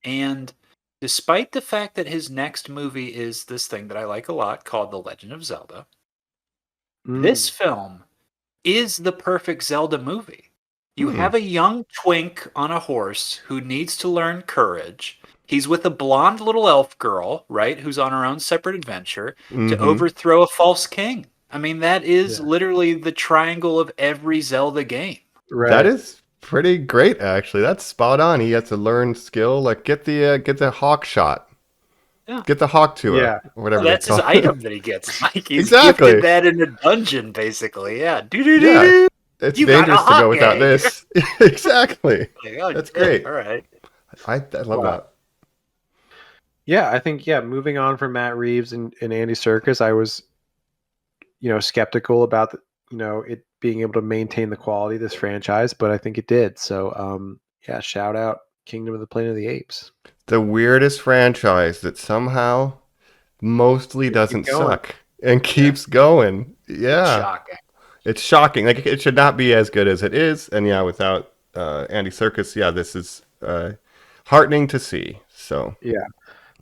And despite the fact that his next movie is this thing that I like a lot called The Legend of Zelda, this film is the perfect Zelda movie. You have a young twink on a horse who needs to learn courage. He's with a blonde little elf girl, right, who's on her own separate adventure to overthrow a false king. I mean, that is literally the triangle of every Zelda game. right. That is pretty great, actually. That's spot on. He has to learn skill, like get the hawk shot. Yeah. Get the hawk to Yeah. or whatever. Well, that's they his call it. item that he gets. Like, he's Exactly. gifted that in a dungeon, basically. Yeah. Yeah. It's You got a dangerous to go hawk without egg. this. Exactly. Like, oh, That's shit. great. All right. I love Wow. that. Yeah, I think moving on from Matt Reeves and Andy Serkis, I was skeptical about it being able to maintain the quality of this franchise, but I think it did. So shout out Kingdom of the Planet of the Apes. The weirdest franchise that somehow mostly doesn't going. suck and keeps going. Yeah. Shocking. It's shocking. Like it should not be as good as it is. And without Andy Serkis, this is heartening to see. So Yeah.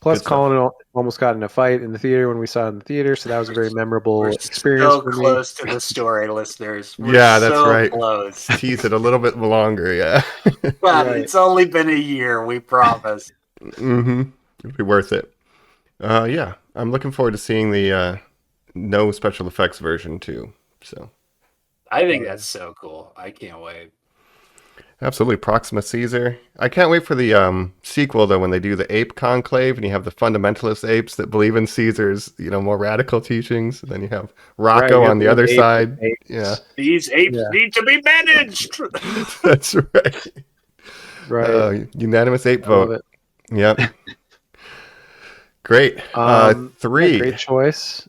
Plus, Good stuff. Colin almost got in a fight in the theater when we saw it in the theater, so that was a very memorable experience So for me. close to the story, listeners. We're Yeah, that's so right. Close. tease it a little bit longer. Yeah. But Right. it's only been a year, we promise. It'll be worth it. I'm looking forward to seeing the no special effects version too. So I think that's so cool. I can't wait. absolutely, Proxima Caesar. I can't wait for the sequel though, when they do the ape conclave and you have the fundamentalist apes that believe in Caesar's more radical teachings. Then you have Rocco you have on the the other apes side. and apes. Yeah, These apes Yeah. need to be managed. that's right. Right. Unanimous ape I love vote. it. Yep. Great. 3. Great choice.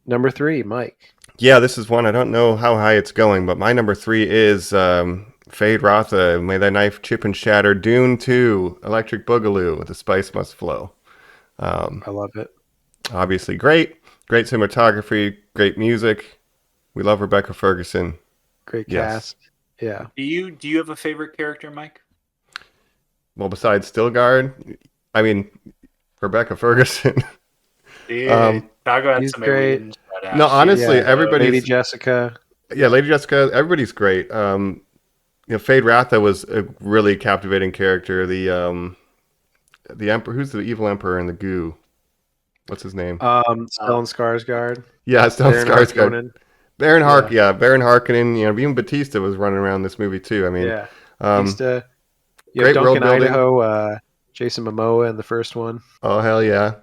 Number 3, Mike. Yeah, this is one I don't know how high it's going, but my number 3 is Fade Rotha, May Thy Knife Chip and Shatter, Dune 2, Electric Boogaloo, The Spice Must Flow. I love it. Obviously great cinematography, great music. We love Rebecca Ferguson. Great Yes. cast. Yeah. Do you have a favorite character, Mike? Well, besides Stilgard, I mean, Rebecca Ferguson. Yeah. Talk about he's somebody great. we didn't shout out. No, honestly, Yeah, everybody's Lady Jessica. Yeah, Lady Jessica, everybody's great. Fade Ratha was a really captivating character. The emperor, who's the evil emperor in the goo? What's his name? Stellan Skarsgård. Yeah, Stellan Baron Skarsgård. Harkonnen. Baron Harkonnen. Even Batista was running around this movie too. I mean, Yeah. um, Batista. You great have world Duncan building. Idaho, Jason Momoa in the first one. oh hell yeah.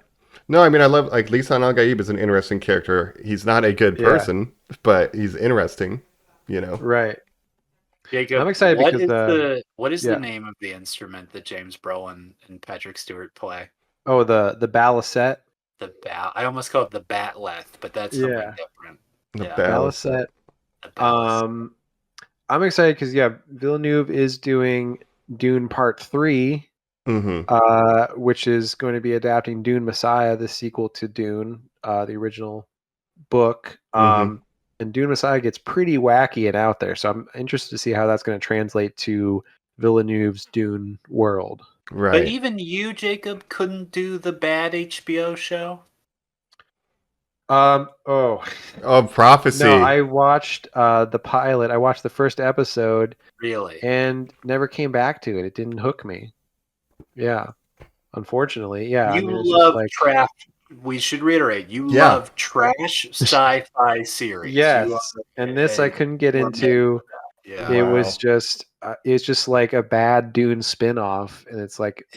No, I mean I love Lisan Al Gaib is an interesting character. He's not a good Yeah. person, but he's interesting. Right. Jacob, I'm excited what because is the what is yeah. the name of the instrument that James Brolin and Patrick Stewart play? Oh, the Balicet. I almost call it the Batleth, but that's something Yeah. different. The Yeah. Balicet. The Batleth. I'm excited because Villeneuve is doing Dune Part 3, which is going to be adapting Dune Messiah, the sequel to Dune, the original book. And Dune Messiah gets pretty wacky and out there, so I'm interested to see how that's going to translate to Villeneuve's Dune world. Right. But even you, Jacob, couldn't do the bad HBO show? Oh, Prophecy. no, I watched the pilot. I watched the first episode. Really? And never came back to it. It didn't hook me. Yeah. Unfortunately. Yeah. You it's love just like trash. We should reiterate. You love trash sci-fi series. yes. And this I couldn't get into. Yeah. It Wow. was just it's just like a bad Dune spin-off, and it's like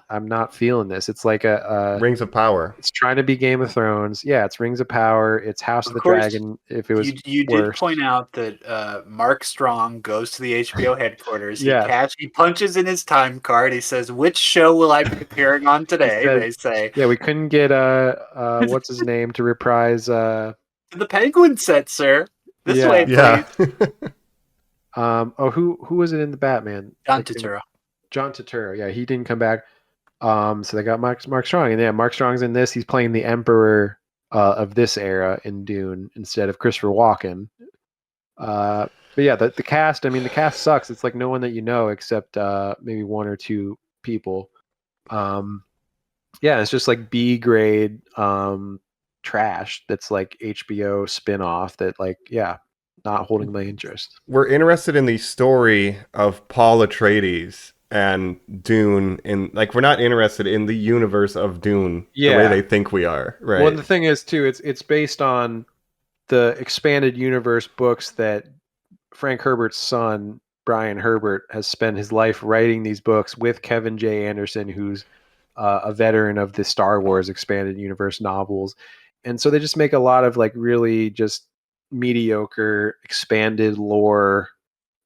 I'm not feeling this. It's like a Rings of Power. It's trying to be Game of Thrones. Yeah, it's Rings of Power. It's House of the course, Dragon. If it was you did worse. point out that Mark Strong goes to the HBO headquarters. Yes. He punches in his time card. He says, "Which show will I be appearing on today?" They say, "Yeah, we couldn't get what's his name to reprise the Penguin set, sir. This Yeah. way, please." Yeah. Who was it in the Batman? John Turturro. John Turturro. Yeah, he didn't come back. So they got Mark Strong, and yeah, Mark Strong's in this. He's playing the Emperor of this era in Dune instead of Christopher Walken. But yeah, the cast. I mean, the cast sucks. It's like no one that you know except maybe one or two people. Yeah, it's just like B grade trash. That's like HBO spinoff. That like not holding my interest. We're interested in the story of Paul Atreides and Dune, we're not interested in the universe of Dune the way they think we are, right? Well, the thing is too, it's based on the expanded universe books that Frank Herbert's son Brian Herbert has spent his life writing these books with Kevin J. Anderson, who's a veteran of the Star Wars expanded universe novels, and so they just make a lot of like really just mediocre expanded lore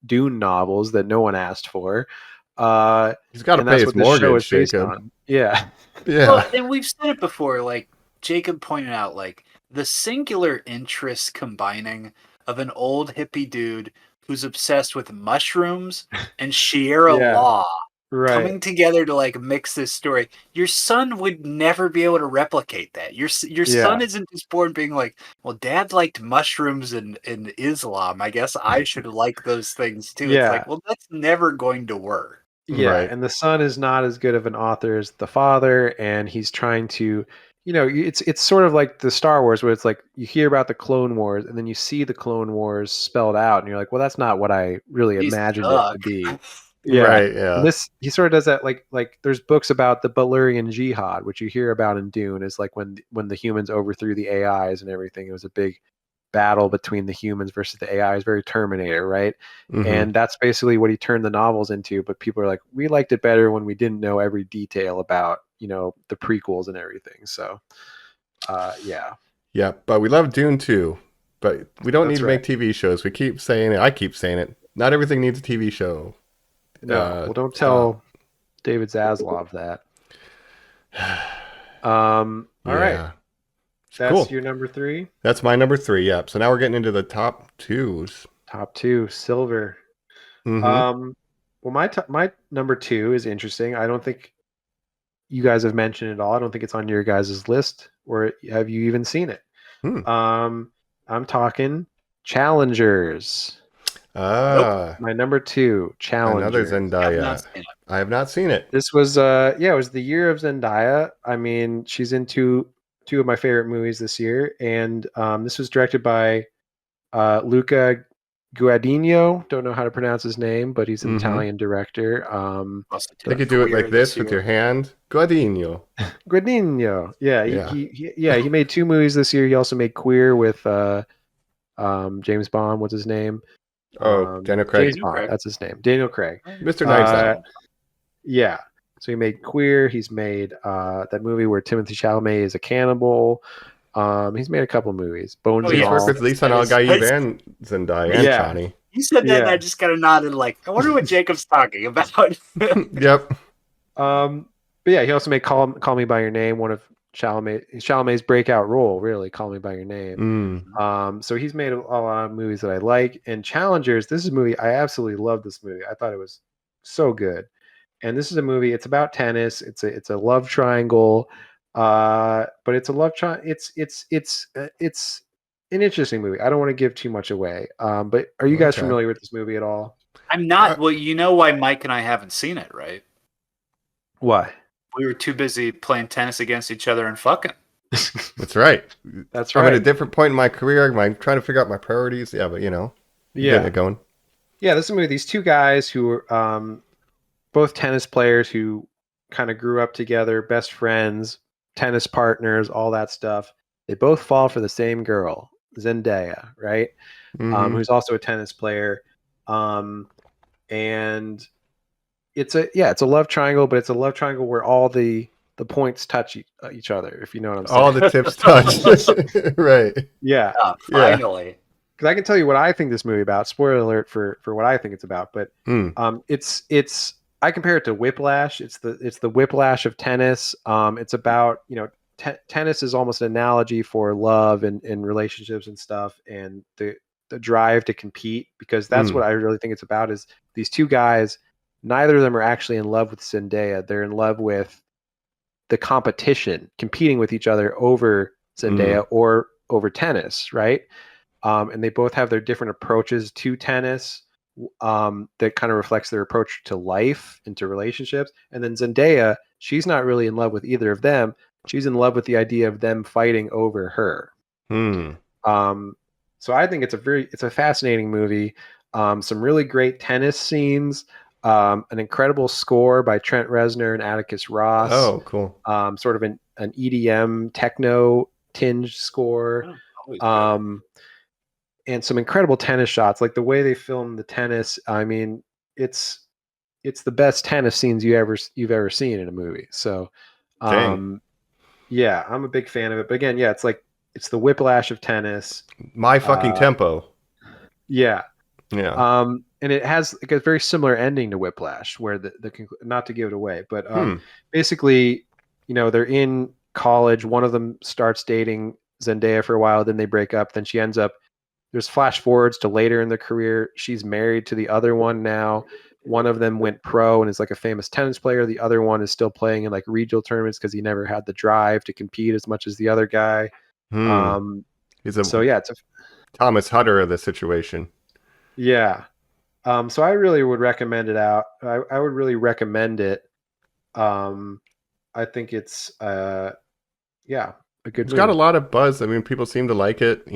Dune novels that no one asked for. He's got to pay his mortgage, Jacob. Yeah. Well, and we've said it before. Like Jacob pointed out, like the singular interests combining of an old hippie dude who's obsessed with mushrooms and Shierra law coming together to like mix this story. Your son would never be able to replicate that. Your son isn't just born being like, well, Dad liked mushrooms and Islam. I guess I should like those things too. Yeah. It's like, well, that's never going to work. Yeah, Right. and the son is not as good of an author as the father, and he's trying to, it's sort of like the Star Wars, where it's like you hear about the Clone Wars, and then you see the Clone Wars spelled out, and you're like, well, that's not what I really imagined it to be. Yeah, Right, yeah. And he sort of does that, like there's books about the Balurian Jihad, which you hear about in Dune, is like when the humans overthrew the AIs and everything. It was a big battle between the humans versus the AIs, very Terminator, right? And that's basically what he turned the novels into. But people are like, we liked it better when we didn't know every detail about, the prequels and everything. So, yeah. Yeah, but we love Dune too. But we don't need to right. make TV shows. We keep saying it. I keep saying it. Not everything needs a TV show. No, well, don't tell David Zaslav that. All right. That's cool. your number 3? That's my number 3, yep. So now we're getting into the top 2s. Top 2, silver. Well, my number 2 is interesting. I don't think you guys have mentioned it all. I don't think it's on your guys' list, or have you even seen it? I'm talking Challengers. Nope. My number 2, Challengers. Another Zendaya. I have not seen it. This was it was the year of Zendaya. I mean, she's in two of my favorite movies this year, and this was directed by Luca Guadagnino. Don't know how to pronounce his name, but he's an Italian director. You could do it like this with your hand. Guadagnino. Guadagnino. Yeah, he made 2 movies this year. He also made Queer with James Bond. What's his name? Daniel Craig. James Bond, that's his name. Daniel Craig. Mr. Knives Out. Yeah. So he made Queer. He's made that movie where Timothée Chalamet is a cannibal. He's made a couple movies. Bones and He's All. worked with Lisa Nalgaide and Zendaya and Chani. You said that, and I just kind of nodded like, I wonder what Jacob's talking about. Yep. But yeah, he also made Call Me by Your Name, one of Chalamet's breakout role. Really, Call Me by Your Name. So he's made a lot of movies that I like. And Challengers, this is a movie I absolutely love. This movie, I thought it was so good. And this is a movie. It's about tennis. It's a love triangle, but it's a love triangle. It's an interesting movie. I don't want to give too much away. But are you guys familiar with this movie at all? I'm not. Well, you know why Mike and I haven't seen it, right? Why? We were too busy playing tennis against each other and fucking. That's right. That's right. I'm at a different point in my career. I'm trying to figure out my priorities. Yeah, but getting it going. Yeah, this is a movie. These two guys who are both tennis players who kind of grew up together, best friends, tennis partners, all that stuff. They both fall for the same girl, Zendaya, right? Who's also a tennis player. And it's a love triangle, but it's a love triangle where all the points touch each other, if you know what I'm saying. All the tips touch. Right. Yeah. Finally. Because I can tell you what I think this movie about. Spoiler alert for what I think it's about, but it's I compare it to Whiplash. It's the Whiplash of tennis. It's about tennis is almost an analogy for love and relationships and stuff, and the drive to compete, because that's what I really think it's about. Is these two guys, neither of them are actually in love with Zendaya. They're in love with the competition, competing with each other over Zendaya or over tennis, right? And they both have their different approaches to tennis that kind of reflects their approach to life and to relationships. And then Zendaya, she's not really in love with either of them. She's in love with the idea of them fighting over her. So I think it's a fascinating movie. Some really great tennis scenes. An incredible score by Trent Reznor and Atticus Ross. Oh, cool. Sort of an EDM techno tinged score. And some incredible tennis shots, like the way they film the tennis. I mean, it's the best tennis scenes you've ever seen in a movie. So, yeah, I'm a big fan of it. But again, yeah, it's the Whiplash of tennis. My fucking tempo. Yeah. Yeah. And it has a very similar ending to Whiplash, where not to give it away, but basically, they're in college. One of them starts dating Zendaya for a while, then they break up. Then she ends up. There's flash forwards to later in their career. She's married to the other one now. One of them went pro and is like a famous tennis player. The other one is still playing in like regional tournaments because he never had the drive to compete as much as the other guy. It's a Thomas Hutter of the situation. Yeah. So I really would recommend it out. I would really recommend it. I think it's a good It's movie. got a lot of buzz. I mean, people seem to like it.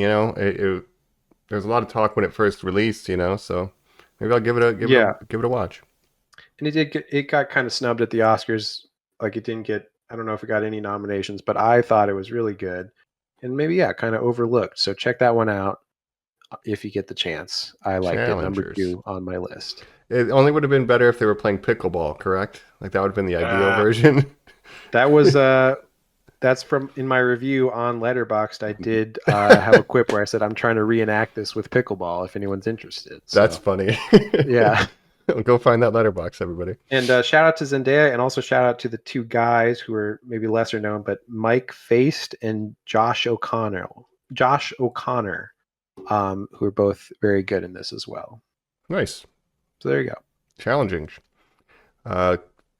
There's a lot of talk when it first released, so maybe I'll give it a watch. And it got kind of snubbed at the Oscars. Like, it didn't get, I don't know if it got any nominations, but I thought it was really good. And maybe, kind of overlooked. So check that one out if you get the chance. I liked it. Number 2 on my list. It only would have been better if they were playing pickleball, correct? Like, that would have been the ideal version. That was that's from in my review on Letterboxd. I did have a quip where I said I'm trying to reenact this with pickleball if anyone's interested. So, that's funny. Yeah. Go find that Letterboxd, everybody. And shout out to Zendaya, and also shout out to the two guys who are maybe lesser known, but Mike Feist and Josh O'Connor, who are both very good in this as well. Nice. So there you go. Challenging.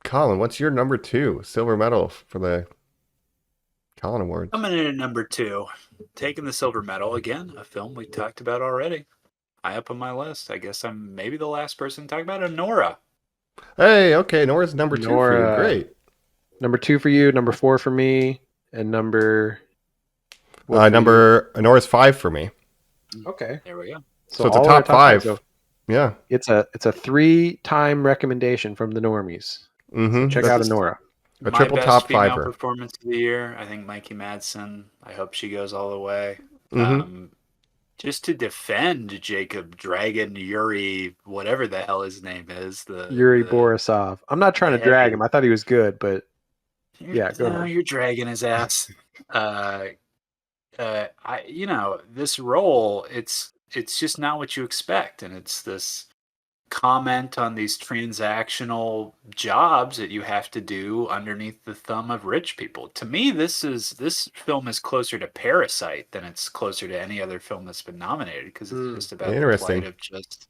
Colin, what's your number 2 silver medal for the Colin Awards? Coming in at number 2, taking the silver medal again, a film we talked about already. High up on my list. I guess I'm maybe the last person to talk about it. Nora. Hey, okay, Nora's number 2 for you. Great. Number 2 for you, number 4 for me, and Nora's 5 for me. Okay, there we go. So it's a top 5. So yeah, it's a 3-time recommendation from the Normies. So check out Nora. A triple top 5er. Performance of the year, I think Mikey Madsen. I hope she goes all the way. Just to defend Jacob Dragon Yuri, whatever the hell his name is, Yuri Borisov. I'm not trying to drag him. I thought he was good, but go ahead. You're dragging his ass. This role, it's just not what you expect, and it's this comment on these transactional jobs that you have to do underneath the thumb of rich people. To me, this film is closer to Parasite than it's closer to any other film that's been nominated, because it's just about the Interesting. plight of just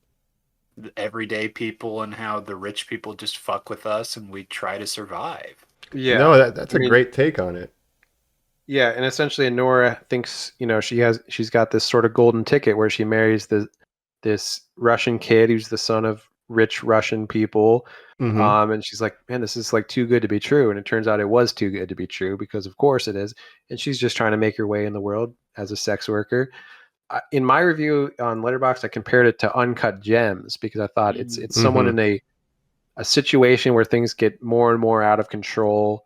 the everyday people and how the rich people just fuck with us and we try to survive. Yeah. No, that's I a mean, great take on it. Yeah, and essentially Nora thinks, she's got this sort of golden ticket where she marries this Russian kid who's the son of rich Russian people. Mm-hmm. And she's like, man, this is like too good to be true. And it turns out it was too good to be true, because of course it is. And she's just trying to make her way in the world as a sex worker. In my review on Letterboxd, I compared it to Uncut Gems, because I thought it's someone in a situation where things get more and more out of control.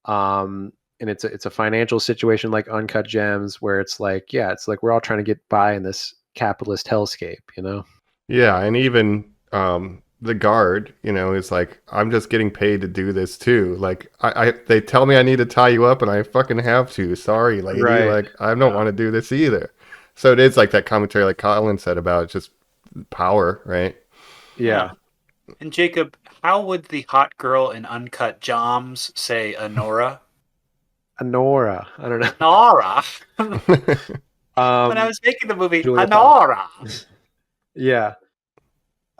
And it's a financial situation like Uncut Gems, where it's like, yeah, it's like we're all trying to get by in this capitalist hellscape, Yeah, and even the guard, is like, I'm just getting paid to do this too. Like, they tell me I need to tie you up, and I fucking have to. Sorry, lady. Right. Like, I don't want to do this either. So it is like that commentary, like Colin said, about just power, right? Yeah. And Jacob, how would the hot girl in Uncut Gems say Honora? Honora. I don't know. Honora. When I was making the movie, Julia Honora. Yeah.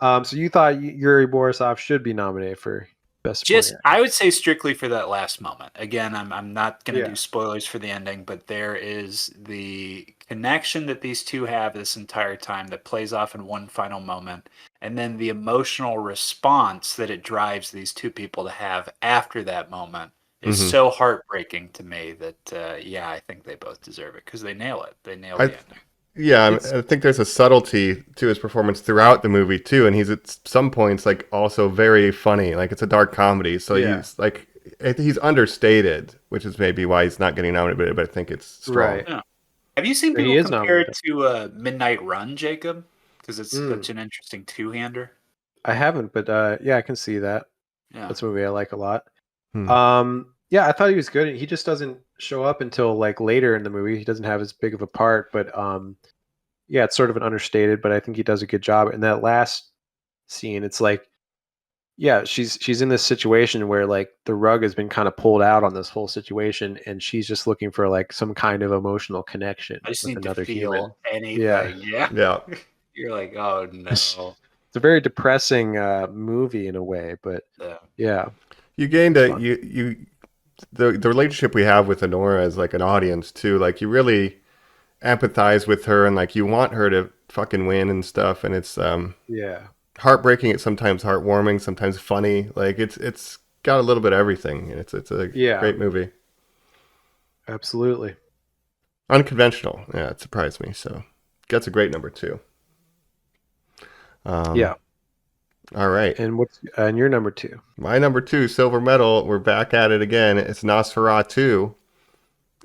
So you thought Yuri Borisov should be nominated for Best Just, Supporting I would say strictly for that last moment. Again, I'm not going to Yeah. do spoilers for the ending, but there is the connection that these two have this entire time that plays off in one final moment, and then the emotional response that it drives these two people to have after that moment is Mhm. so heartbreaking to me that, yeah, I think they both deserve it because they nail it. They nail the ending. Yeah, It's- I think there's a subtlety to his performance throughout the movie too, and he's at some points like also very funny. Like, it's a dark comedy, so Yeah. he's like, he's understated, which is maybe why he's not getting nominated. But I think it's strong. Right. Have you seen He people is compare it nominated. to Midnight Run, Jacob? Because it's Mm. such an interesting two-hander. I haven't, but yeah, I can see that. Yeah. That's a movie I like a lot. Hmm. Yeah, I thought he was good. He just doesn't show up until like later in the movie. He doesn't have as big of a part, but yeah, it's sort of an understated, but I think he does a good job. In that last scene, it's like, yeah, she's in this situation where like the rug has been kind of pulled out on this whole situation, and she's just looking for like some kind of emotional connection I just with need another to feel human. anything. Yeah. Yeah. You're like, oh no. It's a very depressing movie in a way, but yeah, You gained it's a fun. the relationship we have with Honora as like an audience too. Like, you really empathize with her, and like you want her to fucking win and stuff. And it's Yeah, heartbreaking. It's sometimes heartwarming, sometimes funny. Like, it's got a little bit of everything. And it's a Yeah. great movie. absolutely. Unconventional. Yeah, it surprised me. So gets a great number 2. Yeah. All right. And your number 2? My number 2, silver medal. We're back at it again. It's Nosferatu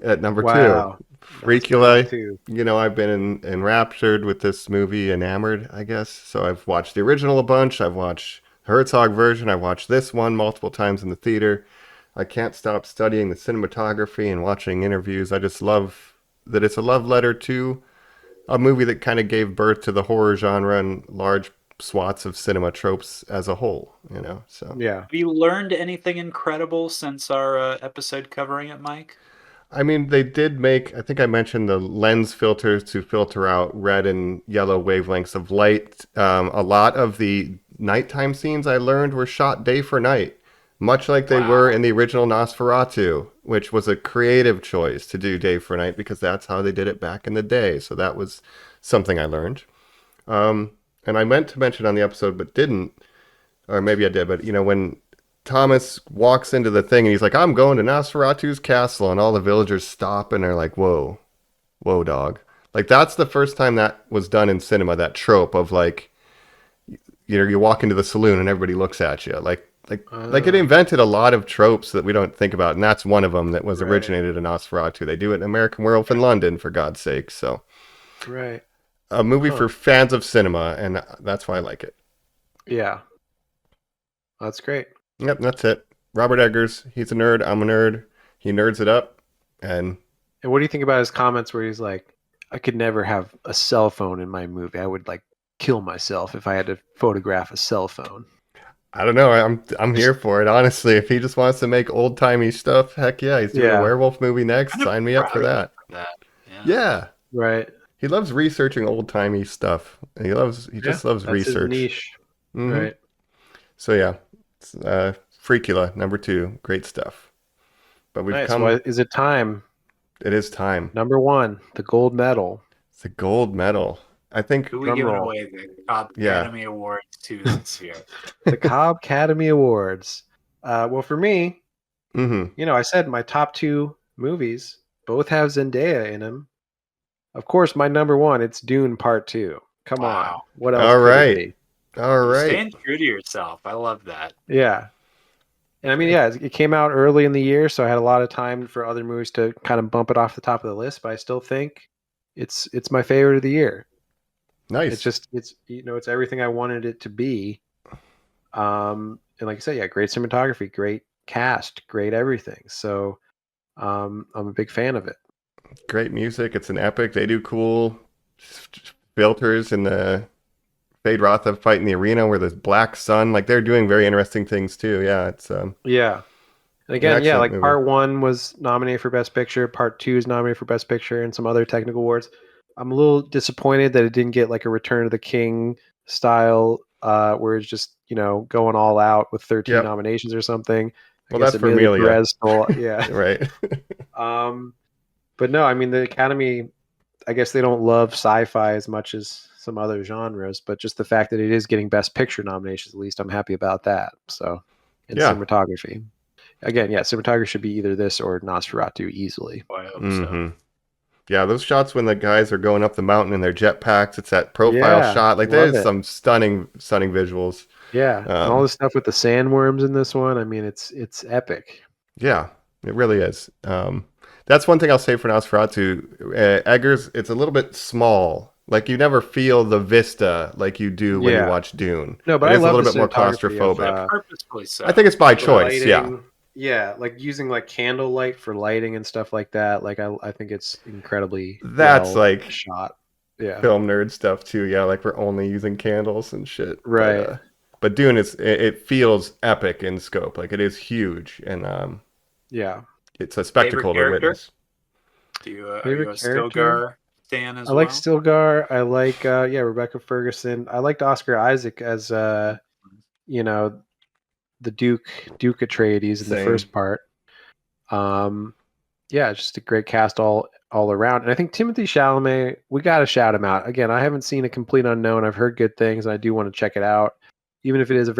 at number 2. Wow. Freakula. Too. I've been enraptured with this movie, enamored, I guess. So I've watched the original a bunch. I've watched the Herzog version. I've watched this one multiple times in the theater. I can't stop studying the cinematography and watching interviews. I just love that it's a love letter to a movie that kind of gave birth to the horror genre and large swaths of cinema tropes as a whole, so. Yeah. Have you learned anything incredible since our episode covering it, Mike? I mean, they did make, I think I mentioned the lens filters to filter out red and yellow wavelengths of light. A lot of the nighttime scenes I learned were shot day for night, much like they were in the original Nosferatu, which was a creative choice to do day for night because that's how they did it back in the day. So that was something I learned. And I meant to mention on the episode, but didn't, or maybe I did, but when Thomas walks into the thing and he's like, I'm going to Nosferatu's castle, and all the villagers stop and they're like, whoa, dog. Like, that's the first time that was done in cinema, that trope of like, you walk into the saloon and everybody looks at you. Like it invented a lot of tropes that we don't think about, and that's one of them that was originated in Nosferatu. They do it in American Werewolf in London, for God's sake. So, Right. a movie for fans of cinema, and that's why I like it. Yeah. That's great. Yep, that's it. Robert Eggers, he's a nerd. I'm a nerd. He nerds it up. And what do you think about his comments where he's like, I could never have a cell phone in my movie. I would like kill myself if I had to photograph a cell phone. I don't know. I'm here for it, honestly. If he just wants to make old timey stuff, heck yeah, he's doing a Yeah. werewolf movie next. Kind of Sign me up for proud of that. that. Yeah. Yeah, Right. he loves researching old timey stuff. He just loves That's research. his niche. Mhm. Right. So yeah, it's, Freakula number 2, great stuff. But we've Nice. come. Well, is it time? It is time. Number 1, the gold medal. It's a gold medal. I think. Who are we Drum giving roll. away the Academy Awards to this year? The Cobb Academy Awards. Well, for me, Mm-hmm. I said my top 2 movies both have Zendaya in them. Of course, my number 1, it's Dune Part 2. Come on. Wow. What else All could right. it be? All You're right. staying true to yourself. I love that. Yeah. And I mean, yeah, it came out early in the year, so I had a lot of time for other movies to kind of bump it off the top of the list, but I still think it's my favorite of the year. Nice. It's everything I wanted it to be. And like I said, yeah, great cinematography, great cast, great everything. So I'm a big fan of it. Great music. It's an epic. They do cool filters in the Fade Rotha fight in the arena where there's black sun. Like they're doing very interesting things too. Yeah, it's Yeah. And again, excellent like movie. Part 1 was nominated for Best Picture, Part 2 is nominated for Best Picture, and some other technical awards. I'm a little disappointed that it didn't get like a Return of the King style, where it's just going all out with 13 Yep. nominations or something. Well, that's for Amelia Amelia. Perez stole, yeah. right. But no, I mean the Academy, I guess they don't love sci-fi as much as some other genres, but just the fact that it is getting Best Picture nominations, at least I'm happy about that. So, and Yeah. cinematography. Again, yeah, cinematography should be either this or Nosferatu easily. Oh, I hope Mm-hmm. so. Yeah, those shots when the guys are going up the mountain in their jetpacks, it's that profile Yeah, shot. Like love there's it. some stunning visuals. Yeah, and all the stuff with the sandworms in this one. I mean, it's epic. Yeah, it really is. That's one thing I'll say for Nosferatu. Eggers, it's a little bit small. Like you never feel the vista like you do when you Yeah. watch Dune. No, but it I is love a little the bit more cinematography of, claustrophobic. Purposefully so. I think it's by The choice. Yeah, lighting, yeah, like using like candlelight for lighting and stuff like that. Like I think it's incredibly That's well like shot. Yeah, film nerd stuff too. Yeah, like we're only using candles and shit. right. But Dune it feels epic in scope. Like it is huge and Yeah, it's a spectacle to character? witness. Are you a Favorite Stilgar character? stan as I well? like Stilgar. I like Rebecca Ferguson. I liked Oscar Isaac as the Duke Atreides in the Same. first part. Yeah, just a great cast all around. And I think Timothy Chalamet, we got to shout him out. Again, I haven't seen A Complete Unknown. I've heard good things, and I do want to check it out, even if it is a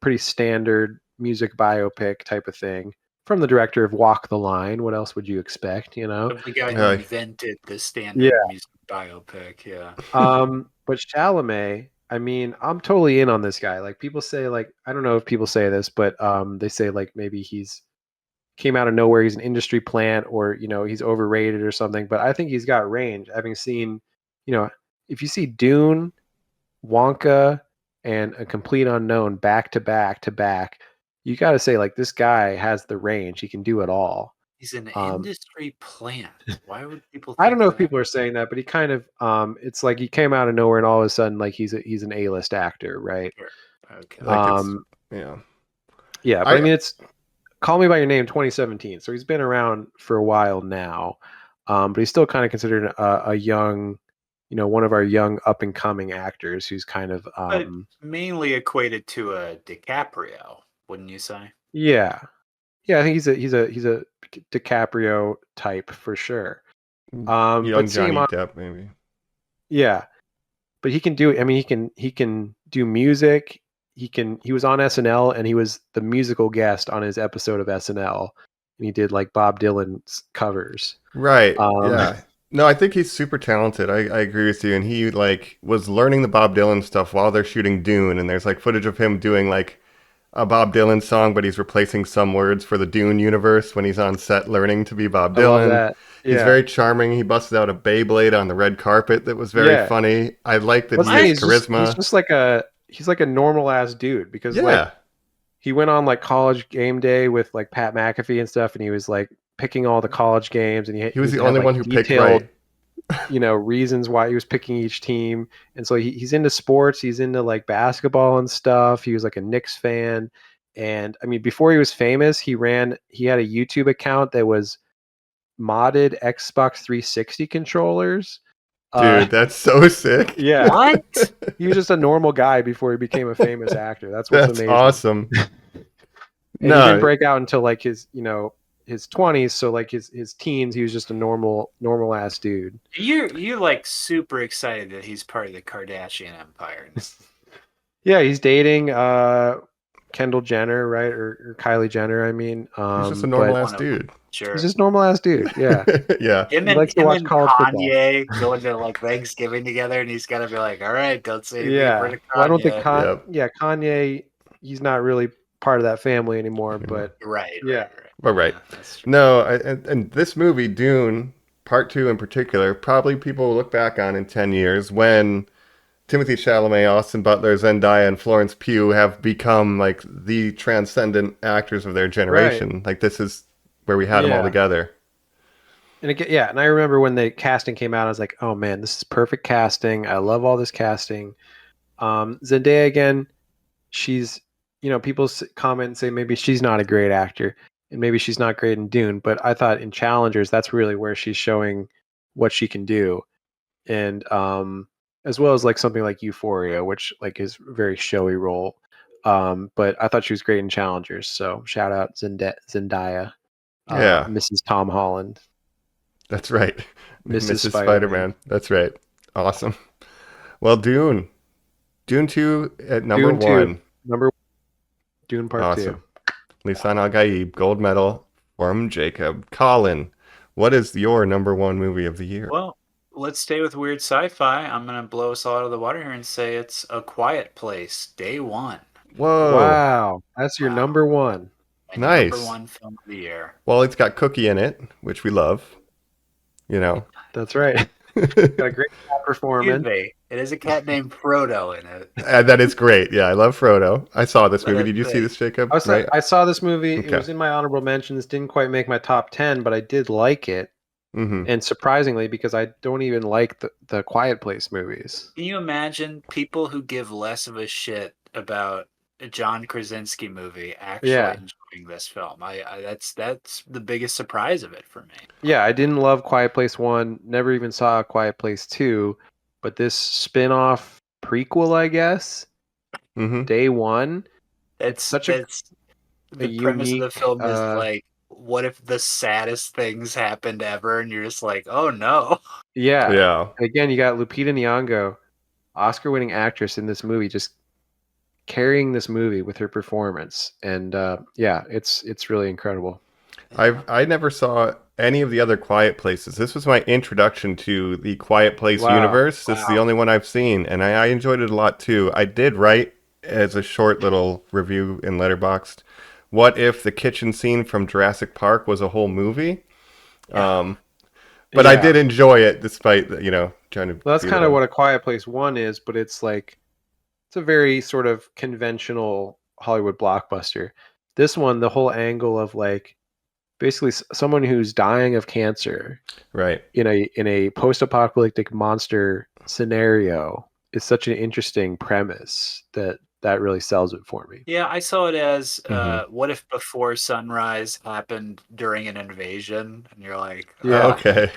pretty standard music biopic type of thing from the director of Walk the Line. What else would you expect? Of the guy who Yeah. invented the standard music biopic, yeah. But Chalamet, I mean, I'm totally in on this guy. Like people say, like I don't know if people say this, but they say like maybe he's came out of nowhere. He's an industry plant, or he's overrated or something. But I think he's got range. Having seen, if you see Dune, Wonka, and A Complete Unknown back to back to back, you got to say like this guy has the range. He can do it all. He's an industry plant. Why would people think I don't know if that? people are saying that, but he kind of it's like he came out of nowhere and all of a sudden like he's an A-list actor, right? Sure. Okay. Like yeah. Yeah, but I mean it's Call Me by Your Name 2017. So he's been around for a while now. But he's still kind of considered a young, one of our young up and coming actors who's kind of But mainly equated to a DiCaprio, wouldn't you say? yeah. Yeah, I think he's a DiCaprio type for sure. Young But seeing Johnny him Depp, maybe. yeah. But he can do. I mean, he can do music. He was on SNL and he was the musical guest on his episode of SNL, and he did like Bob Dylan's covers. Right. Yeah. No, I think he's super talented. I agree with you. And he like was learning the Bob Dylan stuff while they're shooting Dune, and there's like footage of him doing like a Bob Dylan song, but he's replacing some words for the Dune universe when he's on set learning to be Bob I love Dylan. that. He's Yeah. very charming. He busted out a Beyblade on the red carpet that was very funny. I like that What's he funny, has charisma. he's just like a normal ass dude because like he went on like College Game Day with like Pat McAfee and stuff, and he was like picking all the college games, and he was the had, only like, one who picked detailed- right. reasons why he was picking each team. And so he's into sports. He's into like basketball and stuff. He was like a Knicks fan. And I mean, before he was famous, he had a YouTube account that was modded Xbox 360 controllers. Dude, that's so sick. Yeah. What? He was just a normal guy before he became a famous actor. That's what's That's amazing. awesome. And he didn't break out until like his 20s. So like his teens, he was just a normal ass dude. You're like super excited that he's part of the Kardashian empire. Yeah, he's dating Kendall Jenner, right? Or Kylie Jenner, I mean. He's just a normal ass One of dude. Sure. He's just a normal ass dude. Yeah. Yeah. Him He and, likes to him watch and college football. Kanye going to like Thanksgiving together, and he's got to be like, "All right, don't say anything Yeah. for the Kanye." Well, I don't think Yep. Kanye, he's not really part of that family anymore, but Right. Yeah. Right. Yeah, that's true. No, and this movie, Dune, Part 2 in particular, probably people will look back on in 10 years when Timothée Chalamet, Austin Butler, Zendaya, and Florence Pugh have become like the transcendent actors of their generation. Like this is where we had them all Yeah. together. And I remember when the casting came out, I was like, oh man, this is perfect casting. I love all this casting. Zendaya again, she's, people comment and say maybe she's not a great actor and maybe she's not great in Dune, but I thought in Challengers, that's really where she's showing what she can do. And as well as like something like Euphoria, which like is a very showy role. But I thought she was great in Challengers. So shout out Zendaya, Yeah. Mrs. Tom Holland. That's right. Mrs. Spider-Man. That's right. Awesome. Well, Dune 2 at number Dune 2. 1. Dune Part Awesome. 2. Lisan Al-Gaib, gold medal from Jacob. Colin, what is your number 1 movie of the year? Well, let's stay with weird sci-fi. I'm gonna blow us all out of the water here and say it's A Quiet Place, Day 1. Whoa. Wow. That's your number 1. My Nice. number 1 film of the year. Well, it's got Cookie in it, which we love. That's right. Got a great performance. Excuse me. It is a cat named Frodo in it. That is great. Yeah, I love Frodo. I saw this movie. Let Did you it see be. this, Jacob? I saw this movie. Okay. It was in my honorable mentions. Didn't quite make my top 10, but I did like it. Mm-hmm. And surprisingly, because I don't even like the Quiet Place movies. Can you imagine people who give less of a shit about a John Krasinski movie actually enjoying this film? That's the biggest surprise of it for me. Yeah, I didn't love Quiet Place 1. Never even saw Quiet Place 2. But this spin-off prequel, I guess, Mm-hmm. Day 1. It's such the premise of the unique, film is like, what if the saddest things happened ever, and you're just like, oh no. Yeah. Yeah. Again, you got Lupita Nyong'o, Oscar-winning actress in this movie, just carrying this movie with her performance, and it's really incredible. I never saw any of the other Quiet Places. This was my introduction to the Quiet Place universe. This is the only one I've seen, and I enjoyed it a lot too. I did write as a short little review in Letterboxd, what if the kitchen scene from Jurassic Park was a whole movie? But I did enjoy it despite trying to. Well, that's kind of what A Quiet Place 1 is, but it's a very sort of conventional Hollywood blockbuster. This one, the whole angle of like basically someone who's dying of cancer, right, in a post-apocalyptic monster scenario is such an interesting premise that really sells it for me. Yeah, I saw it as what if Before Sunrise happened during an invasion, and you're like, okay.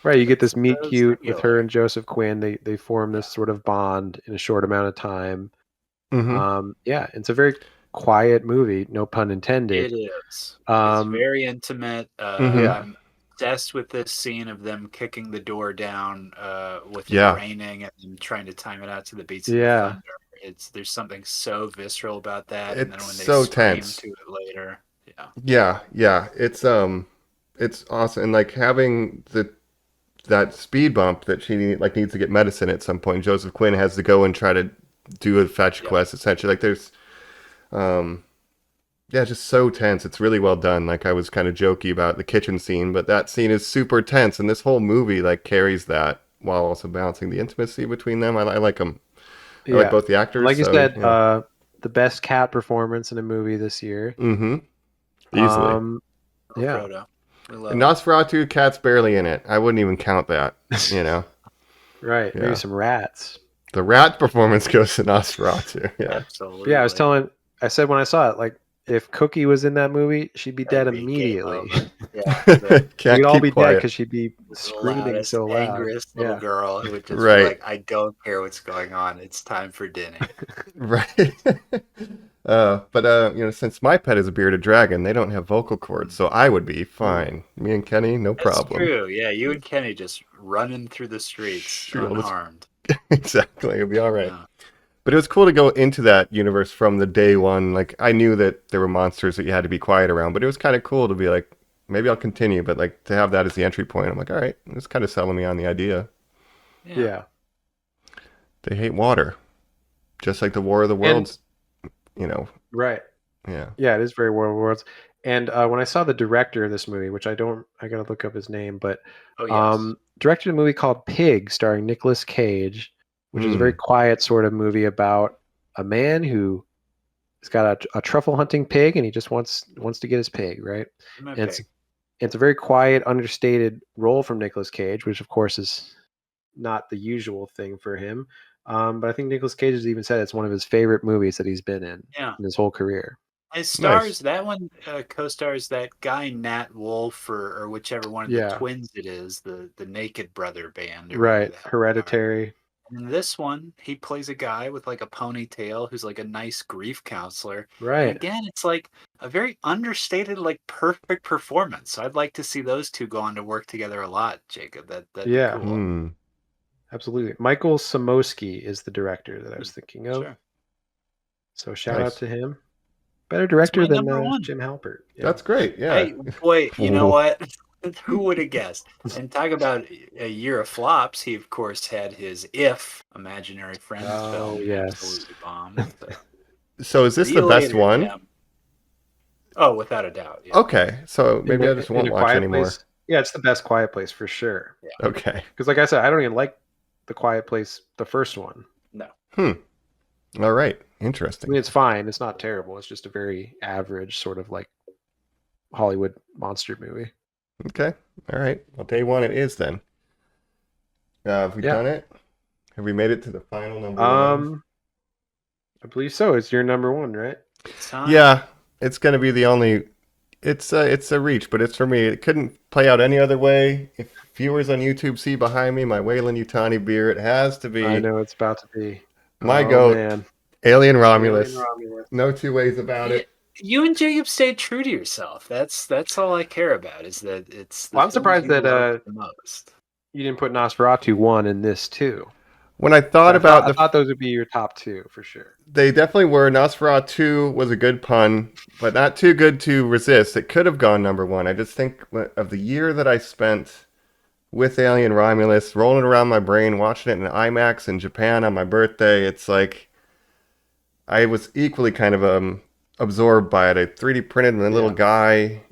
Right, you get this meet so cute singular. with her and Joseph Quinn. They form this sort of bond in a short amount of time. Mm-hmm. It's a very quiet movie, no pun intended. It is. It's very intimate. I'm obsessed with this scene of them kicking the door down with it raining and then trying to time it out to the beats of the thunder. There's something so visceral about that, and then when they so scream tense to it later. Yeah. It's awesome, and like having that speed bump that she needs to get medicine at some point. Joseph Quinn has to go and try to do a fetch quest essentially. Like there's just so tense. It's really well done. Like I was kind of jokey about the kitchen scene, but that scene is super tense, and this whole movie like carries that while also balancing the intimacy between them. I like them. I like both the actors. Like you said, the best cat performance in a movie this year. Mm-hmm. Easily. Frodo. We love And it. Nosferatu, cat's barely in it. I wouldn't even count that. You know, Right. Yeah. Maybe some rats. the rat performance goes to Nosferatu. Yeah, Absolutely. Yeah, I said when I saw it, like, if Cookie was in that movie, she'd be dead That'd be game immediately. over. Yeah, the can't We'd all keep be dead quiet. because she'd be screaming loudest, so loud. angriest little Yeah. girl who would just Right. be like, "I don't care what's going on. It's time for dinner." Right. Since my pet is a bearded dragon, they don't have vocal cords, so I would be fine. Me and Kenny, no That's problem. true. Yeah, you and Kenny just running through the streets Shoot all this- unharmed. Exactly, it'll be all right. Yeah. But it was cool to go into that universe from the day one. Like, I knew that there were monsters that you had to be quiet around, but it was kind of cool to be like, maybe I'll continue, but like to have that as the entry point, I'm like, all right, it's kind of selling me on the idea. Yeah. They hate water, just like the War of the Worlds. Right. Yeah. Yeah, it is very World of Worlds. And when I saw the director of this movie, which I gotta look up his name, but Oh yes. directed a movie called Pig, starring Nicolas Cage, which is a very quiet sort of movie about a man who has got a truffle hunting pig, and he just wants to get his pig, right? My And pig. it's a very quiet, understated role from Nicolas Cage, which of course is not the usual thing for him. But I think Nicolas Cage has even said it's one of his favorite movies that he's been in Yeah. his whole career. It stars Nice. that one co-stars that guy Nat Wolf or whichever one of the Yeah. twins it is, the Naked Brother band. Or Right. whatever the hell they are. Hereditary. And in this one, he plays a guy with like a ponytail who's like a nice grief counselor. And Right. again, it's like a very understated, like perfect performance. So I'd like to see those two go on to work together a lot, Jacob. That'd Yeah. be cool. Hmm. Absolutely. Michael Samosky is the director that I was thinking of. Sure. So shout Nice. out to him. Better director my than number one. Jim Halpert. Yeah. That's great. Yeah. Hey, boy, you know what? Who would have guessed? And talk about a year of flops. He, of course, had his If Imaginary Friends Oh, film. yes. Absolutely bombed. So is this See the you best later, one? Jim. Oh, without a doubt. Yeah. Okay. So maybe I just In won't A watch Quiet anymore. Place. Yeah, it's the best Quiet Place for sure. Okay. Because like I said, I don't even like the Quiet Place, the first one. All right. I Interesting. mean, it's fine. It's not terrible. It's just a very average sort of like Hollywood monster movie. Okay. All right. Well, day one it is then. Have we Yeah. done it? Have we made it to the final number one? I believe so. It's your number one, right? It's time. Yeah. It's going to be the only. It's a reach, but it's for me. It couldn't play out any other way. If viewers on YouTube see behind me my Wayland Utani beer, it has to be I know it's about to be. my Oh, goat, man. Alien Romulus. Alien Romulus. No two ways about it. You and Jacob stayed true to yourself. That's all I care about. Is that it's. The Well, I'm films surprised you that love the most. you didn't put Nosferatu 1 in this too. When I thought about I thought those would be your top two for sure. they definitely were. Nosferatu 2 was a good pun, but not too good to resist. It could have gone number one. I just think of the year that I spent with Alien Romulus, rolling around my brain, watching it in IMAX in Japan on my birthday. It's like I was equally kind of absorbed by it. I 3D printed my little guy,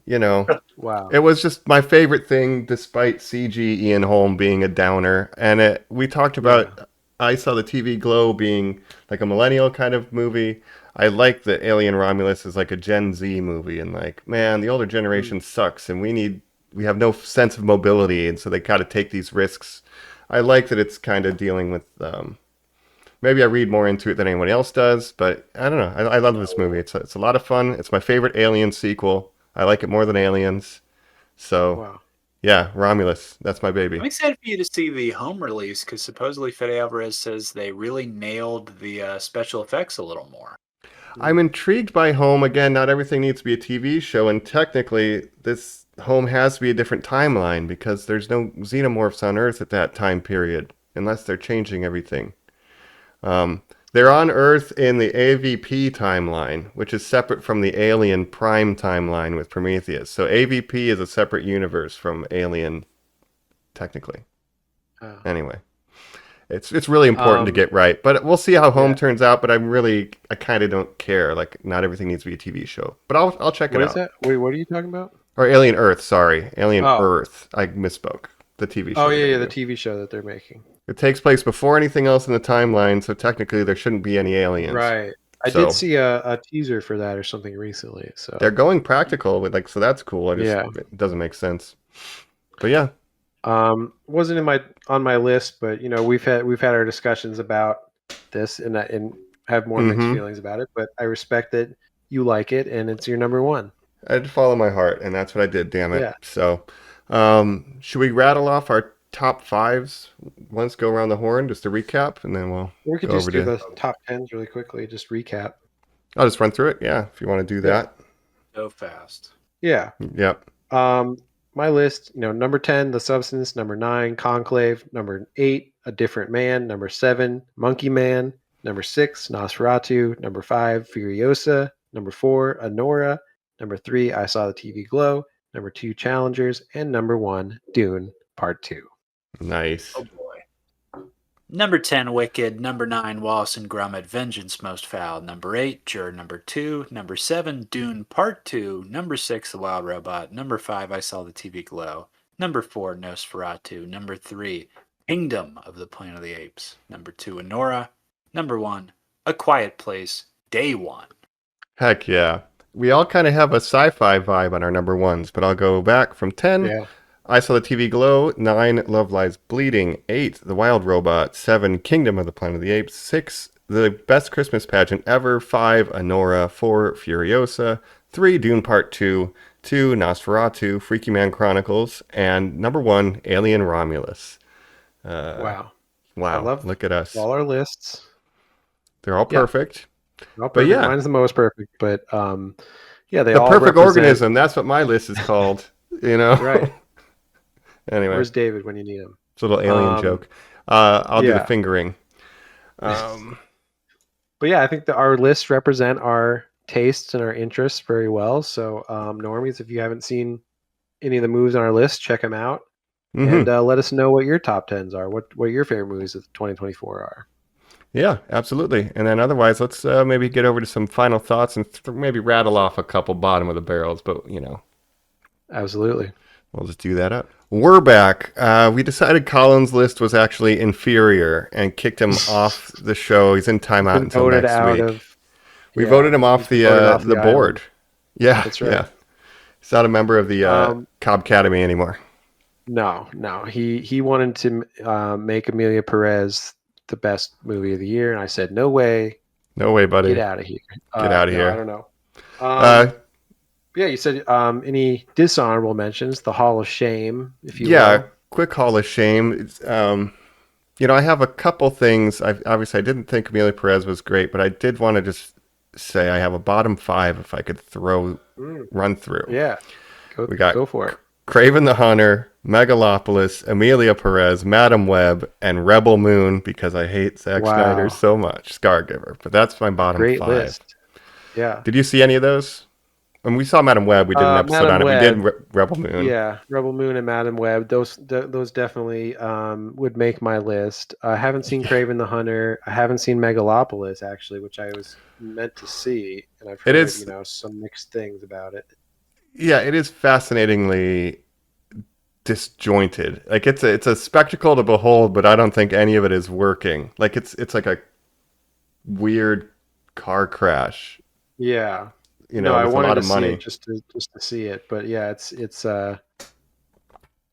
Wow. It was just my favorite thing, despite CG Ian Holm being a downer. And we talked about, I saw the TV Glow being like a millennial kind of movie. I like that Alien Romulus is like a Gen Z movie. And like, man, the older generation sucks. And we have no sense of mobility. And so they got to take these risks. I like that it's kind of dealing with, maybe I read more into it than anyone else does. But I don't know. I love this movie. It's a lot of fun. It's my favorite Alien sequel. I like it more than Aliens. So, Wow. yeah, Romulus. That's my baby. I'm excited for you to see the home release because supposedly Fede Alvarez says they really nailed the special effects a little more. I'm intrigued by Home. Again, not everything needs to be a TV show. And technically, this Home has to be a different timeline because there's no xenomorphs on Earth at that time period unless they're changing everything. They're on Earth in the AVP timeline, which is separate from the Alien Prime timeline with Prometheus. So AVP is a separate universe from Alien, technically. Oh. Anyway, it's really important to get right. But we'll see how Home turns out. But I kind of don't care. Like, not everything needs to be a TV show. But I'll check it What out. is that? Wait, what are you talking about? Or Alien Earth, sorry. Alien Oh. Earth. I misspoke. The TV show. Oh yeah, they the do. TV show that they're making. It takes place before anything else in the timeline, so technically there shouldn't be any aliens. Right. I did see a teaser for that or something recently. So they're going practical with so that's cool. Yeah. It doesn't make sense. But yeah. Wasn't on my list, but we've had our discussions about this and have more mixed Mhm. feelings about it. But I respect that you like it and it's your number one. I had to follow my heart, and that's what I did, damn it. Yeah. So, should we rattle off our top fives? Let's go around the horn just to recap, and then we'll We could go just over do to... the top tens really quickly. Just recap. I'll just run through it, yeah, if you want to do Yeah. that. Go fast. Yeah. Yep. My list, number 10, The Substance. Number 9, Conclave. Number 8, A Different Man. Number 7, Monkey Man. Number 6, Nosferatu. Number 5, Furiosa. Number 4, Anora. Number 3, I Saw the TV Glow. Number 2, Challengers. And number 1, Dune Part 2. Nice. Oh boy. Number 10, Wicked. Number 9, Wallace and Gromit, Vengeance Most Foul. Number 8, Juror Number 2. Number 7, Dune Part 2. Number 6, The Wild Robot. Number 5, I Saw the TV Glow. Number 4, Nosferatu. Number 3, Kingdom of the Planet of the Apes. Number 2, Anora. Number 1, A Quiet Place, Day 1. Heck yeah. We all kind of have a sci-fi vibe on our number ones, but I'll go back from 10. Yeah. I Saw the TV Glow. 9, Love Lies Bleeding. 8, The Wild Robot. 7, Kingdom of the Planet of the Apes. 6, The Best Christmas Pageant Ever. 5, Anora. 4, Furiosa. 3, Dune Part 2. 2, Nosferatu, Freaky Man Chronicles. And number 1, Alien Romulus. Wow. Wow, look at us. All our lists. They're all perfect. But yeah, mine's the most perfect. But yeah, they the all perfect represent... organism. That's what my list is called. Right. Anyway, where's David when you need him? It's a little alien joke. I'll do the fingering. But yeah, I think that our lists represent our tastes and our interests very well. So, Normies, if you haven't seen any of the movies on our list, check them out and let us know what your top tens are. What your favorite movies of 2024 are. Yeah, absolutely. And then otherwise, let's maybe get over to some final thoughts and maybe rattle off a couple bottom of the barrels. But Absolutely. We'll just do that up. We're back. We decided Colin's list was actually inferior and kicked him off the show. He's in timeout until next week. We voted him off the board. Yeah, that's right. Yeah. He's not a member of the Cobb Academy anymore. No. He wanted to make Amelia Perez the best movie of the year, and I said, no way. No way, buddy. Get out of here. Get out of here. I don't know. Yeah, you said any dishonorable mentions, the Hall of Shame, if you will. Yeah, quick Hall of Shame. I have a couple things. Obviously, I didn't think Amelia Perez was great, but I did want to just say I have a bottom 5 if I could run through. Yeah, go for it. Kraven the Hunter, Megalopolis, Amelia Perez, Madam Web, and Rebel Moon, because I hate Zack Snyder so much. Scargiver. But that's my bottom 5. List. Yeah. Did you see any of those? When we saw Madam Web, we did an episode Madam on it. Web, we did Rebel Moon. Yeah, Rebel Moon and Madam Web. Those definitely would make my list. I haven't seen Kraven the Hunter. I haven't seen Megalopolis, actually, which I was meant to see. And I've heard some mixed things about it. Yeah, it is fascinatingly disjointed. Like it's a spectacle to behold, but I don't think any of it is working. Like it's like a weird car crash. Yeah. I wanted a lot of money just to see it, but yeah, it's I've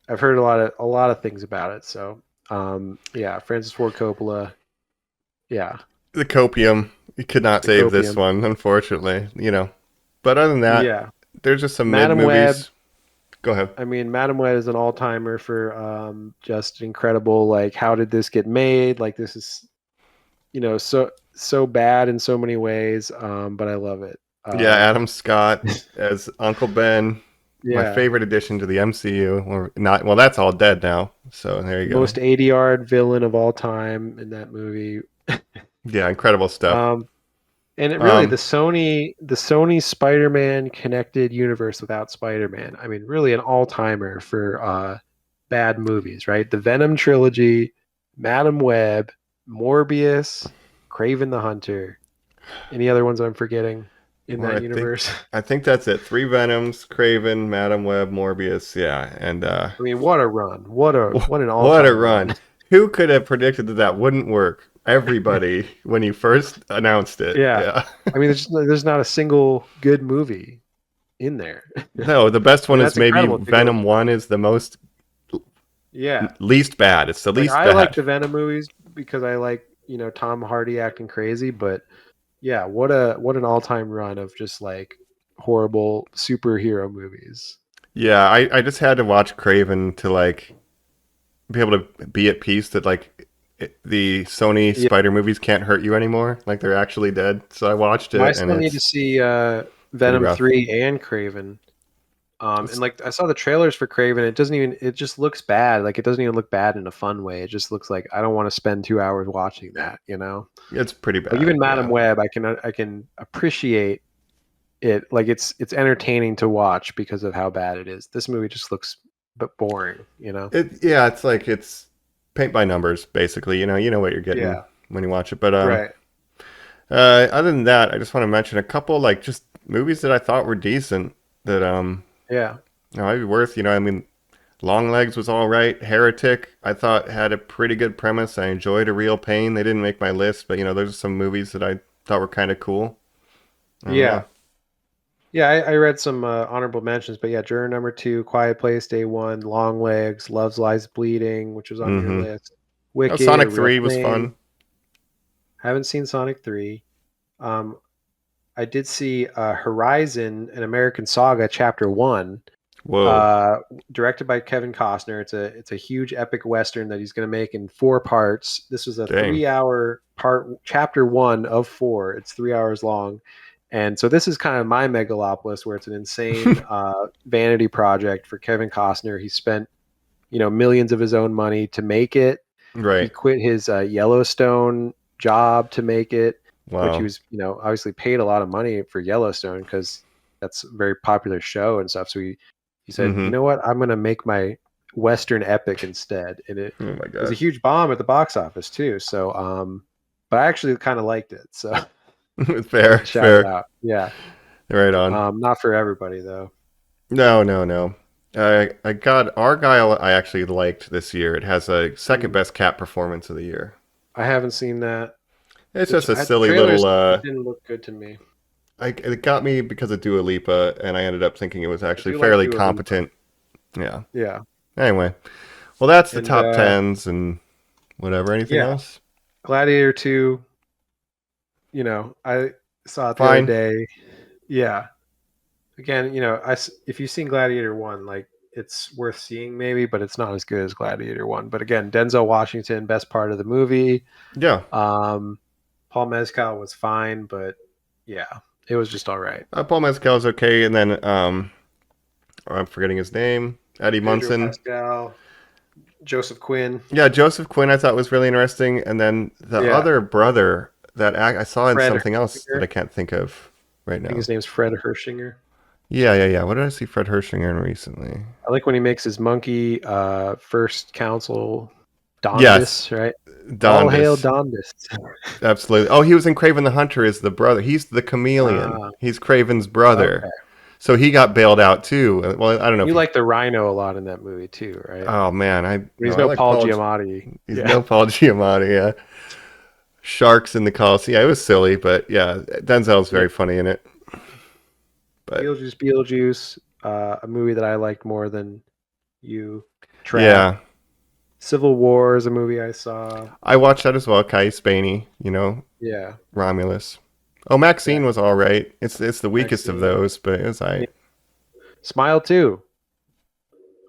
heard a lot of things about it. So Francis Ford Coppola. Yeah. The copium. You could not save this one, unfortunately. But other than that, there's just some mid movies. Go ahead. I mean, Madam Web is an all-timer for just incredible. Like, how did this get made? Like, this is, so bad in so many ways. But I love it. Adam Scott as Uncle Ben. My favorite addition to the MCU. Or not? Well, that's all dead now. So there you go. Most ADR villain of all time in that movie. Yeah, incredible stuff. And it really, the Sony Spider-Man connected universe without Spider-Man. I mean, really an all-timer for bad movies, right? The Venom trilogy, Madam Web, Morbius, Kraven the Hunter. Any other ones I'm forgetting in that universe? I think that's it. 3 Venoms, Kraven, Madam Web, Morbius. Yeah, and I mean, what a run! What an all-time what a run! Who could have predicted that wouldn't work? everybody when you first announced it. Yeah. I mean, there's not a single good movie in there. No, the best one And is that's maybe incredible to go. Venom 1 is the most Yeah. least bad. It's the Like, least I bad. like the Venom movies because I like, Tom Hardy acting crazy, but yeah, what an all-time run of just like horrible superhero movies. Yeah, I just had to watch Craven to like be able to be at peace that like the Sony Yeah. spider movies can't hurt you anymore. Like they're actually dead. So I watched it I and still need to it's see Venom rough. 3 and Craven. And like I saw the trailers for Craven, it just looks bad. Like it doesn't even look bad in a fun way. It just looks like I don't want to spend 2 hours watching that, It's pretty bad. Like even Madam yeah. Web, I can appreciate it. Like it's entertaining to watch because of how bad it is. This movie just looks boring, It's like it's paint by numbers basically. You know what you're getting when you watch it. But Right. other than that, I just want to mention a couple like just movies that I thought were decent that Yeah. might be worth, I mean, Longlegs was all right. Heretic, I thought had a pretty good premise. I enjoyed A Real Pain. They didn't make my list, but those are some movies that I thought were kind of cool. I don't Yeah. know. Yeah, I read some honorable mentions, but yeah, Juror Number 2, Quiet Place, Day 1, Long Legs, Love's Lies Bleeding, which was on your Mm-hmm. list. Wicked, Sonic A Real 3 was Thing. fun. Haven't seen Sonic 3. I did see Horizon, an American Saga, Chapter 1, Whoa. directed by Kevin Costner. It's a huge epic Western that he's going to make in 4 parts. This was a Dang. 3-hour part, Chapter 1 of 4. It's 3 hours long. And so this is kind of my megalopolis where it's an insane vanity project for Kevin Costner. He spent, millions of his own money to make it. He Right. quit his Yellowstone job to make it, which Wow. he was, obviously paid a lot of money for Yellowstone because that's a very popular show and stuff. So he said, Mhm. you know what, I'm going to make my Western epic instead. And it Oh my was a god. huge bomb at the box office too. So, but I actually kind of liked it. So Fair. shout it Fair. out. Yeah. Right on. Not for everybody though. No. I got Argyle. I actually liked this year. It has a second best cat performance of the year. I haven't seen that. It's just a The silly trailers little. didn't look good to me. It got me because of Dua Lipa, and I ended up thinking it was actually do like fairly Dua Lipa. competent. Yeah. Yeah. Anyway, well, that's the And, top tens and whatever. Anything yeah. else? Gladiator 2, I saw it the Fine. other day. Yeah. Again, if you've seen Gladiator 1, like it's worth seeing maybe, but it's not as good as Gladiator 1. But again, Denzel Washington, best part of the movie. Yeah. Paul Mescal was fine, but yeah, it was just all right. Paul Mescal's okay, and then I'm forgetting his name. Eddie Pedro Munson. Pascal, Joseph Quinn. Yeah, Joseph Quinn I thought was really interesting, and then the other brother that I saw in Fred something else Hershinger. that I can't think of right I now. think his name's Fred Hershinger. Yeah. What did I see Fred Hershinger in recently? I like when he makes his monkey first council Dondus, Yes. right? Dondus. All hail Dondus. Absolutely. Oh, he was in Craven the Hunter as the brother. He's the chameleon. He's Craven's brother. Okay. So he got bailed out too. Well, I don't know. You like the rhino a lot in that movie too, right? Oh man, He's I no like Paul Giamatti. He's no Paul Giamatti. Yeah. Sharks in the Coliseum. Yeah, it was silly, but yeah, Denzel's very funny in it. But Beetlejuice, a movie that I liked more than you. Trap. Yeah. Civil War is a movie I saw. I watched that as well. Kai Spaney, Yeah. Romulus. Oh, Maxine was all right. It's the weakest of those, but it was all right. Smile 2.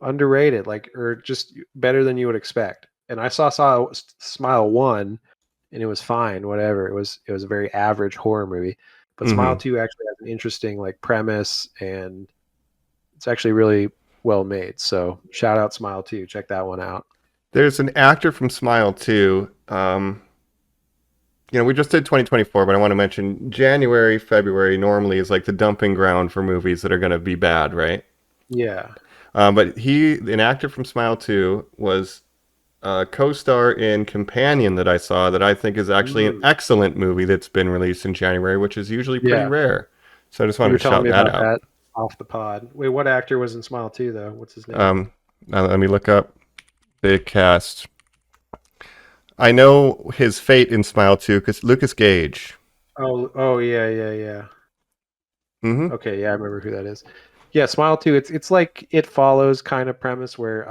Underrated, or just better than you would expect. And I saw Smile 1 and it was fine, whatever. It was a very average horror movie. But Smile 2 actually has an interesting premise, and it's actually really well made. So shout out Smile 2. Check that one out. There's an actor from Smile 2. We just did 2024, but I want to mention January, February normally is like the dumping ground for movies that are going to be bad, right? Yeah. But an actor from Smile 2 was a co-star in Companion that I saw that I think is actually an excellent movie that's been released in January, which is usually pretty rare. So I just wanted to shout that out. That off the pod. Wait, what actor was in Smile 2 though? What's his name? Let me look up the cast. I know his fate in Smile 2 because Lucas Gage. Oh, yeah. Mm-hmm. Okay, yeah, I remember who that is. Yeah, Smile 2. It's like It Follows kind of premise where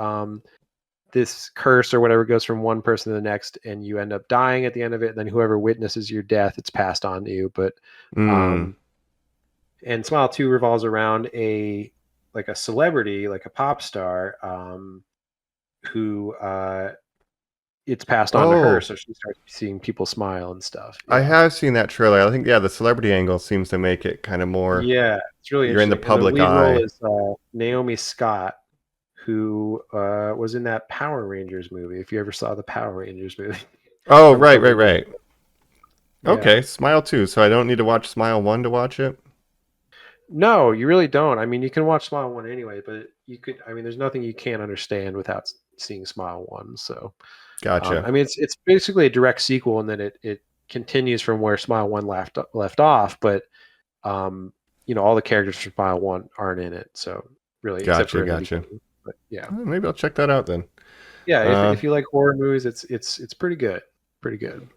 this curse or whatever goes from one person to the next, and you end up dying at the end of it. And then whoever witnesses your death, it's passed on to you. But Mm. and Smile 2 revolves around a celebrity, like a pop star, who it's passed on to her, Oh, so she starts seeing people smile and stuff. I Yeah. have seen that trailer. I think, yeah, the celebrity angle seems to make it kind of more. Yeah, it's really You're in the interesting. And the public lead role eye. is Naomi Scott, who was in that Power Rangers movie. If you ever saw the Power Rangers movie Oh, from a right, couple right, of years right. ago. Yeah. Okay, Smile 2. So I don't need to watch Smile 1 to watch it? No, you really don't. I mean, you can watch Smile 1 anyway, but you could. I mean, there's nothing you can't understand without seeing Smile 1. So, Gotcha. I mean, it's basically a direct sequel, and then it continues from where Smile 1 left off. But all the characters from Smile 1 aren't in it. So really, except for in the Gotcha. beginning. But yeah. Maybe I'll check that out then. Yeah, Uh, if you like horror movies, it's pretty good. Pretty good.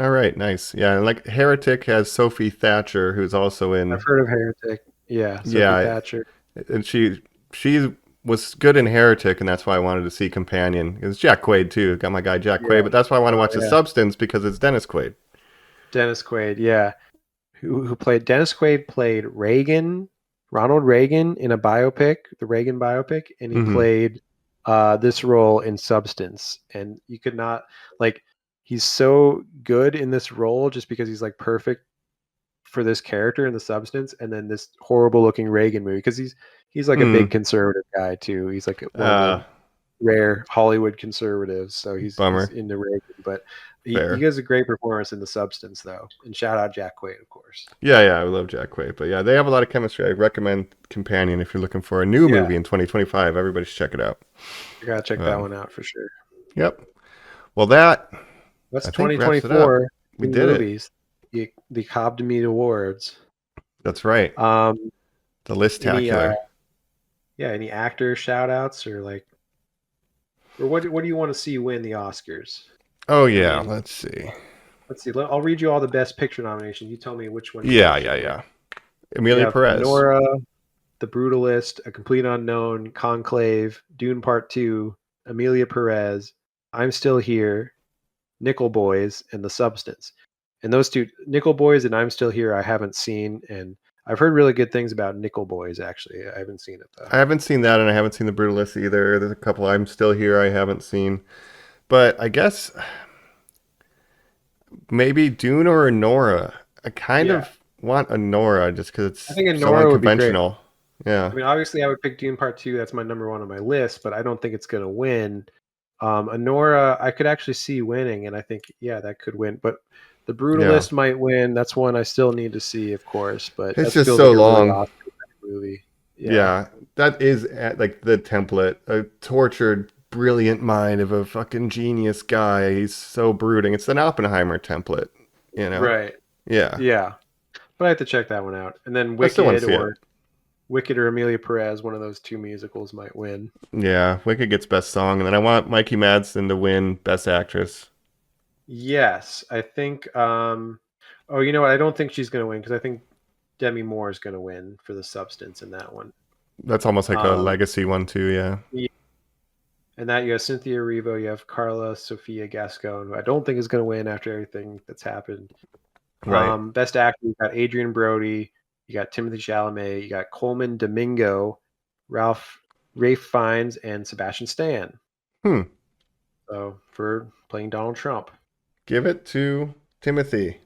all right, nice. Yeah, and like Heretic has Sophie Thatcher, who's also I've in. heard of Heretic. Yeah, Sophie Yeah, Thatcher. and she was good in Heretic, and that's why I wanted to see Companion. It's Jack Quaid too. Got my guy Jack Yeah. Quaid, but that's why I want to watch The Yeah. Substance because it's Dennis Quaid. Dennis Quaid, yeah. Who played Dennis Quaid played Ronald Reagan in a biopic, the Reagan biopic, and he Mhm. played this role in Substance. And you could not he's so good in this role just because he's like perfect for this character in The Substance, and then this horrible looking Reagan movie because he's like a big conservative guy too. He's like one of the rare Hollywood conservatives, so he's Bummer. into Reagan, but he Fair. gives a great performance in The Substance though. And shout out Jack Quaid, of course. Yeah, I love Jack Quaid, but yeah, they have a lot of chemistry. I recommend Companion if you're looking for a new movie in 2025. Everybody should check it out. You gotta check that one out for sure. Yep. Well, that's That's I think wraps it up. 2024. We new did movies. The Cobb to Meet Awards. That's right. The Listacular. Any actor shout outs or what do you want to see win the Oscars? Oh yeah, let's see. I'll read you all the Best Picture nominations. You tell me which one. Yeah. Emilia Perez. Nora, The Brutalist, A Complete Unknown, Conclave, Dune Part 2, Emilia Perez, I'm Still Here, Nickel Boys, and The Substance. And those two, Nickel Boys and I'm Still Here, I haven't seen, and I've heard really good things about Nickel Boys. Actually, I haven't seen it though. I haven't seen that, and I haven't seen The Brutalist either. There's a couple I'm Still Here I haven't seen, but I guess maybe Dune or Nora. I kind of want a Nora just because it's I think so Nora would be great. unconventional. Yeah. I mean, obviously, I would pick Dune Part 2. That's my number one on my list, but I don't think it's going to win. Anora, I could actually see winning, and I think, that could win. But The Brutalist might win. That's one I still need to see, of course. But it's just so long. Really movie. Yeah, that is like the template. A tortured, brilliant mind of a fucking genius guy. He's so brooding. It's an Oppenheimer template, Right. Yeah. Yeah. But I have to check that one out. And then Wicked or Emilia Perez, one of those two musicals might win. Yeah, Wicked gets Best Song, and then I want Mikey Madsen to win Best Actress. Yes, I think. You know what? I don't think she's going to win because I think Demi Moore is going to win for The Substance in that one. That's almost like a legacy one too, yeah. And that you have Cynthia Erivo, you have Carla Sofia Gascon, who I don't think is going to win after everything that's happened. Right. Best actor, you got Adrian Brody, you got Timothy Chalamet, you got Coleman Domingo, Ralph Fiennes, and Sebastian Stan. So for playing Donald Trump. Give it to Timothy.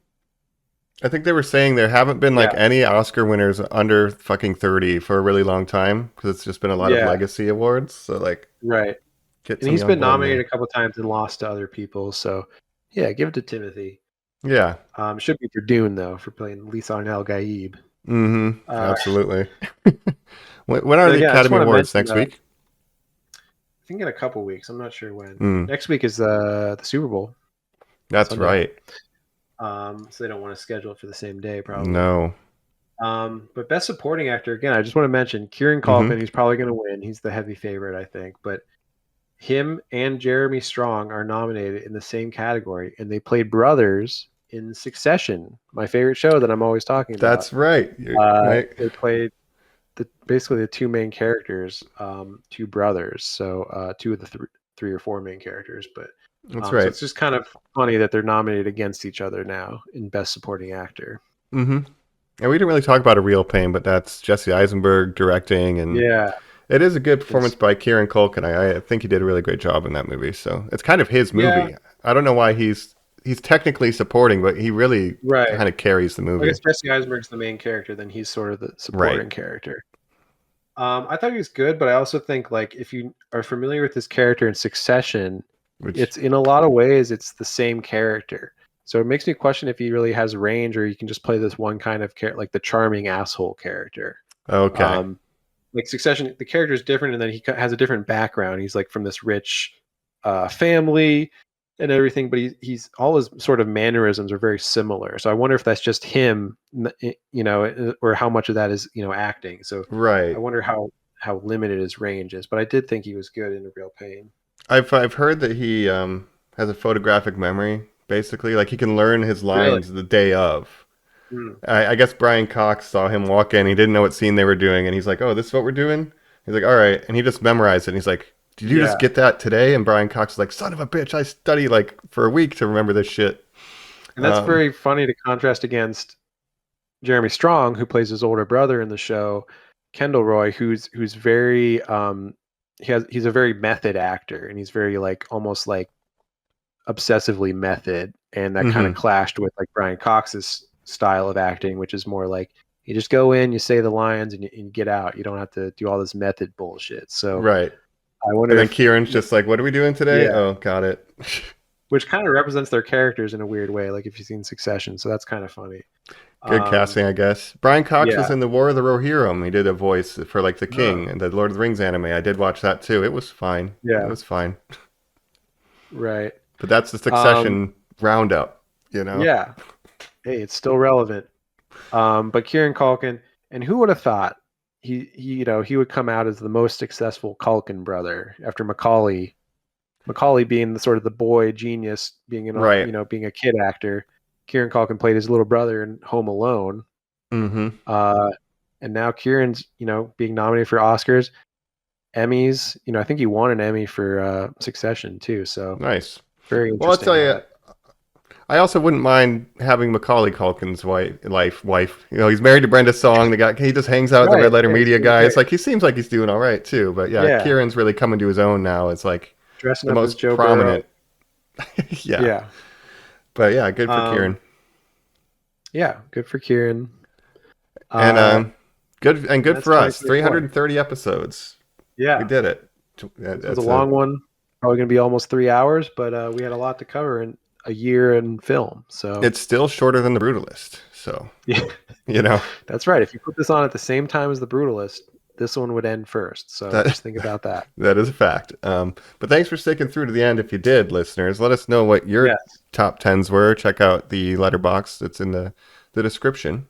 I think they were saying there haven't been any Oscar winners under fucking 30 for a really long time because it's just been a lot of legacy awards. So right. And he's been nominated a couple times and lost to other people. So give it to Timothy. Yeah. Should be for Dune though, for playing Lisan El Gaib. Mm-hmm. Absolutely. When are the Academy Awards next week? I think in a couple weeks. I'm not sure when. Next week is the Super Bowl. That's Sunday. right. So they don't want to schedule it for the same day, probably. No. But Best Supporting Actor, again, I just want to mention Kieran Culkin, who's probably going to win. He's the heavy favorite, I think. But him and Jeremy Strong are nominated in the same category, and they played brothers in Succession, my favorite show that I'm always talking about. That's right. They played basically the two main characters, two brothers. So two of the three or four main characters. But That's so right. it's just kind of funny that they're nominated against each other now in Best Supporting Actor. Mm-hmm. And we didn't really talk about A Real Pain, but that's Jesse Eisenberg directing, and Yeah, it is a good performance by Kieran Culkin. I think he did a really great job in that movie. So it's kind of his movie. Yeah. I don't know why he's technically supporting, but he really kind of carries the movie. I guess Jesse Eisenberg's the main character, then he's sort of the supporting character. I thought he was good, but I also think like if you are familiar with this character in Succession, it's in a lot of ways it's the same character. So it makes me question if he really has range, or you can just play this one kind of character, like the charming asshole character. Okay. Like Succession, the character is different, and then he has a different background. He's like from this rich family and everything, but he's all his sort of mannerisms are very similar. So I wonder if that's just him, or how much of that is acting. So right. I wonder how limited his range is. But I did think he was good in A Real Pain. I've heard that he has a photographic memory. Basically, like he can learn his lines the day of. I guess Brian Cox saw him walk in. He didn't know what scene they were doing, and he's like, "Oh, this is what we're doing." He's like, "All right," and he just memorized it. And he's like, "Did you just get that today?" And Brian Cox is like, "Son of a bitch! I study like for a week to remember this shit." And that's very funny to contrast against Jeremy Strong, who plays his older brother in the show, Kendall Roy, who's very he's a very method actor, and he's very like almost like obsessively method, and that kind of clashed with like Brian Cox's style of acting, which is more like you just go in, you say the lines, and you get out. You don't have to do all this method bullshit. So right. I wonder. And then Kieran's just like, "What are we doing today?" Yeah. Oh, got it. Which kind of represents their characters in a weird way, like if you've seen Succession. So that's kind of funny. Good casting, I guess. Brian Cox was in the War of the Rohirrim. He did a voice for like the King and the Lord of the Rings anime. I did watch that too. It was fine. Yeah, it was fine. Right. But that's the Succession roundup, Yeah. Hey, it's still relevant. But Kieran Culkin, and who would have thought he would come out as the most successful Culkin brother after Macaulay being the sort of the boy genius, being being a kid actor. Kieran Culkin played his little brother in Home Alone. Mm-hmm. And now Kieran's, being nominated for Oscars, Emmys. I think he won an Emmy for Succession too. So nice. Very interesting. Well, I'll tell you, I also wouldn't mind having Macaulay Culkin's wife. He's married to Brenda Song. He just hangs out with the Red Letter Media guys. Like he seems like he's doing all right too. But Kieran's really coming to his own now. It's like dressing the up most as Joe prominent. Yeah. But yeah, good for Kieran. Yeah, good for Kieran. And good for us. 330 episodes. Yeah, we did it. It was a long one. Probably going to be almost 3 hours, but we had a lot to cover in a year in film. So it's still shorter than The Brutalist. So that's right. If you put this on at the same time as The Brutalist, this one would end first. So just think about that. That is a fact. But thanks for sticking through to the end. If you did, listeners, let us know what your top 10s were. Check out the letterbox that's in the description.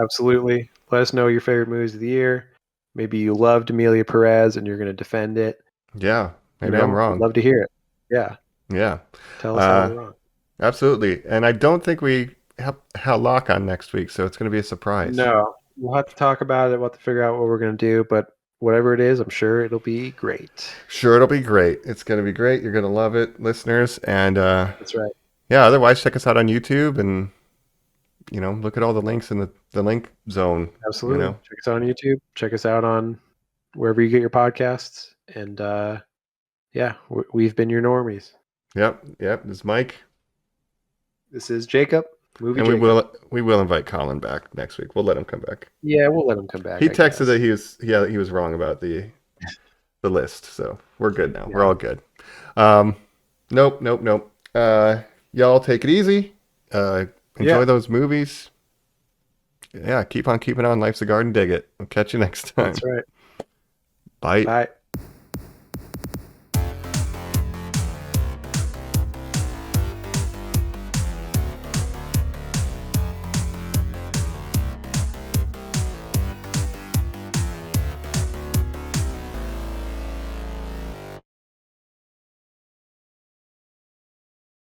Absolutely. Let us know your favorite movies of the year. Maybe you loved Amelia Perez and you're going to defend it. Yeah. Maybe I'm wrong. I'd love to hear it. Yeah. Yeah. Tell us how we're wrong. Absolutely. And I don't think we have Lock on next week, so it's going to be a surprise. No. We'll have to talk about it. We'll have to figure out what we're going to do, but whatever it is, I'm sure it'll be great. Sure, it'll be great. It's going to be great. You're going to love it, listeners. And that's right. Yeah, otherwise, check us out on YouTube and, look at all the links in the link zone. Absolutely. Check us out on YouTube. Check us out on wherever you get your podcasts. And we've been your normies. Yep. This is Mike. This is Jacob. We will invite Colin back next week. We'll let him come back. Yeah, we'll let him come back. He texted that he was wrong about the list, so we're good now. Yeah. We're all good. Nope. Y'all take it easy. Enjoy those movies. Yeah, keep on keeping on. Life's a garden. Dig it. I'll catch you next time. That's right. Bye. Bye.